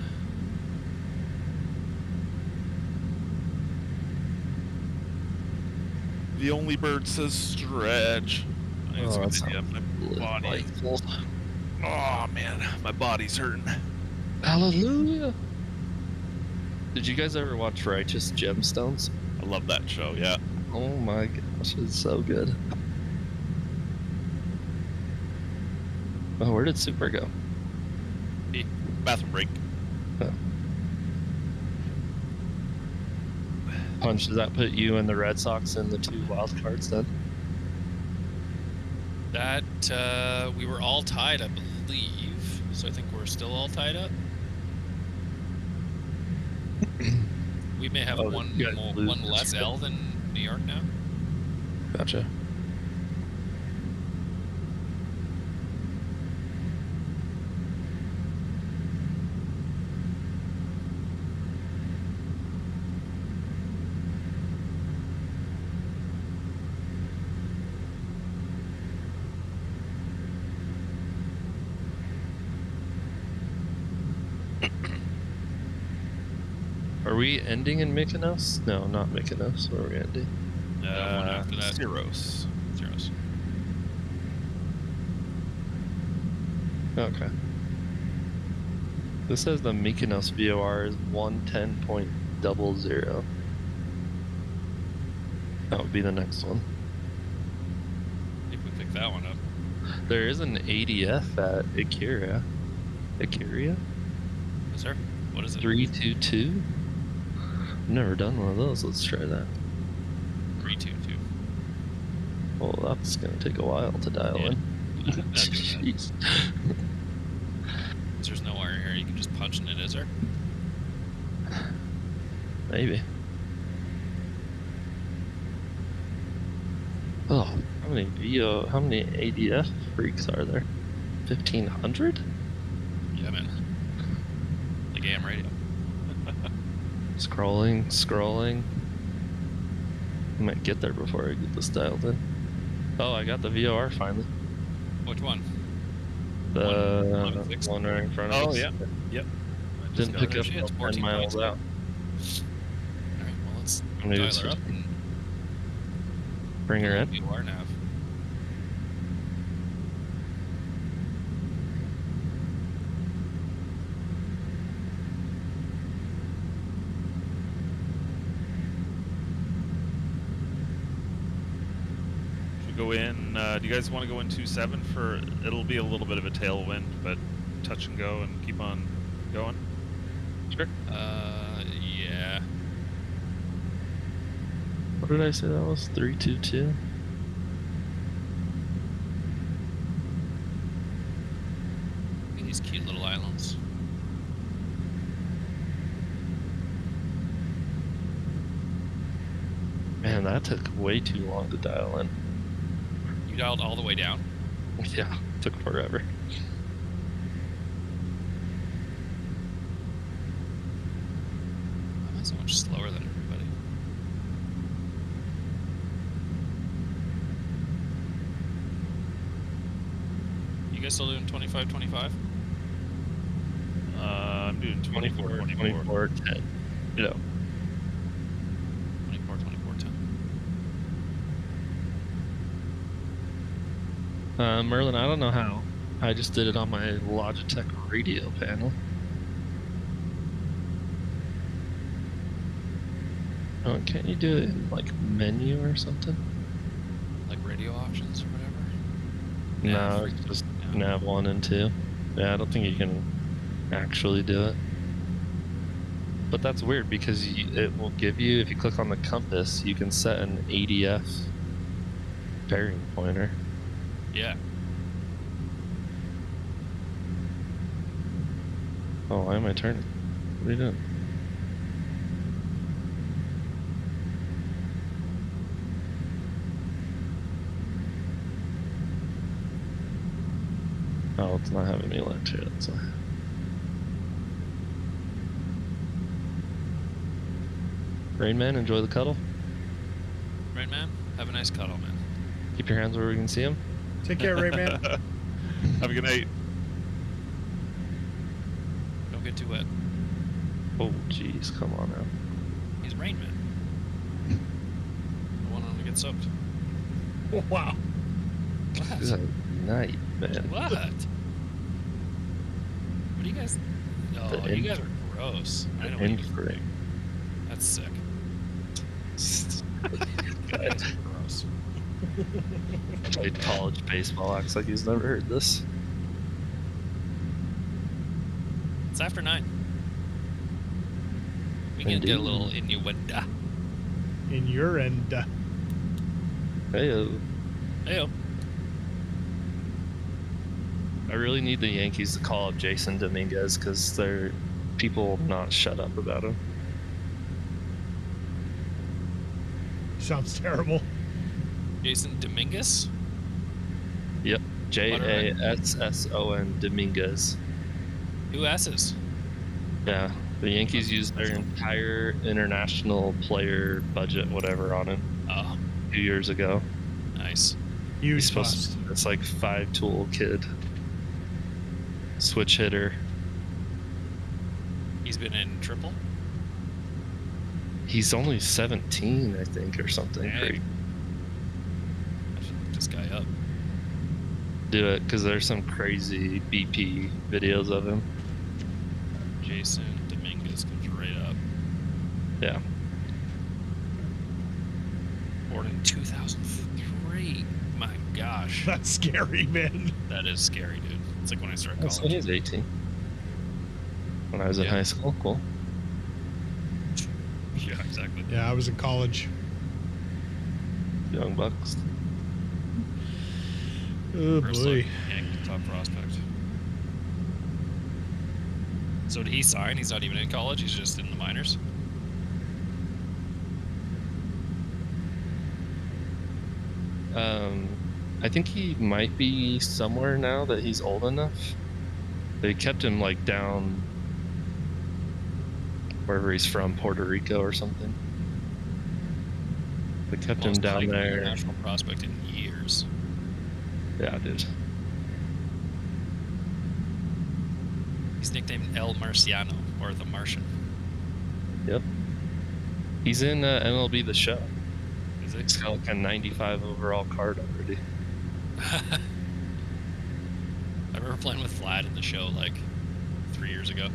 The only bird says stretch. I think it's a good idea. My body. Oh man, my body's hurting. Hallelujah. Did you guys ever watch Righteous Gemstones? I love that show. Yeah. Oh my gosh, it's so good. Oh, where did Super go? Bathroom break. Oh. Punch, does that put you and the Red Sox in the 2 wild cards then? That we were all tied, I believe. So I think we're still all tied up. We may have one less L than New York now. Gotcha. Are we ending in Mykonos? No, not Mykonos. Where are we ending? One after that. Syros. Syros. Okay. This says the Mykonos VOR is 110.00. That would be the next one. If we pick that one up. There is an ADF at Ikaria. Ikaria? Is there? What is it? 322? I've never done one of those. Let's try that. 322. Well, that's going to take a while to dial in. Jeez. There's no wire here. You can just punch in it, is there? Maybe. Oh, how many ADF freaks are there? 1,500? Yeah, man. Like AM radio. Scrolling. I might get there before I get this dialed in. Oh, I got the VOR finally. Which one? The one right in front of us. Oh yeah. Yep. Didn't pick up It's 10 miles out. Alright, well let's Maybe dial it's her just up and bring her in. VOR nav. Go in. Do you guys want to go in 2-7 for? It'll be a little bit of a tailwind, but touch and go and keep on going. Sure. Yeah. What did I say that was? 322? These cute little islands. Man, that took way too long to dial in. You dialed all the way down? Yeah, took forever. Why am I so much slower than everybody? You guys still doing 25-25? I'm doing 24. 10. You know. 10. Merlin, I don't know how. I just did it on my Logitech radio panel. Oh, can't you do it in like menu or something? Like radio options or whatever? No, it's just nav 1 and 2. Yeah, I don't think you can actually do it. But that's weird because it will give you, if you click on the compass, you can set an ADF bearing pointer. Yeah. Oh, why am I turning? What are you doing? Oh, It's not having me land here, that's why. Rain Man, enjoy the cuddle. Right, man? Have a nice cuddle, man. Keep your hands where we can see them. Take care, Rayman. Have a good night. Don't get too wet. Oh, jeez, come on now. He's Rain Man. I want him to get soaked. Wow. It's a night, man. What? What do you guys... Oh, The you guys are gross. I know what End you frame. That's sick. That's gross. Played college baseball, acts like he's never heard this. It's after 9. We can get a little innuendo. In your end. Heyo. Heyo. I really need the Yankees to call up Jason Dominguez because they're people not shut up about him. Sounds terrible. Jason Dominguez? Yep. Jasson Dominguez. Who asses? Yeah. The Yankees used their entire international player budget, whatever, on him Oh, 2 years ago. nice. He's Huge supposed bust. to be this like 5-tool kid. Switch hitter. He's been in triple? He's only 17, I think, or something. Dang. Great. I should look this guy up. Do it, because there's some crazy BP videos of him. Jason Dominguez comes right up. Yeah. Born in 2003. My gosh. That's scary, man. That is scary, dude. It's like when I started Oh, so college. he's 18. When I was in Yeah. high school, cool. Yeah, exactly. Yeah, I was in college. Young Bucks. Oh, First boy. look, Yankee top prospect. So did he sign? He's not even in college. He's just in the minors. I think he might be somewhere now that he's old enough. They kept him like down wherever he's from, Puerto Rico or something. They kept him Most down likely there. international prospect in years. Yeah, dude. He's nicknamed El Marciano, or the Martian. Yep. He's in MLB The Show. Is He's it? got like a 95 overall card already. I remember playing with Vlad in the show like 4 years ago.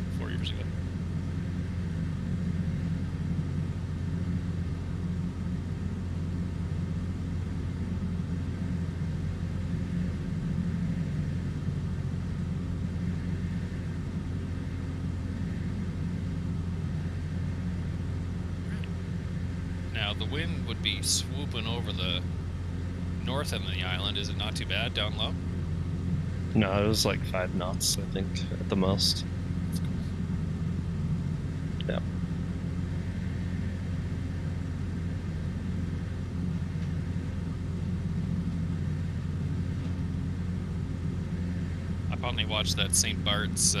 Now the wind would be swooping over the north end of the island. Is it not too bad down low? No, it was like 5 knots, I think, at the most. Yeah. I finally watched that St. Bart's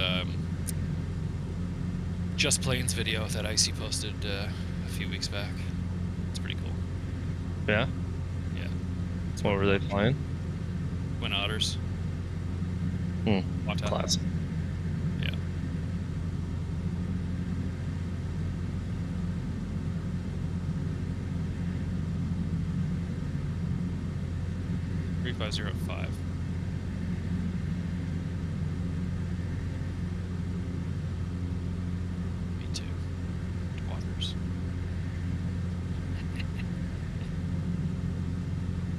Just Plains video that Icy posted a few weeks back. It's pretty cool. Yeah? Yeah. What were they flying? Twin Otters. Watch out. Classic. Yeah. $3505. Me too. Waters.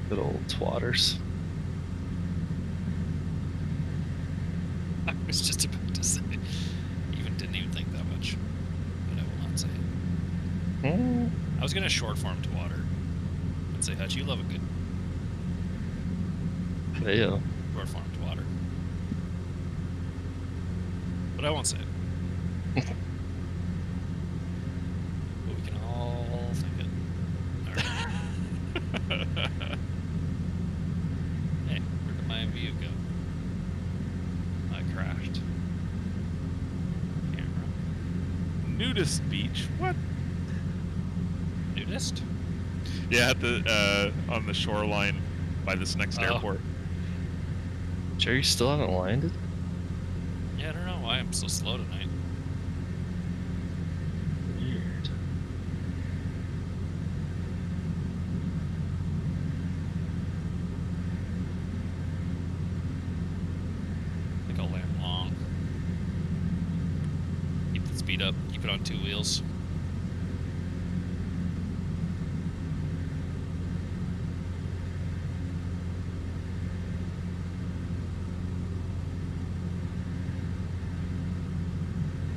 Good old twatters. I was just about to say. Didn't even think that much. But I will not say it. I was gonna short form to water. I'd say, Hutch, you love a good Yeah. short form to water. But I won't say it. But we can all think it. Alright. Hey, where did my view go? crashed. Camera. Nudist beach. What? Nudist? Yeah, at the on the shoreline by this next airport. Jerry still haven't landed? Yeah, I don't know why I'm so slow tonight. Weird. I think I'll land long. Keep the speed up. Keep it on 2 wheels.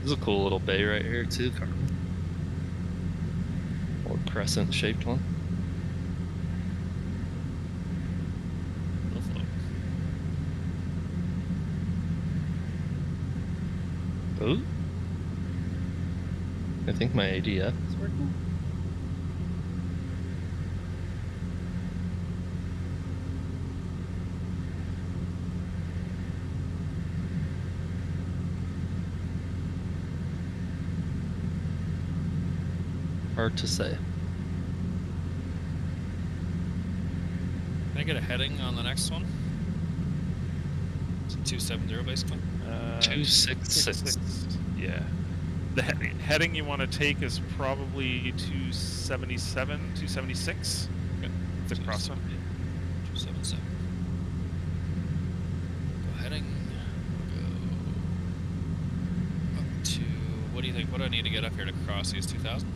This is a cool little bay right here too, Carmen. Little crescent-shaped one. It'll float. Ooh. I think my ADF is working. Hard to say. Can I get a heading on the next one? Is it 270 basically? 266. Yeah. The heading you want to take is probably 277, 276. Okay. The crosswind. 277. Go heading. Go up to. What do you think? What do I need to get up here to cross these 2,000?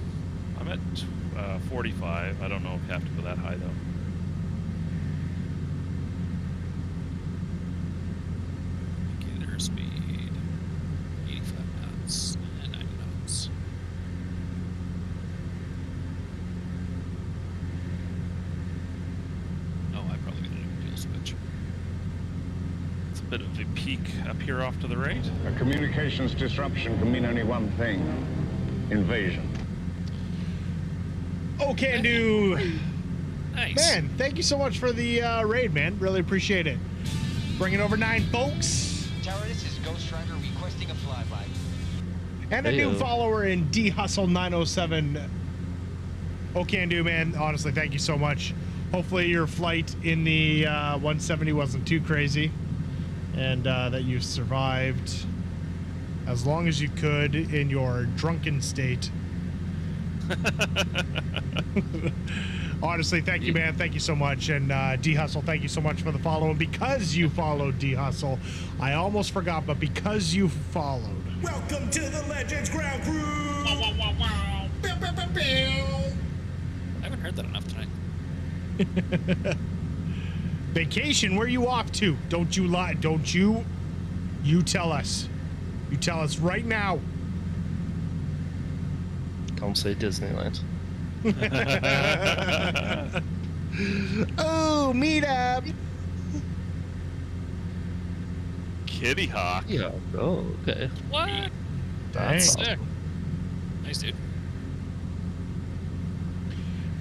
I'm at 45. I don't know if you have to go that high though. Indicator speed 85 knots and 90 knots. Oh, I probably got a new fuel switch. It's a bit of a peak up here off to the right. A communications disruption can mean only one thing: invasion. Oh, can do. Nice. Man, thank you so much for the raid, man. Really appreciate it. Bringing over 9 folks. Tower, this is Ghost Rider requesting a flyby. And a new Heyo. follower in DHustle907. Oh, can do, man. Honestly, thank you so much. Hopefully your flight in the 170 wasn't too crazy. And that you survived as long as you could in your drunken state. Honestly, thank you, man. Thank you so much. And D-Hustle, thank you so much for the follow. And because you followed D-Hustle, I almost forgot, but because you followed. Welcome to the Legends Ground Crew. Bow, bow, bow, bow. I haven't heard that enough tonight. Vacation, where you off to? Don't you lie. Don't you? You tell us. You tell us right now. Don't say Disneyland. Oh, meet up. Kitty Hawk. Yeah. Oh, okay. What? Thanks. Sick. Nice, dude.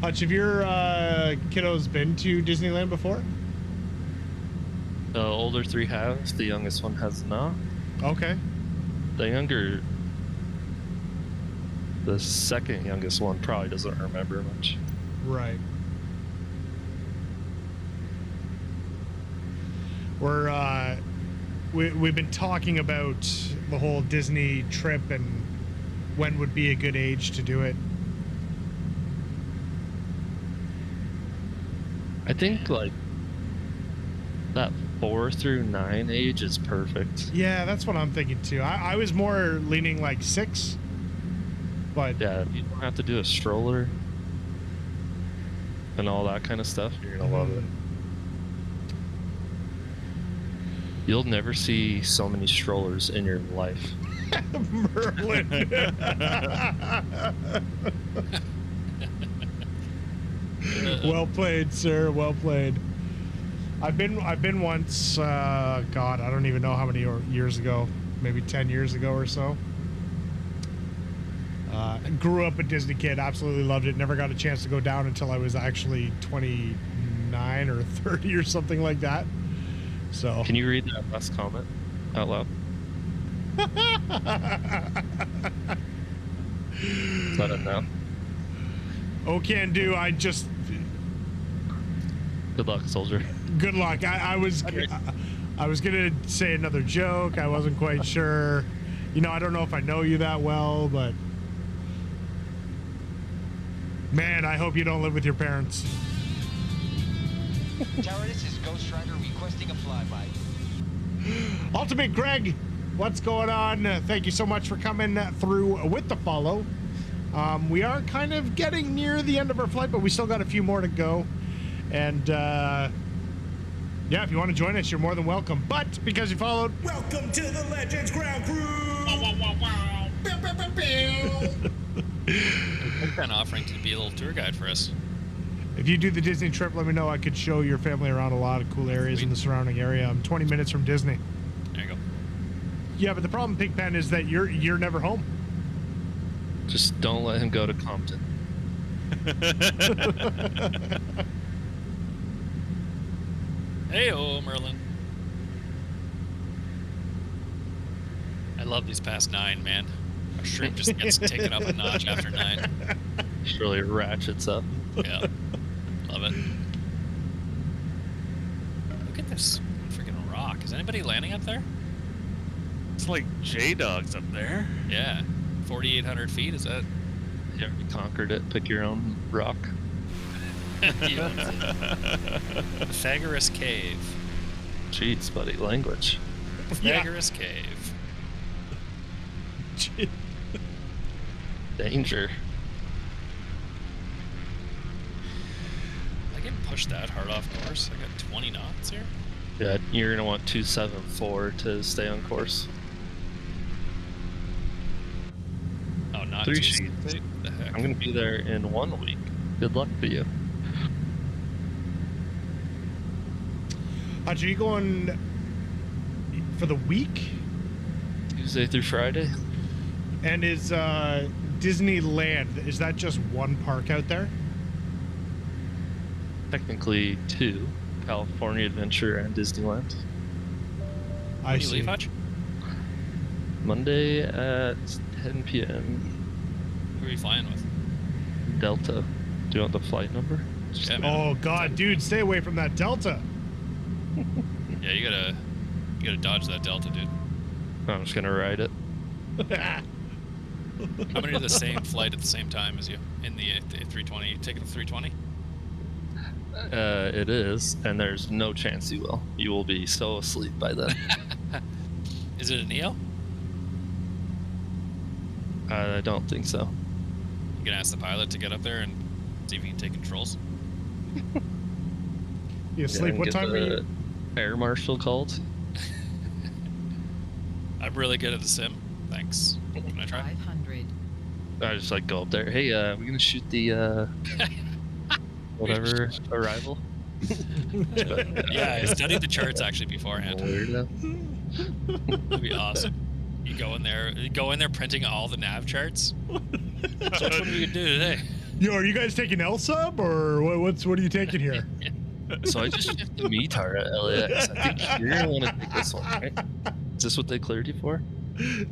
Hutch, have your kiddos been to Disneyland before? The older 3 have. The youngest one has not. Okay. The second youngest one probably doesn't remember much. Right. We've been talking about the whole Disney trip and when would be a good age to do it. I think like that 4 through 9 age is perfect. Yeah, that's what I'm thinking too. I was more leaning like 6, but Yeah, you don't have to do a stroller and all that kind of stuff. You're gonna love it. You'll never see so many strollers in your life. Merlin. Well played, sir. Well played. I've been once. God, I don't even know how many years ago. Maybe 10 years ago or so. Grew up a Disney kid. Absolutely loved it. Never got a chance to go down until I was actually 29 or 30 or something like that. So. Can you read that last comment out loud? Let him know. Oh, can do. I just. Good luck, soldier. Good luck. I was gonna say another joke. I wasn't quite sure. You know, I don't know if I know you that well, but man, I hope you don't live with your parents. Tower, this is Ghost Rider requesting a flyby. Ultimate Greg, what's going on? Thank you so much for coming through with the follow. We are kind of getting near the end of our flight, but we still got a few more to go. And yeah, if you want to join us, you're more than welcome. But because you followed, Welcome to the Legends Ground Crew. I've been offering to be a little tour guide for us. if you do the Disney trip, let me know. I could show your family around a lot of cool areas in the surrounding area. I'm 20 minutes from Disney. There you go. Yeah, but the problem, Pigpen, is that you're never home. Just don't let him go to Compton. Hey-oh, Merlin. I love these past 9, man. Our stream just gets taken up a notch after 9. Just really ratchets up. Yeah. Love it. Look at this freaking rock. Is anybody landing up there? It's like J-Dog's up there. Yeah. 4,800 feet, is that? You already conquered it. Pick your own rock. Pythagoras Cave. Jeez, buddy, language. Pythagoras Cave. Danger. I can push that hard off course. I got 20 knots here. Yeah, you're gonna want 274 to stay on course. Oh, not 3 too sheets. What the heck? I'm gonna be there in 1 week. Good luck to you. Hutch, are you going for the week? Tuesday through Friday. And is Disneyland, is that just one park out there? Technically 2. California Adventure and Disneyland. I When do you see. leave, Hutch? Monday at 10 p.m. Who are you flying with? Delta. Do you want the flight number? Yeah, man. Oh God, dude, stay away from that Delta. Yeah, you gotta dodge that Delta, dude. I'm just gonna ride it. I'm gonna do the same flight at the same time as you in the 320. You taking the 320? It is, and there's no chance you will. You will be so asleep by then. Is it a Neo? I don't think so. You can ask the pilot to get up there and see if he can take controls. You asleep? and What get time are the you? Air Marshal called. I'm really good at the sim. Thanks. Can I try? 500. I just like go up there. Hey, we're gonna shoot the whatever arrival. Yeah, I studied the charts actually beforehand. Weirdo. That'd be awesome. You go in there printing all the nav charts. So what are we gonna do today? Yo, are you guys taking L-Sub or what are you taking here? So I just shipped the METAR at LAX. I think you're gonna want to take this one, right? Is this what they cleared you for? Did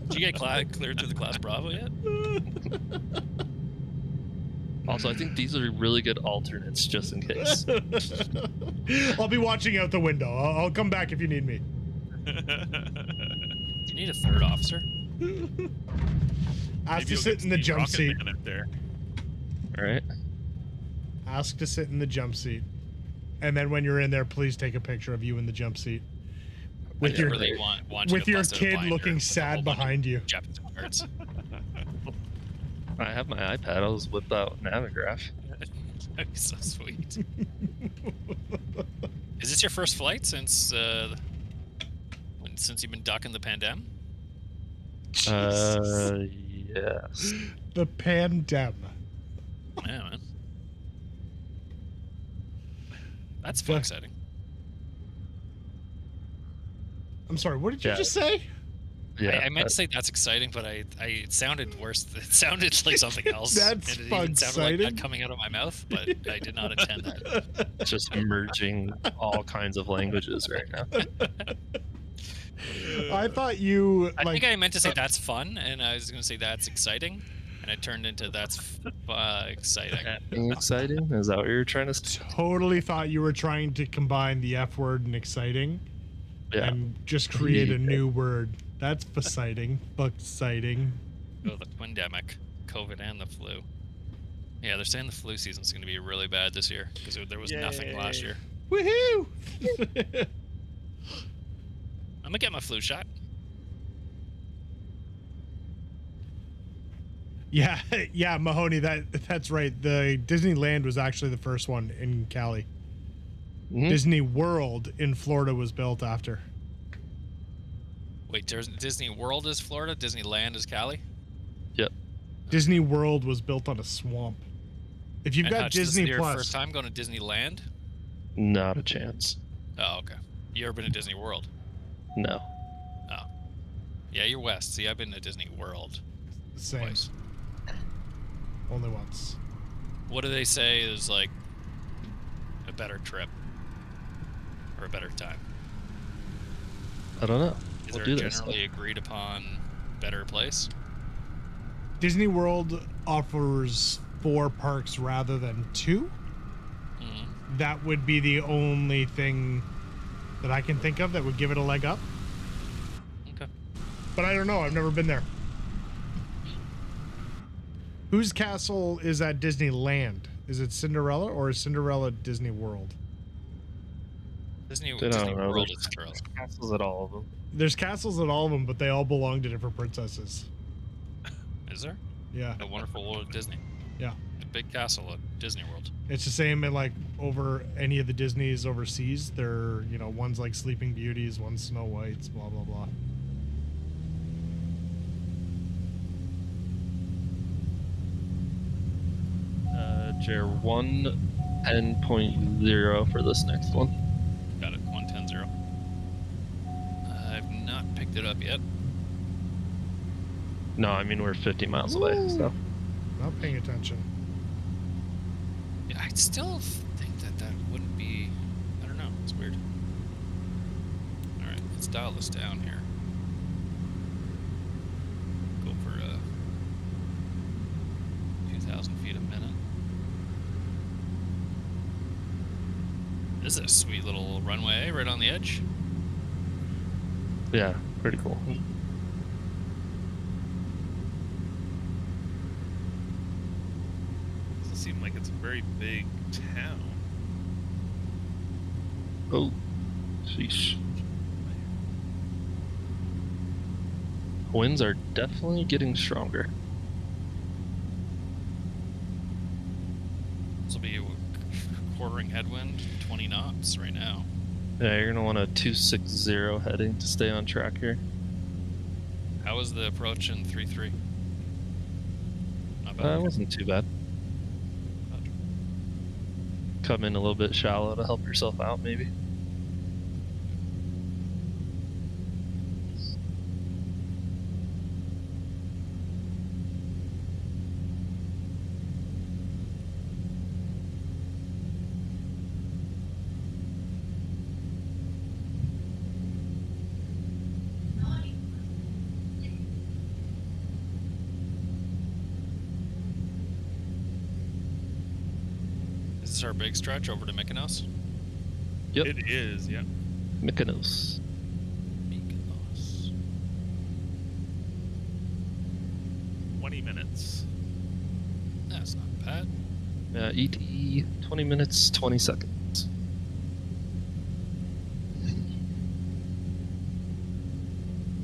you get cleared through the class Bravo yet? Also, I think these are really good alternates, just in case. I'll be watching out the window. I'll come back if you need me. Do you need a third officer? Ask Maybe to you'll sit get in the Steve jump Rocket seat. Man up there. All right. Ask to sit in the jump seat. And then when you're in there, please take a picture of you in the jump seat. With I your really want you with to your bust out a kid binder looking with a sad whole bunch of behind you. Japanese cards. I have my iPad. I'll just whip out Navigraph. That'd be so sweet. Is this your first flight since you've been ducking the pandemic? Yes. The pandem. Yeah, man. That's fun exciting. I'm sorry, what did you Yeah. just say? Yeah. I meant to say that's exciting, but it sounded worse. It sounded like something else. That's and it fun even sounded like that exciting. coming out of my mouth, but I did not intend that. Just merging all kinds of languages right now. I thought you I like. think I meant to say that's fun, and I was going to say that's exciting, and it turned into that's exciting. Exciting? Is that what you were trying to say? Totally thought you were trying to combine the F word and exciting, Yeah. and just create a new word. That's exciting. Exciting. Oh, the twindemic, COVID and the flu. Yeah, they're saying the flu season's going to be really bad this year because there was nothing last year. Woohoo! I'm gonna get my flu shot. Yeah, yeah, Mahoney. That's right. The Disneyland was actually the first one in Cali. Mhm. Disney World in Florida was built after. Wait, Disney World is Florida, Disneyland is Cali? Yep. Disney World was built on a swamp. If you've And got Hutch, this is Disney your Plus, first time going to Disneyland? Not a chance. Oh, okay. You ever been to Disney World? No. Oh. Yeah, you're west. See, I've been to Disney World same. twice. Only once. What do they say is like a better trip? Or a better time? I don't know. Is We'll there do a this. generally agreed upon better place? Disney World offers 4 parks rather than 2. Mm-hmm. That would be the only thing that I can think of that would give it a leg up. Okay. But I don't know. I've never been there. Whose castle is at Disneyland? Is it Cinderella or is Cinderella Disney World? Disney They don't know. World There's is Cinderella. castles at all of them. There's castles at all of them, but they all belong to different princesses. Is there? Yeah. The Wonderful World of Disney. Yeah. The big castle at Disney World. It's the same in like over any of the Disneys overseas. They're, you know, one's like Sleeping Beauties, one's Snow White's, blah, blah, blah. Jer 110.0 for this next one. Got it. 110.0. I've not picked it up yet. No, I mean we're 50 miles away, so. Not paying attention. Yeah, I still think that wouldn't be. I don't know. It's weird. All right, let's dial this down here. Go for 2,000 feet a minute. This is a sweet little runway right on the edge. Yeah, pretty cool. Doesn't seem like it's a very big town. Oh, sheesh. Winds are definitely getting stronger. This will be a quartering headwind, 20 knots right now. Yeah, you're gonna want a 260 heading to stay on track here. How was the approach in 3-3? Not bad. It wasn't too bad. Come in a little bit shallow to help yourself out, maybe. Is this our big stretch over to Mykonos? Yep. It is, yeah. Mykonos. Mykonos. 20 minutes. That's not bad. ET 20 minutes, 20 seconds.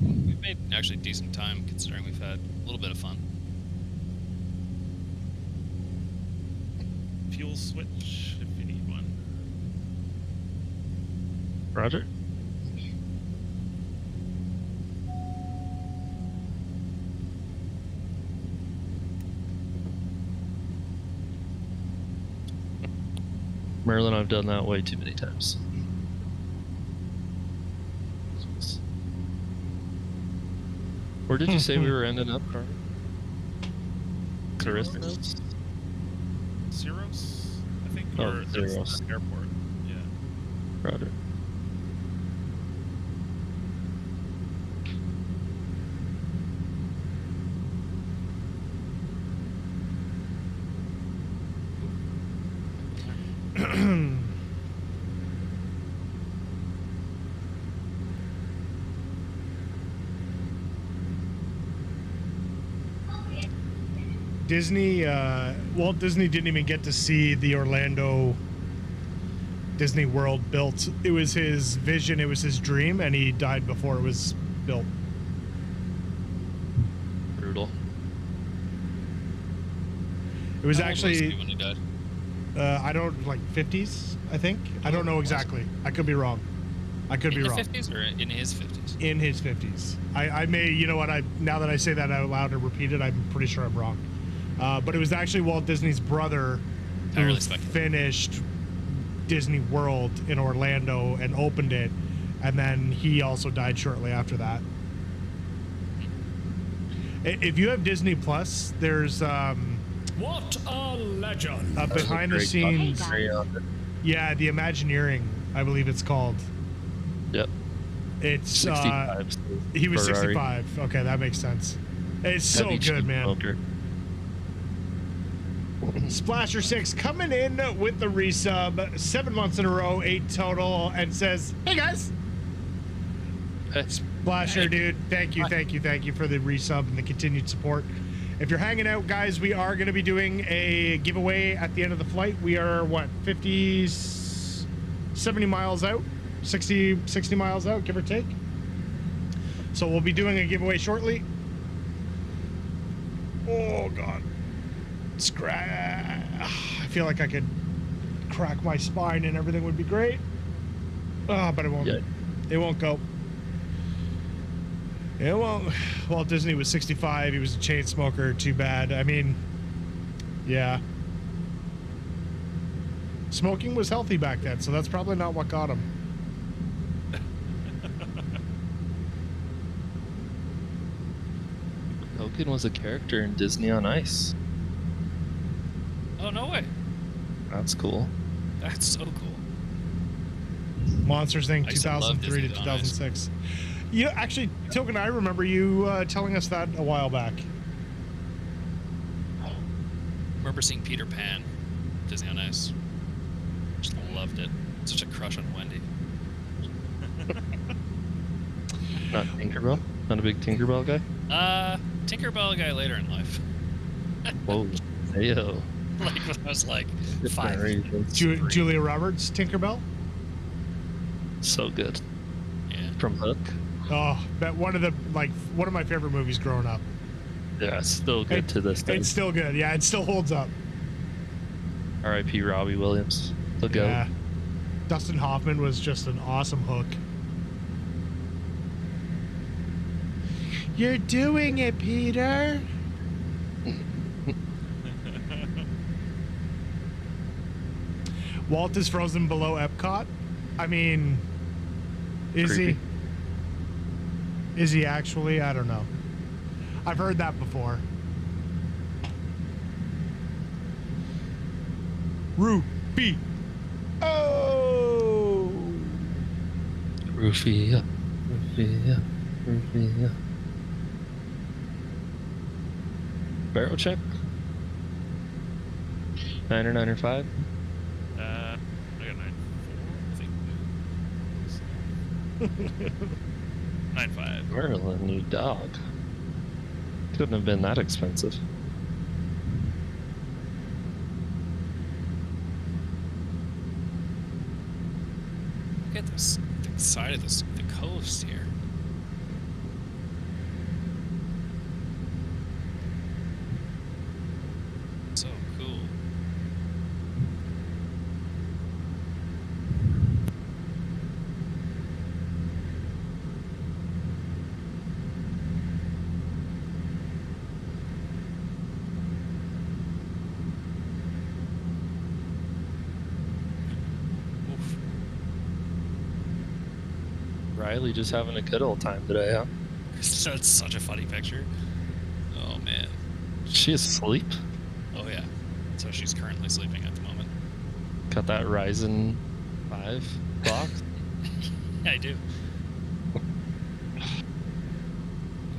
We've made actually decent time considering we've had a little bit of fun. Fuel switch if you need one. Roger. Merlin, I've done that way too many times. Where did you say we were ending up, Carl? Syros? Syros, I think. Oh, or that's Syros. the airport. Yeah. Roger. Disney, Walt Disney didn't even get to see the Orlando Disney World built. It was his vision, it was his dream, and he died before it was built. Brutal. It was How old was he actually, when he died? I don't, like 50s, I think. I don't know exactly. I could be wrong. I could In be the wrong. 50s or in his 50s? In his 50s. I may, you know what, now that I say that out loud and repeat it, I'm pretty sure I'm wrong. But it was actually Walt Disney's brother who Entirely speculative. finished Disney World in Orlando and opened it, and then he also died shortly after that. If you have Disney Plus, there's What a legend! a behind the Great scenes, documentary on it. yeah, the Imagineering, I believe it's called. Yep. It's 65. he was Ferrari. 65. Okay, that makes sense. It's so Heavy good, man. smoker. Splasher 6 coming in with the resub, 7 months in a row, 8 total, and says, "Hey guys, Hey. Splasher dude, thank you for the resub and the continued support. If you're hanging out, guys, we are going to be doing a giveaway at the end of the flight. We are what, 50, 70 miles out, 60 miles out, give or take. So we'll be doing a giveaway shortly. Oh God. I feel like I could crack my spine and everything would be great. But it won't. Yeah. It won't go. It won't. Walt Disney was 65. He was a chain smoker. Too bad. I mean, yeah. Smoking was healthy back then, so that's probably not what got him. Hogan was a character in Disney on Ice. Oh, no way. That's cool. That's so cool. Monsters Inc. I used to love 2003 to Disney on Ice. 2006. You actually, Token, I remember you telling us that a while back. I remember seeing Peter Pan, Disney on Ice. Just loved it. Such a crush on Wendy. Not Tinkerbell? Not a big Tinkerbell guy? Tinkerbell guy later in life. Whoa. Heyo. Like when I was like Different 5. reasons. Julia Roberts, Tinkerbell. So good. Yeah. From Hook? Oh, that one of my favorite movies growing up. Yeah, it's still good to this day. It's still good. Yeah, it still holds up. R.I.P. Robbie Williams. The GOAT. Yeah. Dustin Hoffman was just an awesome Hook. You're doing it, Peter. Walt is frozen below Epcot. I mean, is Creepy. he? Is he actually? I don't know. I've heard that before. Ruby. Oh. Rufia. Rufia. Rufia. Barrel check? 9 or 9 or 5? I got 9.4, I think. 9.5. Merlin, new dog. Couldn't have been that expensive. Look at this, the side of this, the coast here. So cool. Oof. Riley just having a good old time today, huh? That's such a funny picture. Oh man. She asleep? Oh yeah. So she's currently sleeping at the moment. Got that Ryzen 5 clock? Yeah, I do. I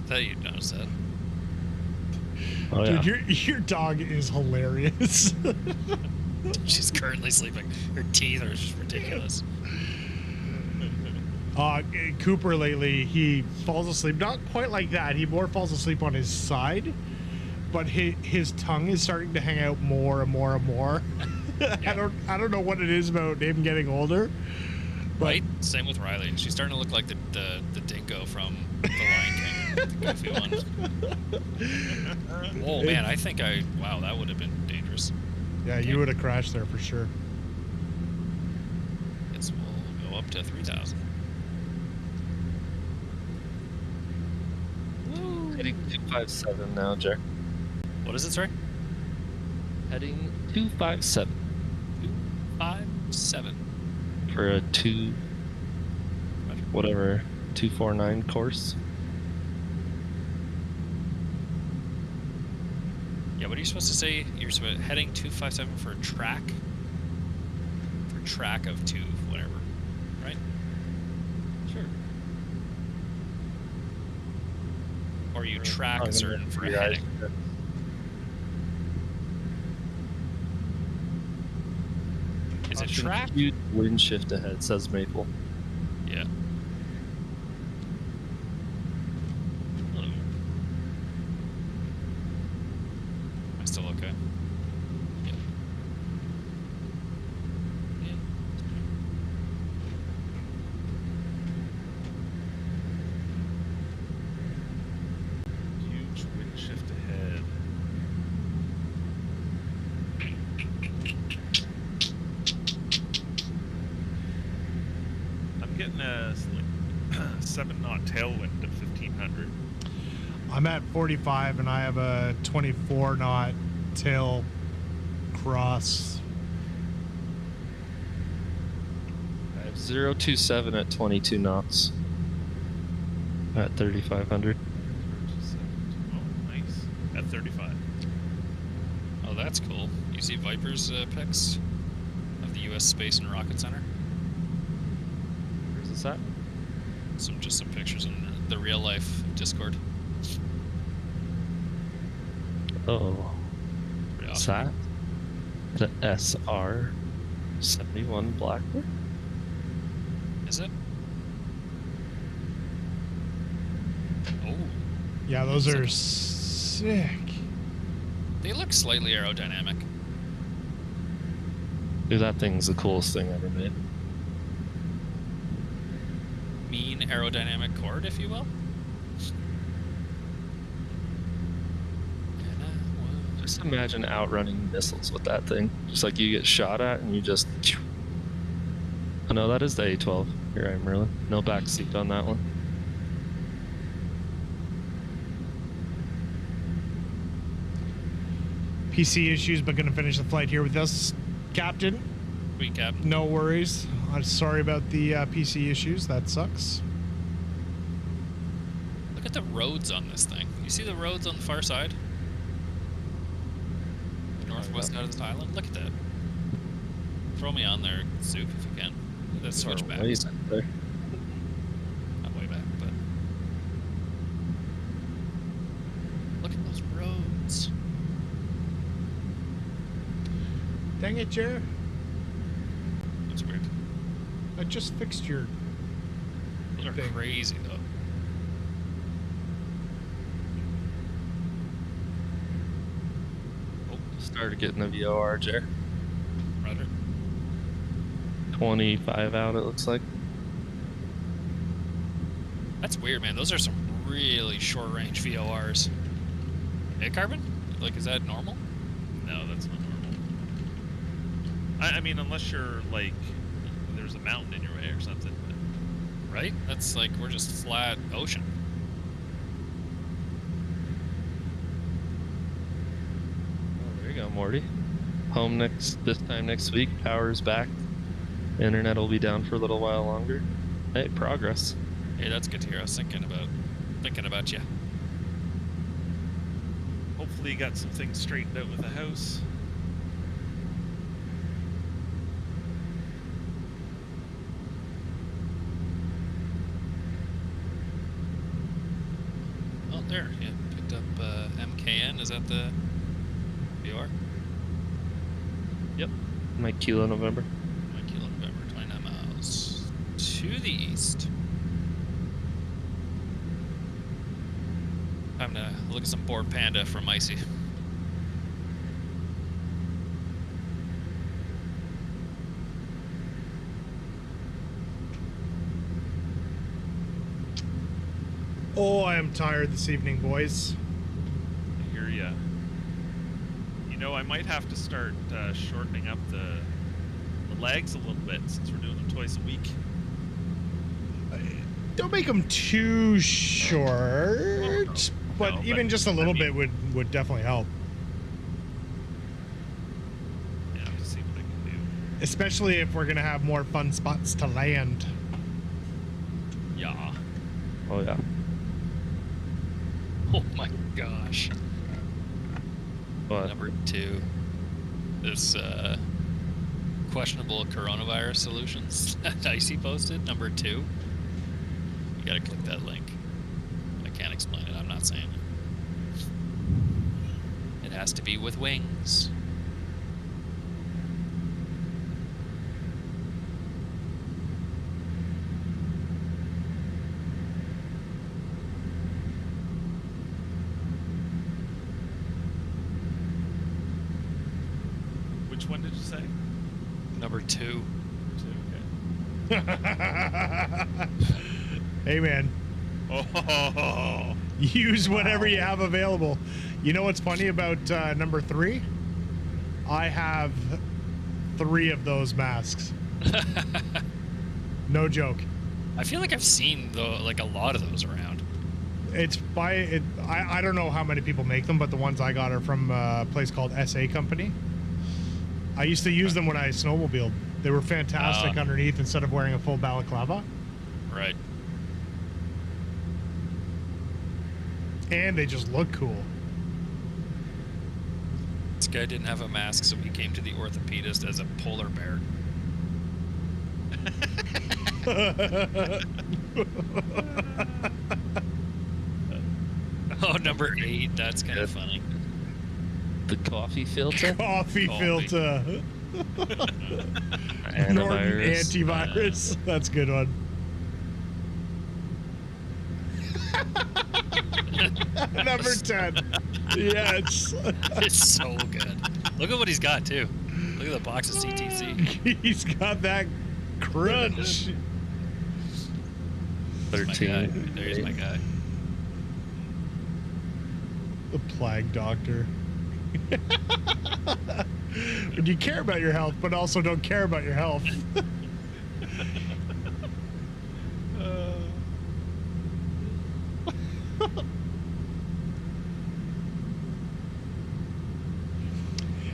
thought you'd notice that. Oh yeah. Dude, your dog is hilarious. She's currently sleeping. Her teeth are just ridiculous. Cooper lately, he falls asleep. Not quite like that. He more falls asleep on his side. but his tongue is starting to hang out more and more and more. Yeah. I don't know what it is about him getting older. But Right? Same with Riley. She's starting to look like the dingo from The Lion King, the goofy one. Oh man, wow, that would have been dangerous. Yeah, you would have crashed there for sure. We'll go up to 3,000. Heading 257 now, Jack. What is it, sorry? Heading 257 257. for a 249 course. Yeah, what are you supposed to say? You're supposed heading 257 for a track? For track of 2, whatever. Right? Sure. Or you track a certain for a heading. Is it track? Huge wind shift ahead, says Maple. Yeah. Am I still okay? Yeah. Yeah. Huge wind shift ahead. I'm getting a 7-knot tailwind at 1500. I'm at 45 and I have a 24-knot tail cross. I have 027 at 22 knots at 3,500. Oh, nice. At 35. Oh, that's cool. You see Viper's pics of the U.S. Space and Rocket Center? Where's this at? Just some pictures in the real life Discord. Oh. Pretty What's awesome. that? The SR 71 Blackbird? Is it? Oh. Yeah, those are sick. They look slightly aerodynamic. Dude, that thing's the coolest thing ever made. Mean aerodynamic cord, if you will. Just imagine outrunning missiles with that thing. Just like you get shot at and you just... Oh no, that is the A-12. Here I am, Merlin. No backseat on that one. PC issues, but gonna finish the flight here with us, Captain. Sweet, Cap. No worries. I'm sorry about the PC issues. That sucks. Look at the roads on this thing. You see the roads on the far side? The northwest side of this island? Look at that. Throw me on there, Soup, if you can. Let's switch back. Way back there. Not way back, but... Look at those roads. Dang it, Jer. That's weird. I just fixed your Those are thing. crazy, though. Started getting the VOR, Jer. Roger. 25 out, it looks like. That's weird, man. Those are some really short-range VORs. Hey, Carbon? Like, is that normal? No, that's not normal. I mean, unless you're, like, there's a mountain in your way or something. But... Right? That's like, we're just flat ocean. Oh, there you go, Morty. Home this time next week. Power's back. Internet will be down for a little while longer. Hey, progress. Hey, that's good to hear. I was thinking about you. Hopefully you got some things straightened out with the house. Oh, there. Yeah, picked up MKN. Is that the VOR? Yep. Mike Kilo November. Mike Kilo November, 29 miles to the east. I'm gonna look at some bored panda from Icy. Oh, I am tired this evening, boys. I hear ya. You know, I might have to start shortening up the legs a little bit since we're doing them twice a week. Don't make them too short, but No, even but, just a little I bit mean, would definitely help. Yeah, I'll just see what I can do. Especially if we're gonna have more fun spots to land. Yeah. Oh yeah. Oh my gosh. What? Number 2. This questionable coronavirus solutions that Icy posted. Number 2. You gotta click that link. I can't explain it. I'm not saying it. It has to be with wings. Which one did you say? Number 2. 2, okay. Hey, man. Oh. Use whatever you have available. You know what's funny about number 3? I have 3 of those masks. No joke. I feel like I've seen like a lot of those around. It's I don't know how many people make them, but the ones I got are from a place called SA Company. I used to use them when I snowmobiled. They were fantastic underneath instead of wearing a full balaclava. Right. And they just look cool. This guy didn't have a mask, so he came to the orthopedist as a polar bear. Oh, number 8. That's kind of funny. The coffee filter? Coffee filter. Norton antivirus. That's a good one. Number 10. Yes. It's so good. Look at what he's got, too. Look at the box of CTC. He's got that crunch. 13. There's my guy. The plague doctor. When you care about your health, but also don't care about your health.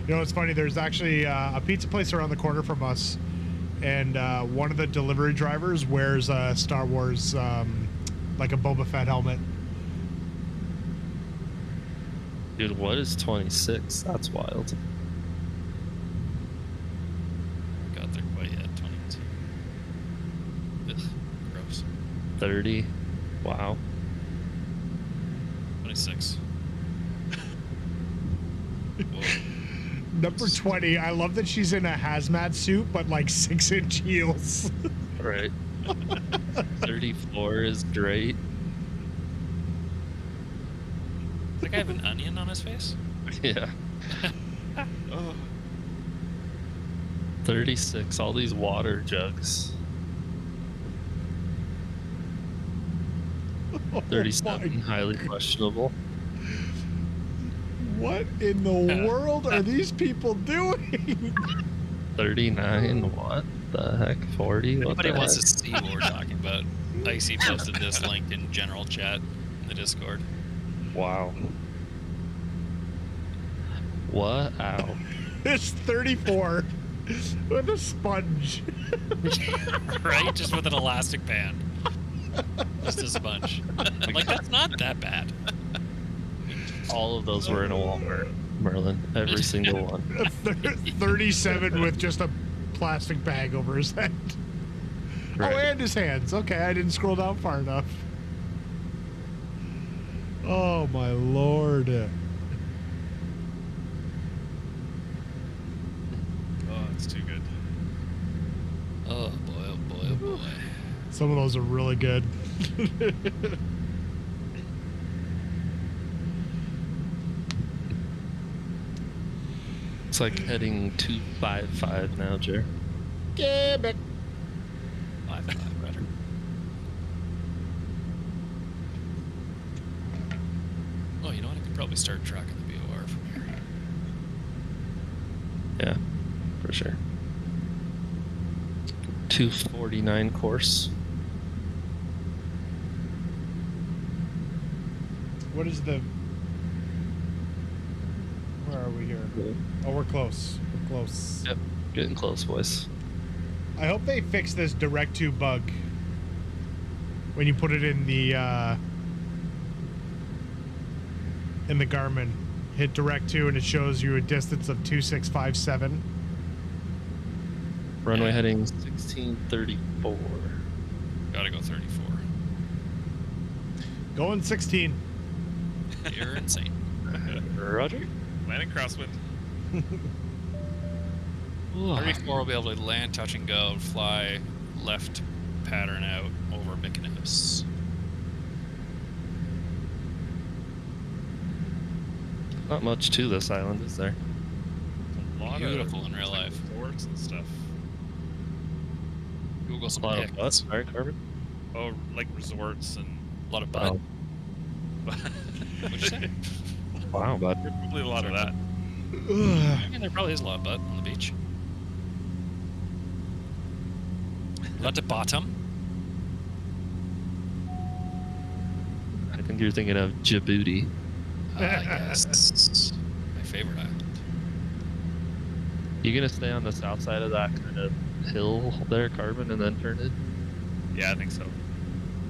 You know, it's funny. There's actually a pizza place around the corner from us, and one of the delivery drivers wears a Star Wars, like a Boba Fett helmet. Dude, what is 26? That's wild. Got there quite yet. 22. Ugh, gross. 30. Wow. 26. Number 20. I love that she's in a hazmat suit, but like 6-inch heels. Right. 34 is great. Does that guy have an onion on his face? Yeah. Oh. 36. All these water jugs. 37. Highly questionable. What in the world are these people doing? 39. What the heck? 40. What Nobody the wants heck? to see what we're talking about. Icy posted this link in general chat in the Discord. Wow. Wow. It's 34 with a sponge. Right? Just with an elastic band. Just a sponge. I'm like, that's not that bad. All of those were in a Walmart, Merlin. Every single one. 37 with just a plastic bag over his head. Right. Oh, and his hands. Okay, I didn't scroll down far enough. Oh, my Lord. Oh, it's too good. Oh boy, oh boy, oh boy. Some of those are really good. It's like heading 255 now, Jer. Quebec. 5-5, better. Oh, you know what? I could probably start tracking the BOR from here. Yeah, for sure. 249 course. What is the... Where are we here? Oh, we're close. We're close. Yep, getting close, boys. I hope they fix this direct to bug when you put it in the Garmin. Hit direct to and it shows you a distance of 2657. Runway heading 1634. Gotta go 34. Going 16. You're insane. Roger. Landing crosswind. 34 will be able to land, touch and go, fly left pattern out over Mykonos. Not much to this island, is there? A lot Beautiful of in real life. resorts and stuff. Google some A lot of pics. what? Sorry, Carbon? Oh, like resorts and. A lot of butt. Oh, What'd you say? wow, bud. Probably a lot of that. I mean, there probably is a lot of butt on the beach. Lot of bottom. I think you're thinking of Djibouti. Yes. My favorite island. You gonna stay on the south side of that kind of hill there, Carbon, and then turn it? Yeah, I think so.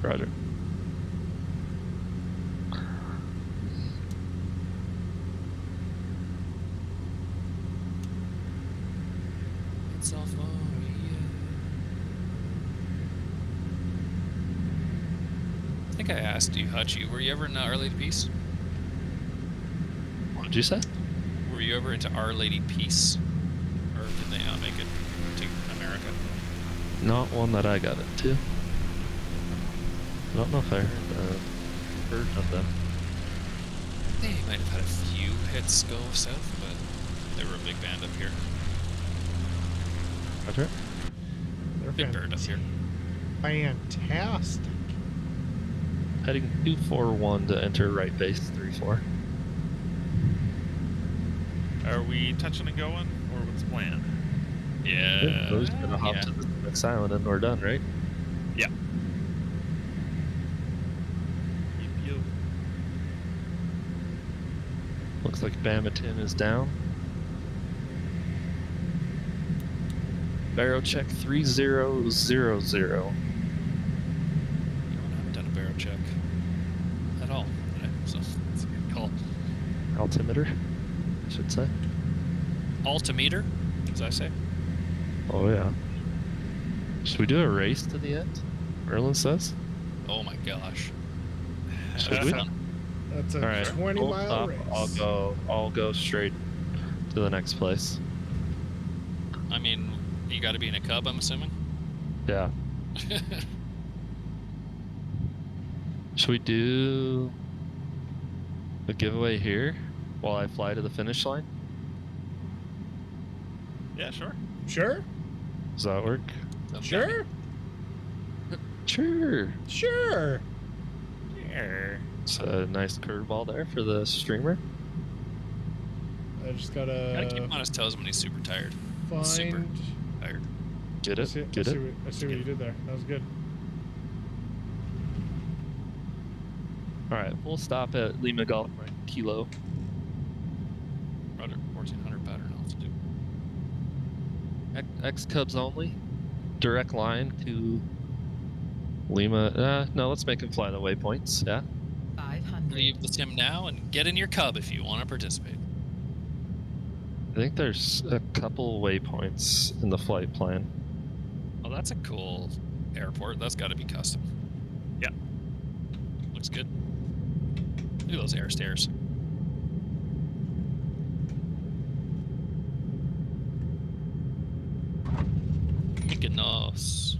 Roger. It's all for you. I think I asked you, Hutchie, were you ever in Our Lady Peace? What did you say? Were you ever into Our Lady Peace? Or did they not make it to America? Not one that I got into. I don't know if I heard of them. They might have had a few hits go south, but they were a big band up here. Roger. They're Big bird up here. fantastic. Heading 241 to enter right base 34. Are we touching and going, or what's the plan? Yeah. We're just gonna hop to the next island and we're done, right? Yeah. Yep. Looks like Bamatin is down. Barrow check 3000. You know, I haven't done a barrel check at all today, so it's a good call. Altimeter, I should say. Altimeter, as I say. Oh yeah. Should we do a race to the end? Merlin says. Oh my gosh. Should we? That's a All right. 20-mile stop. race. I'll go straight to the next place. I mean, you got to be in a cub, I'm assuming. Yeah. Should we do a giveaway here while I fly to the finish line? Yeah, sure. Sure? Does that work? Sure? Sure. Sure. Yeah. It's a nice curveball there for the streamer. I just gotta Gotta keep him on his toes when he's super tired. find... Super tired. Get I it? see, Get I it? see what, I see what you did there. That was good. All right, we'll stop at Lima Golf Mike Kilo. Roger, 1400 pattern altitude. xCubs only. Direct line to Lima. No, let's make him fly the waypoints. Yeah. 500. Leave the sim now and get in your cub if you want to participate. I think there's a couple waypoints in the flight plan. Oh, that's a cool airport. That's got to be custom. Yeah. Looks good. Look at those air stairs. Mykonos.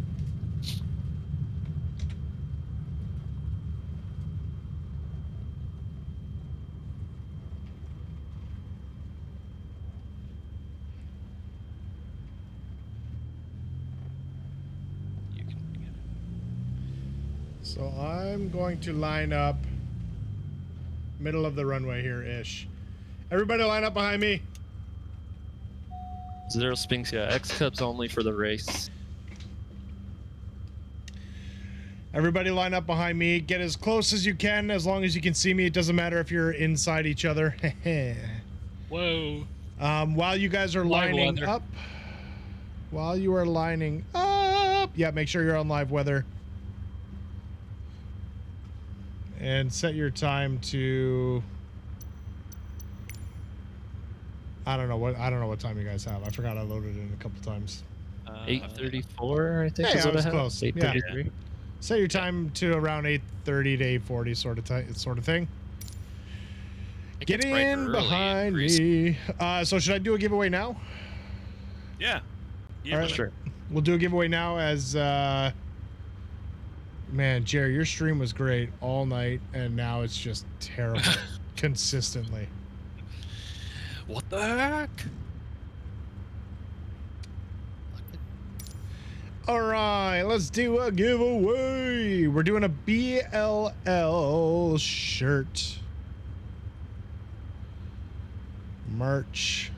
So I'm going to line up middle of the runway here-ish. Everybody line up behind me. Zero Spinks, yeah. xCub's only for the race. Everybody line up behind me. Get as close as you can, as long as you can see me. It doesn't matter if you're inside each other. Whoa. While you guys are lining up, yeah, make sure you're on live weather. And set your time to, I don't know what time you guys have. I forgot I loaded it in a couple times. 8:34, I think. Hey, is I what was I have. close. 8:33. Yeah. Set your time to around 8:30 to 8:40 sort of thing. It Get gets brighter in early behind Greece. me. So should I do a giveaway now? Yeah. All right, Sure. We'll do a giveaway now as man, Jerry, your stream was great all night, and now it's just terrible consistently. What the heck? All right, let's do a giveaway. We're doing a BLL shirt. Merch.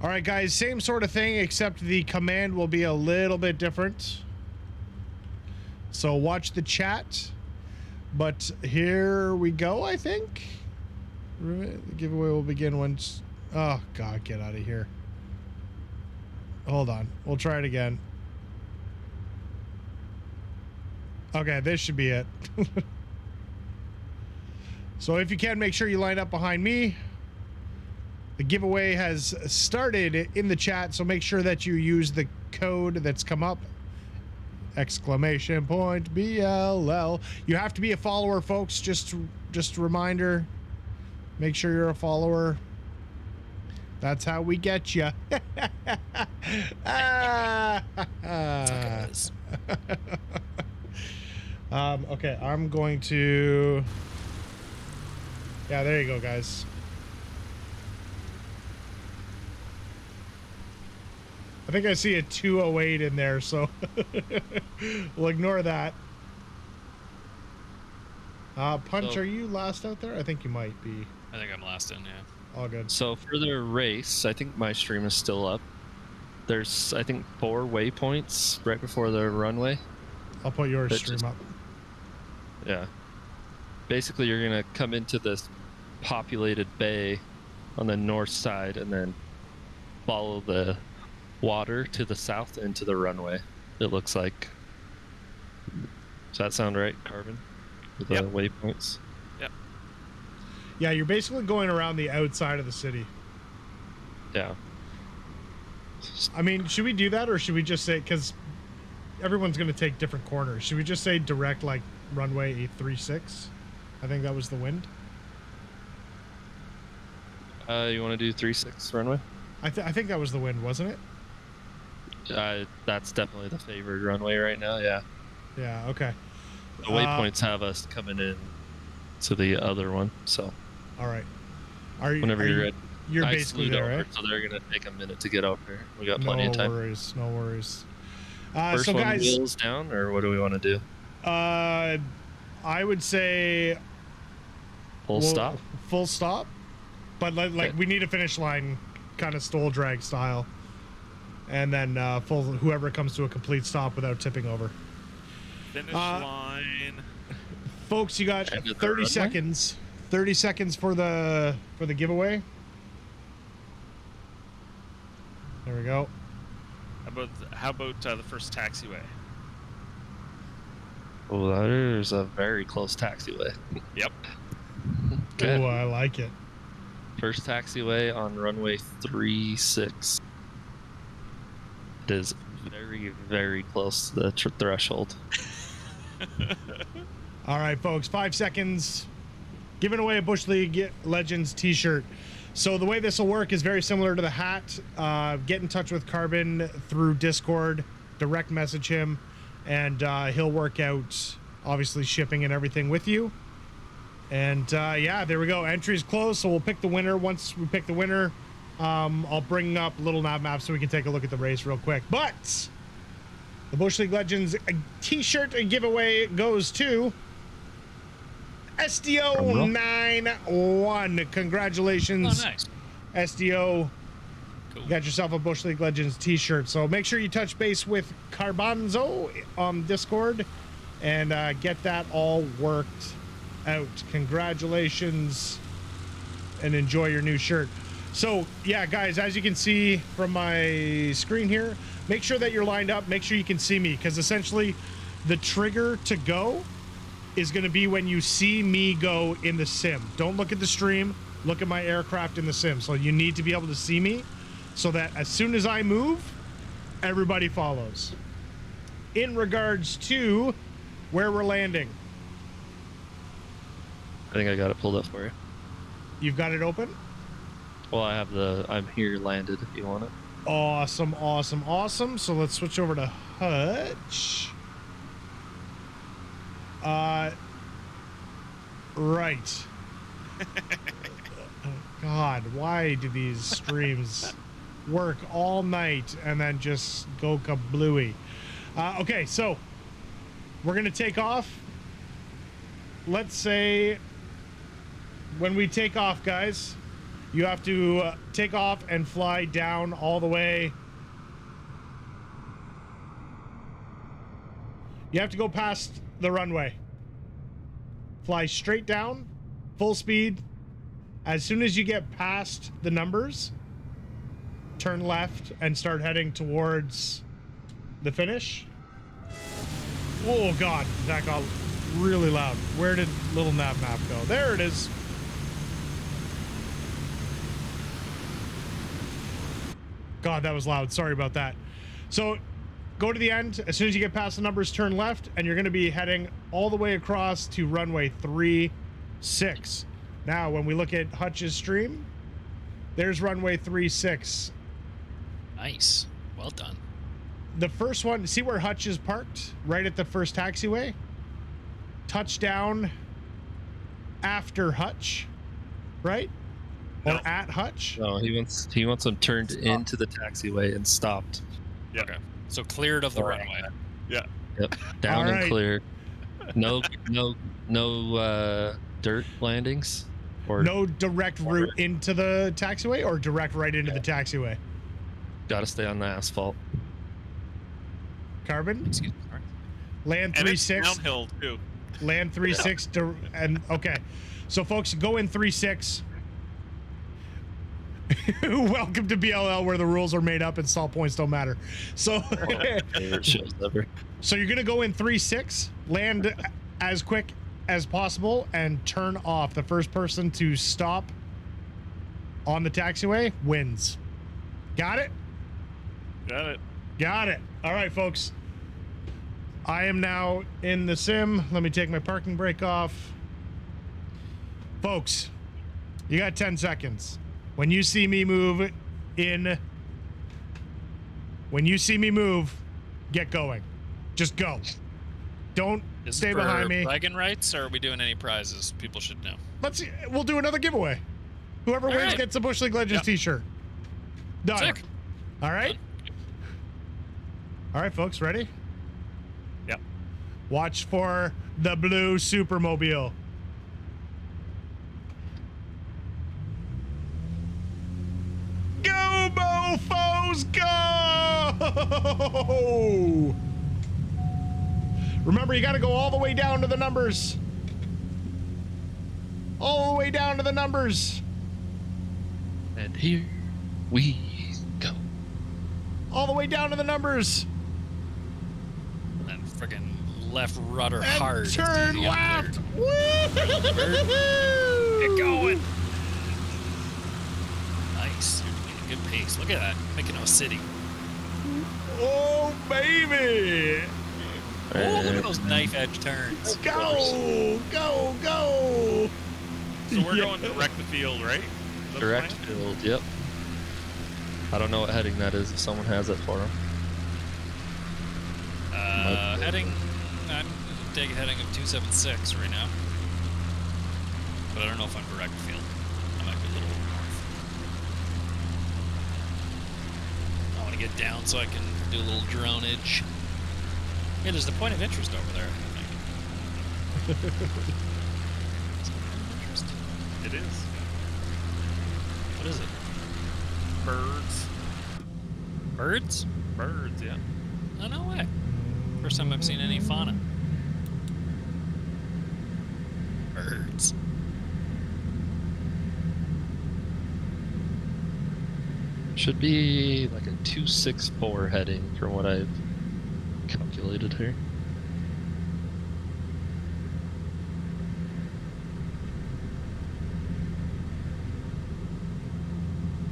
All right, guys, same sort of thing, except the command will be a little bit different. So watch the chat. But here we go, I think. The giveaway will begin once. Oh, God, get out of here. Hold on. We'll try it again. Okay, this should be it. So if you can, make sure you line up behind me. The giveaway has started in the chat, so make sure that you use the code that's come up. Exclamation point BLL. You have to be a follower, folks. Just a reminder. Make sure you're a follower. That's how we get you. Okay, I'm going to. Yeah, there you go, guys. I think I see a 208 in there, so we'll ignore that. Punch, So- are you last out there? I think you might be. I think I'm last in, yeah. All good. So for the race, I think my stream is still up. There's, I think, 4 waypoints right before the runway. I'll put your That stream just- up. Yeah. Basically, you're going to come into this populated bay on the north side and then follow the water to the south into the runway, it looks like. Does that sound right, Carbon? With the Yep. waypoints? Yeah, you're basically going around the outside of the city. Yeah. I mean, should we do that, or should we just say, because everyone's going to take different corners, should we just say direct, like, runway 836? I think that was the wind. You want to do 3-6 runway? I think that was the wind, wasn't it? That's definitely the favored runway right now, yeah. Yeah, okay. The waypoints have us coming in to the other one, so All right. Are you, whenever you're ready. You're I basically slewed there, over, right? so they're going to take a minute to get over here. We got No plenty of time. worries, no worries. First So one guys, wheels down, or what do we want to do? I would say Full stop? Full stop. But like Okay. we need a finish line, kind of stole drag style, and then full whoever comes to a complete stop without tipping over. Finish line. Folks, you got End of the 30 runway? seconds. 30 seconds for the giveaway. There we go. How about the first taxiway? Oh, there's a very close taxiway. Yep. Okay. Oh, I like it. First taxiway on runway 36. It is very, very close to the threshold. All right, folks, 5 seconds. Giving away a Bush League Legends t-shirt. So the way this will work is very similar to the hat. Get in touch with Carbon through Discord, direct message him, and he'll work out, obviously, shipping and everything with you. And yeah, there we go. Entry's closed, so we'll pick the winner. Once we pick the winner, I'll bring up Little Nav Map so we can take a look at the race real quick. But The Bush League Legends t-shirt giveaway goes to SDO91. Congratulations. Oh, nice. SDO. Cool. You got yourself a Bush League Legends t-shirt. So make sure you touch base with Carbanzo on Discord and get that all worked out. Congratulations and enjoy your new shirt. So yeah, guys, as you can see from my screen here, make sure that you're lined up. Make sure you can see me, because essentially the trigger to go is going to be when you see me go in the sim. Don't look at the stream, look at my aircraft in the sim. So you need to be able to see me so that as soon as I move, everybody follows. In regards to where we're landing, I think I got it pulled up for you. you've got it open? Well, I have I'm here landed if you want it. Awesome, awesome, awesome. So let's switch over to Hutch. Right. God, why do these streams work all night and then just go kablooey? Okay, so we're going to take off. Let's say when we take off, guys, you have to take off and fly down all the way. You have to go past the runway. Fly straight down, full speed. As soon as you get past the numbers, turn left and start heading towards the finish. Oh God, that got really loud. Where did little nav map go? There it is. God, that was loud. Sorry about that. So go to the end. As soon as you get past the numbers, turn left, and you're going to be heading all the way across to runway 36. Now, when we look at Hutch's stream, there's runway 36. Nice. Well done. The first one, see where Hutch is parked? Right at the first taxiway? Touchdown after Hutch, right? Or at Hutch? No, he wants them turned into the taxiway and stopped. Yeah. Okay. So cleared of the runway. Yeah. Yep. Down All and right. clear. No dirt landings. Or No direct route into the taxiway or direct right into the taxiway? gotta stay on the asphalt. Carbon? Excuse me. Sorry. Land And it's 36. downhill too. Land 36 and okay. So folks, go in 36. Welcome to BLL, where the rules are made up and stall points don't matter. So Favorite shows ever. so you're gonna go in 36, land as quick as possible, and turn off. The first person to stop on the taxiway wins. Got it? Got it. Got it. All right, folks. I am now in the sim. Let me take my parking brake off. Folks, you got 10 seconds. When you see me move get going. Just go. Don't Is stay it for behind me. bragging rights, or are we doing any prizes people should know? We'll do another giveaway. Whoever wins right. gets a Bush League Legends t-shirt. Done. Sick. All right. All right, folks, ready? Yep. Watch for the blue Supermobile. Go, mofos, go! Remember, you got to go all the way down to the numbers. All the way down to the numbers. And here we go. All the way down to the numbers. And then friggin' left rudder And hard. turn Yeah, left. cleared. Woo! Get going. Nice. You're doing a good pace. Look at that. Making a city. Oh, baby. Oh, look at those knife edge turns. Go, go, go. So we're going direct the field, right? Is that the Direct plan? field, yep. I don't know what heading that is if someone has it for them. Heading. I'm taking heading of 276 right now. But I don't know if I'm direct field. I might be a little north. I want to get down so I can do a little droneage. Yeah, there's a point of interest over there, I think. Interest? It is. What is it? Birds. Birds? Birds, yeah. Oh, no way. First time I've seen any fauna. Birds. Should be like a 264 heading from what I've calculated here.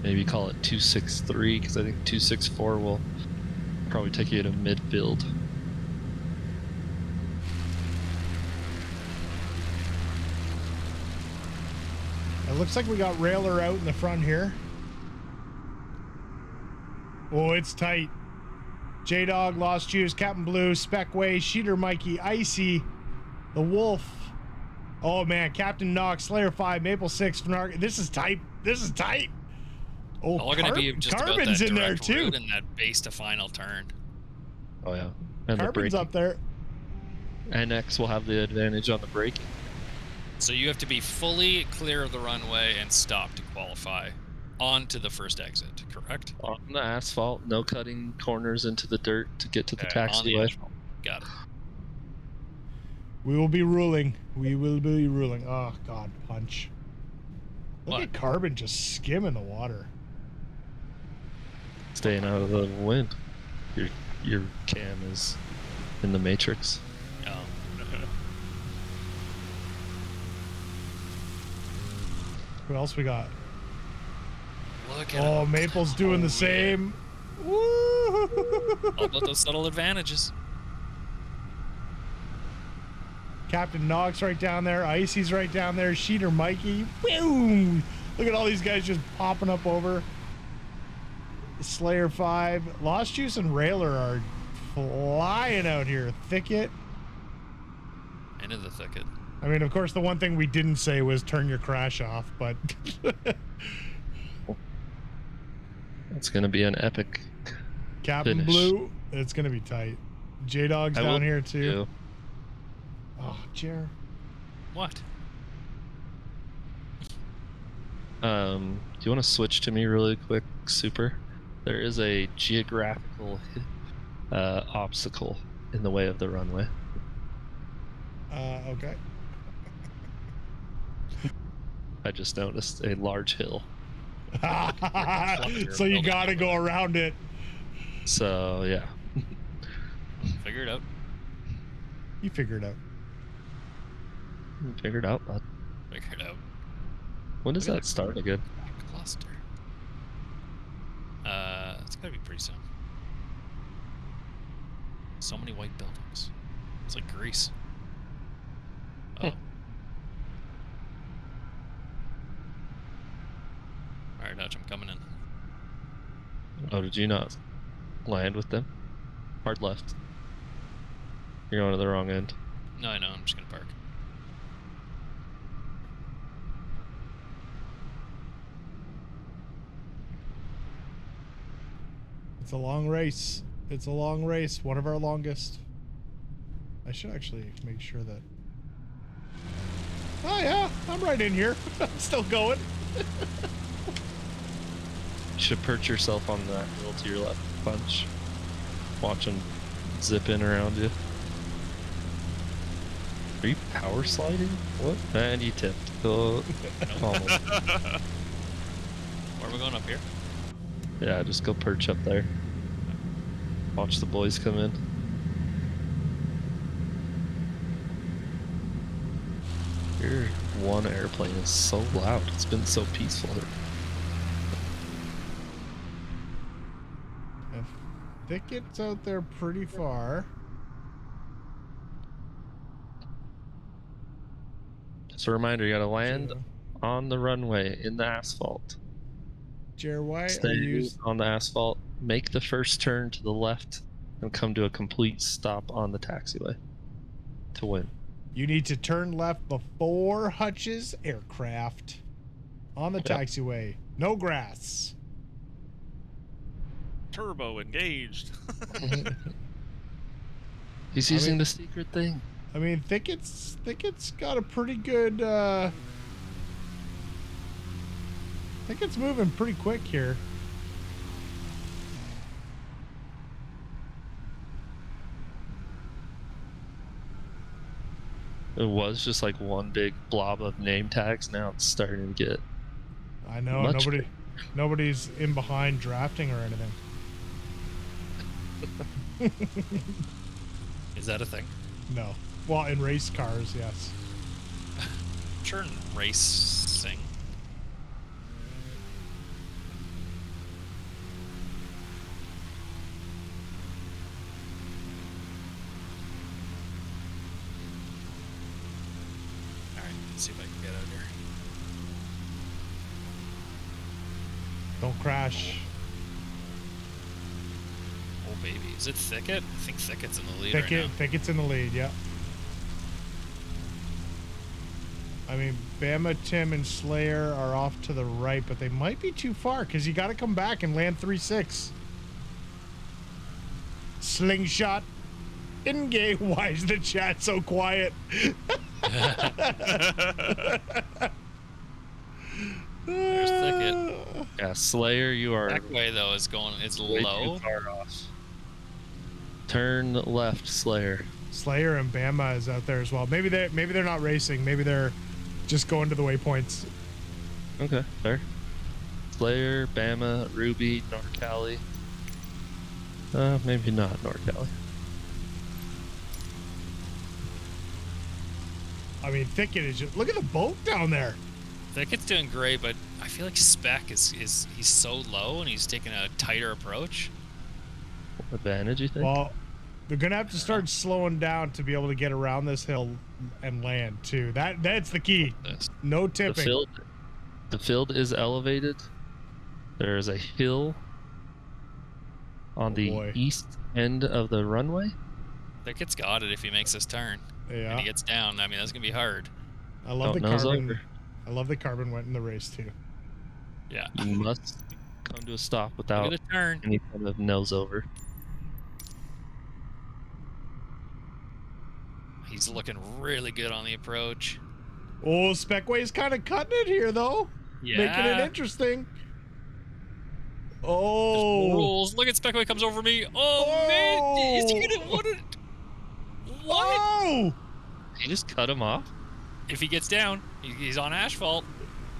Maybe call it 263 because I think 264 will probably take you to midfield. It looks like we got Railer out in the front here. Oh, it's tight. J-Dog, Lost Juice, Captain Blue, Speckway, Sheeter Mikey, Icy, The Wolf. Oh, man. Captain Knox, Slayer 5, Maple 6, Fnark. This is tight. This is tight. Oh, All going to be just about Carbon's that in there, direct too. route and that base to final turn. Oh, yeah. And the Carbon's braking. up there. NX will have the advantage on the braking. So you have to be fully clear of the runway and stop to qualify onto the first exit, correct? On the asphalt, no cutting corners into the dirt to get to the Okay, on the taxiway. asphalt. Got it. We will be ruling. We will be ruling. Oh, God, punch. Look What? at Carbon just skimming the water. Staying out of the wind. Your cam is in the matrix. Oh. Who else we got? Look at Oh, him. Maple's doing the same. Woo! All about those subtle advantages. Captain Knox right down there. Icy's right down there. Sheeter Mikey. Boom! Look at all these guys just popping up over. Slayer 5. Lost Juice and Railer are flying out here. Thicket. Into the thicket. I mean, of course, the one thing we didn't say was turn your crash off, but... It's going to be an epic Captain finish. Blue, it's going to be tight. J-Dog's down here, too. do. Oh, Jer. What? Do you want to switch to me really quick, Super? There is a geographical obstacle in the way of the runway. Okay. I just noticed a large hill. So you got to go around it. So, yeah. Figure it out. You figure it out. Figured out, bud. Figure it out. When does Look that at start again? Cluster. It's gotta be pretty soon. So many white buildings. It's like Greece. Oh. Alright, Dutch, I'm coming in. Oh, did you not land with them? Hard left. You're going to the wrong end. No, I know, I'm just gonna park. It's a long race. It's a long race. One of our longest. I should actually make sure that... Oh, yeah. I'm right in here. I'm still going. You should perch yourself on that hill to your left, Punch. Watch them zip in around you. Are you power sliding? What? And you tipped. Oh, almost. Where are we going, up here? Yeah, just go perch up there. Watch the boys come in. Your one airplane is so loud. It's been so peaceful. The thicket's out there pretty far. Just a reminder, you gotta land on the runway in the asphalt. Jer, why are Stay you... on the asphalt, make the first turn to the left, and come to a complete stop on the taxiway to win. You need to turn left before Hutch's aircraft. On the taxiway. No grass. Turbo engaged. He's using the secret thing. I mean, Thicket's got a pretty good. Thicket's moving pretty quick here. It was just like one big blob of name tags. Now it's starting to get. I know nobody's in behind drafting or anything. Is that a thing? No. Well, in race cars, yes. Turn racing. All right, let's see if I can get out here. Don't crash. Oh baby, is it Thicket? I think Thicket's in the lead right now. Thicket's in the lead, yeah. I mean, Bama, Tim, and Slayer are off to the right, but they might be too far because you got to come back and land 3-6. Slingshot. In-game. Why is the chat so quiet? There's Thicket. Yeah, Slayer, you are. That way though is going. It's way low. too far off. Turn left, Slayer. Slayer and Bama is out there as well. Maybe they're not racing. Maybe they're just going to the waypoints. Okay, fair. Slayer, Bama, Ruby, NorCali. Maybe not NorCali. I mean, Thicket is just, look at the boat down there. Thicket's doing great, but I feel like Spec is he's so low and he's taking a tighter approach. Advantage, you think? Well, they're gonna have to start slowing down to be able to get around this hill and land too. That's the key. No tipping. The field is elevated. There is a hill on the east end of the runway. Thicket's got it if he makes this turn. Yeah. And he gets down. I mean, that's gonna be hard. I love the carbon. I love the carbon went in the race too. Yeah. You must come to a stop without Look at the turn. any kind of nose over. He's looking really good on the approach. Oh, Specway's kind of cutting it here though. Yeah. Making it interesting. Oh. Rules. Look at Specway comes over me. Oh, man. Is he gonna want it? What? Oh! He just cut him off? If he gets down, he's on asphalt.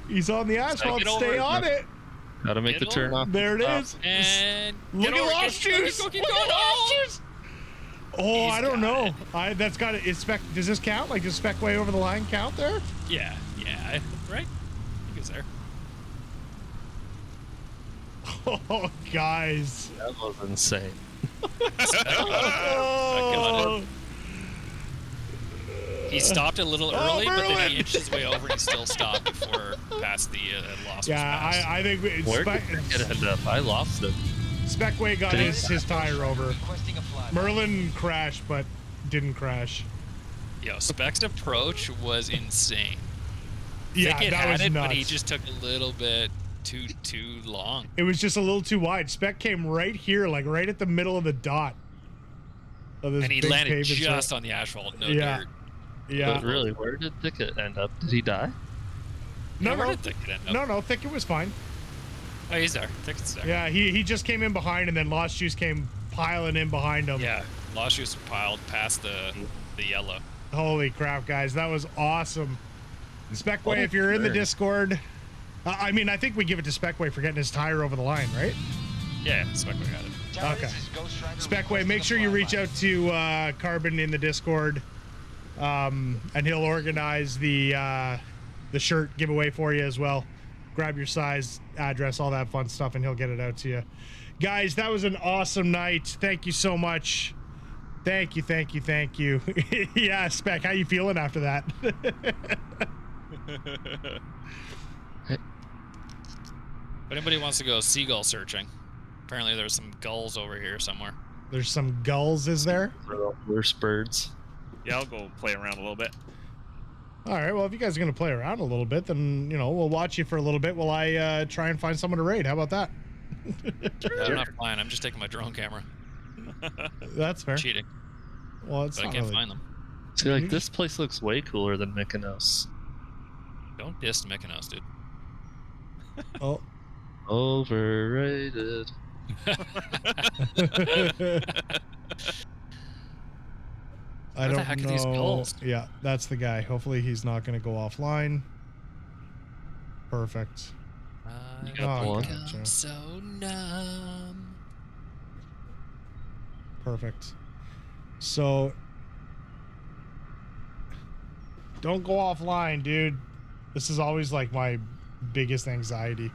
He's on the asphalt. Stay on it. Gotta make the turn off. There it is. And look at Lost Juice. Look at Lost Juice. Oh, I don't know. That's got it. Does this count? Like, does Specway over the line count there? Yeah. Right? I think it's there. Oh, guys. That was insane. Oh. He stopped a little early, but then he inched his way over and he still stopped before past the loss. Yeah, I think where did it end up? I lost it. Specway got his tire over. Merlin crashed, but didn't crash. Yo, Spec's approach was insane. Yeah, that was nuts. But he just took a little bit too long. It was just a little too wide. Spec came right here, like right at the middle of the dot. Of this and he big landed just on the asphalt, no dirt. Yeah. But really, where did Thicket end up? Did he die? No, where did Thicket end up? No, Thicket was fine. Oh, he's there. Thicket's there. Yeah, he just came in behind, and then Lost Juice came piling in behind him. Yeah, Lost Juice piled past the yellow. Holy crap, guys. That was awesome. Specway, if you're in the Discord, I mean, I think we give it to Specway for getting his tire over the line, right? Yeah, Specway got it. Okay. Specway, make sure you reach out to Carbon in the Discord, and he'll organize the shirt giveaway for you as well. Grab your size, address, all that fun stuff, and he'll get it out to you. Guys, that was an awesome night. Thank you so much. Thank you. Yeah, Spec, how you feeling after that? If anybody wants to go seagull searching, apparently there's some gulls over here somewhere. There's some gulls, is there? Worse birds. Yeah, I'll go play around a little bit. All right, well, if you guys are going to play around a little bit, then, we'll watch you for a little bit while I try and find someone to raid. How about that? I'm not flying. I'm just taking my drone camera. That's fair. Cheating. Well, it's but I not can't really. find them. See, like this place looks way cooler than Mykonos. Don't diss Mykonos, dude. Oh. Overrated. I Where the don't heck are know. these gulls? Yeah, that's the guy. Hopefully he's not going to go offline. Perfect. You got one? Gotcha. So numb. Perfect. So don't go offline, dude. This is always like my biggest anxiety.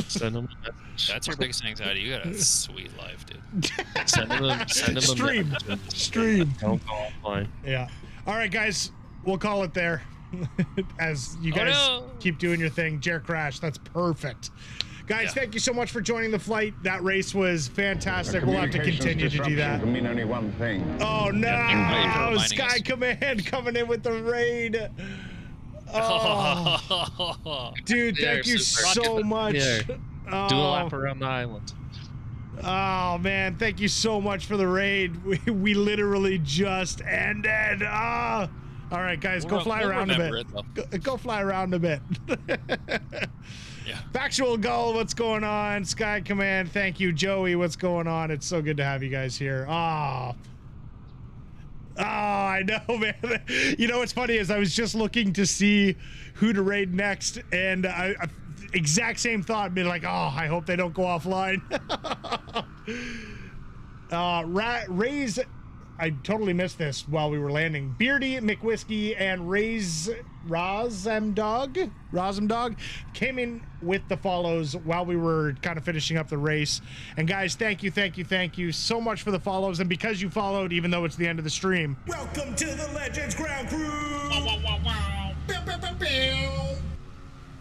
Send him a message. That's your biggest anxiety. You got a sweet life, dude. Send him a Stream. message. Stream. Don't go offline. Yeah. All right, guys. We'll call it there. As you guys keep doing your thing. Jer Crash. That's perfect. Guys, thank you so much for joining the flight. That race was fantastic. We'll have to continue to do that. Can mean only one thing. Oh no! Yeah, Sky Command coming in with the raid. Oh, dude, thank you so much. Yeah. Do a lap around the island. Oh man, thank you so much for the raid. We literally just ended. All right, guys, go fly around a bit. Go fly around a bit. Yeah. Factual Gull, what's going on? Sky Command, thank you. Joey, what's going on? It's so good to have you guys here. Oh, I know, man. You know what's funny is I was just looking to see who to raid next, and I exact same thought, being like, oh, I hope they don't go offline. Raise, I totally missed this while we were landing. Beardy, McWhiskey, and Razumdog came in with the follows while we were kind of finishing up the race. And guys, thank you so much for the follows. And because you followed, even though it's the end of the stream. Welcome to the Legends Ground Crew.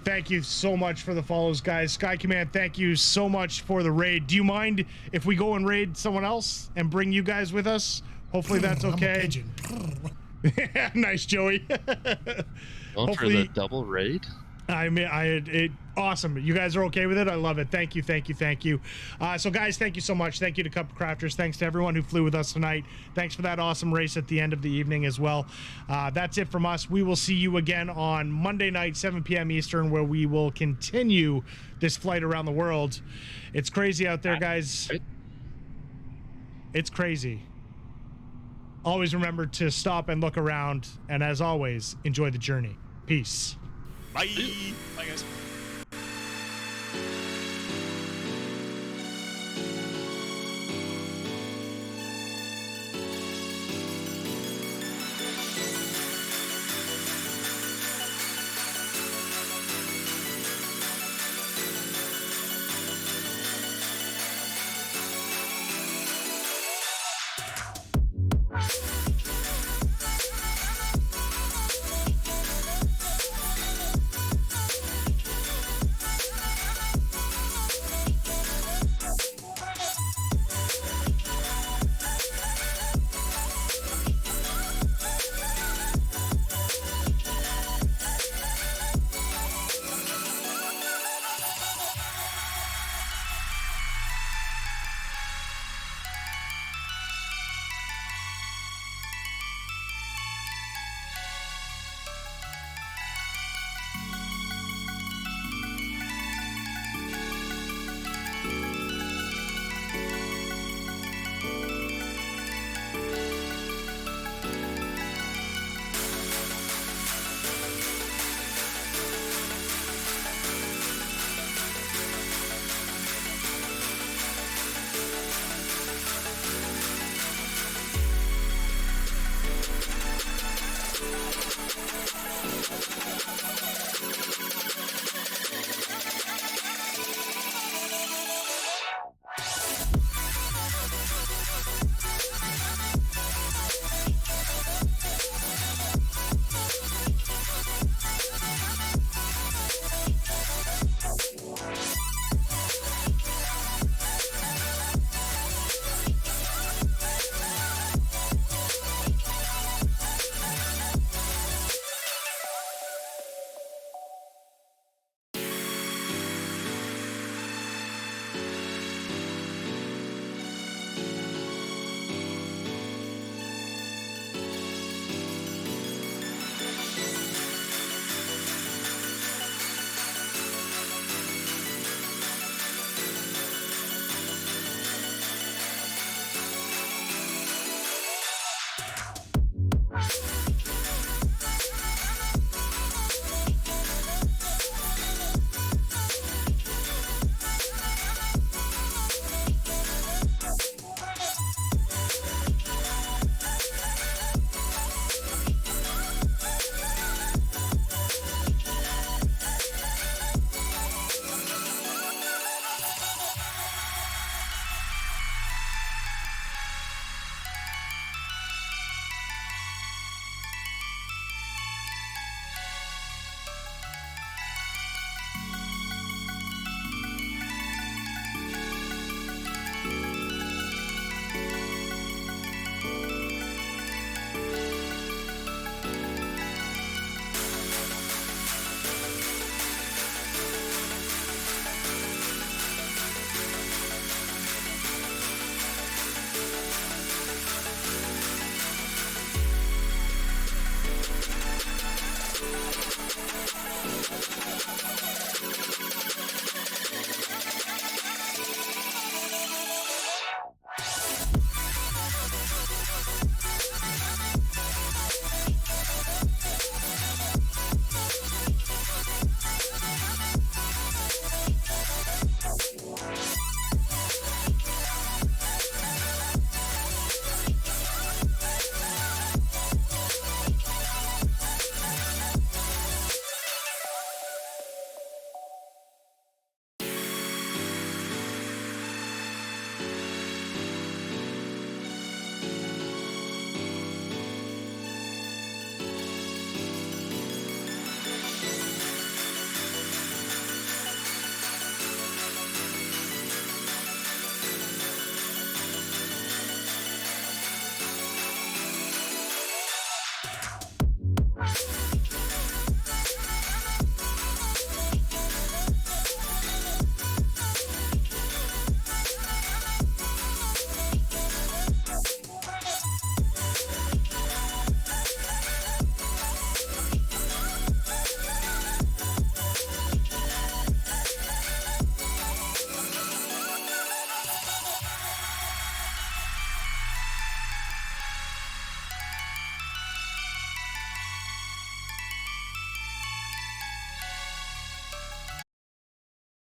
Thank you so much for the follows, guys. Sky Command, thank you so much for the raid. Do you mind if we go and raid someone else and bring you guys with us? Hopefully that's okay. Nice, Joey. Going for the double raid? I mean, awesome. You guys are okay with it? I love it. Thank you. So guys, thank you so much. Thank you to Cup Crafters. Thanks to everyone who flew with us tonight. Thanks for that awesome race at the end of the evening as well. That's it from us. We will see you again on Monday night, 7 p.m. Eastern, where we will continue this flight around the world. It's crazy out there, guys. It's crazy. Always remember to stop and look around. And as always, enjoy the journey. Peace. Bye. Bye, guys.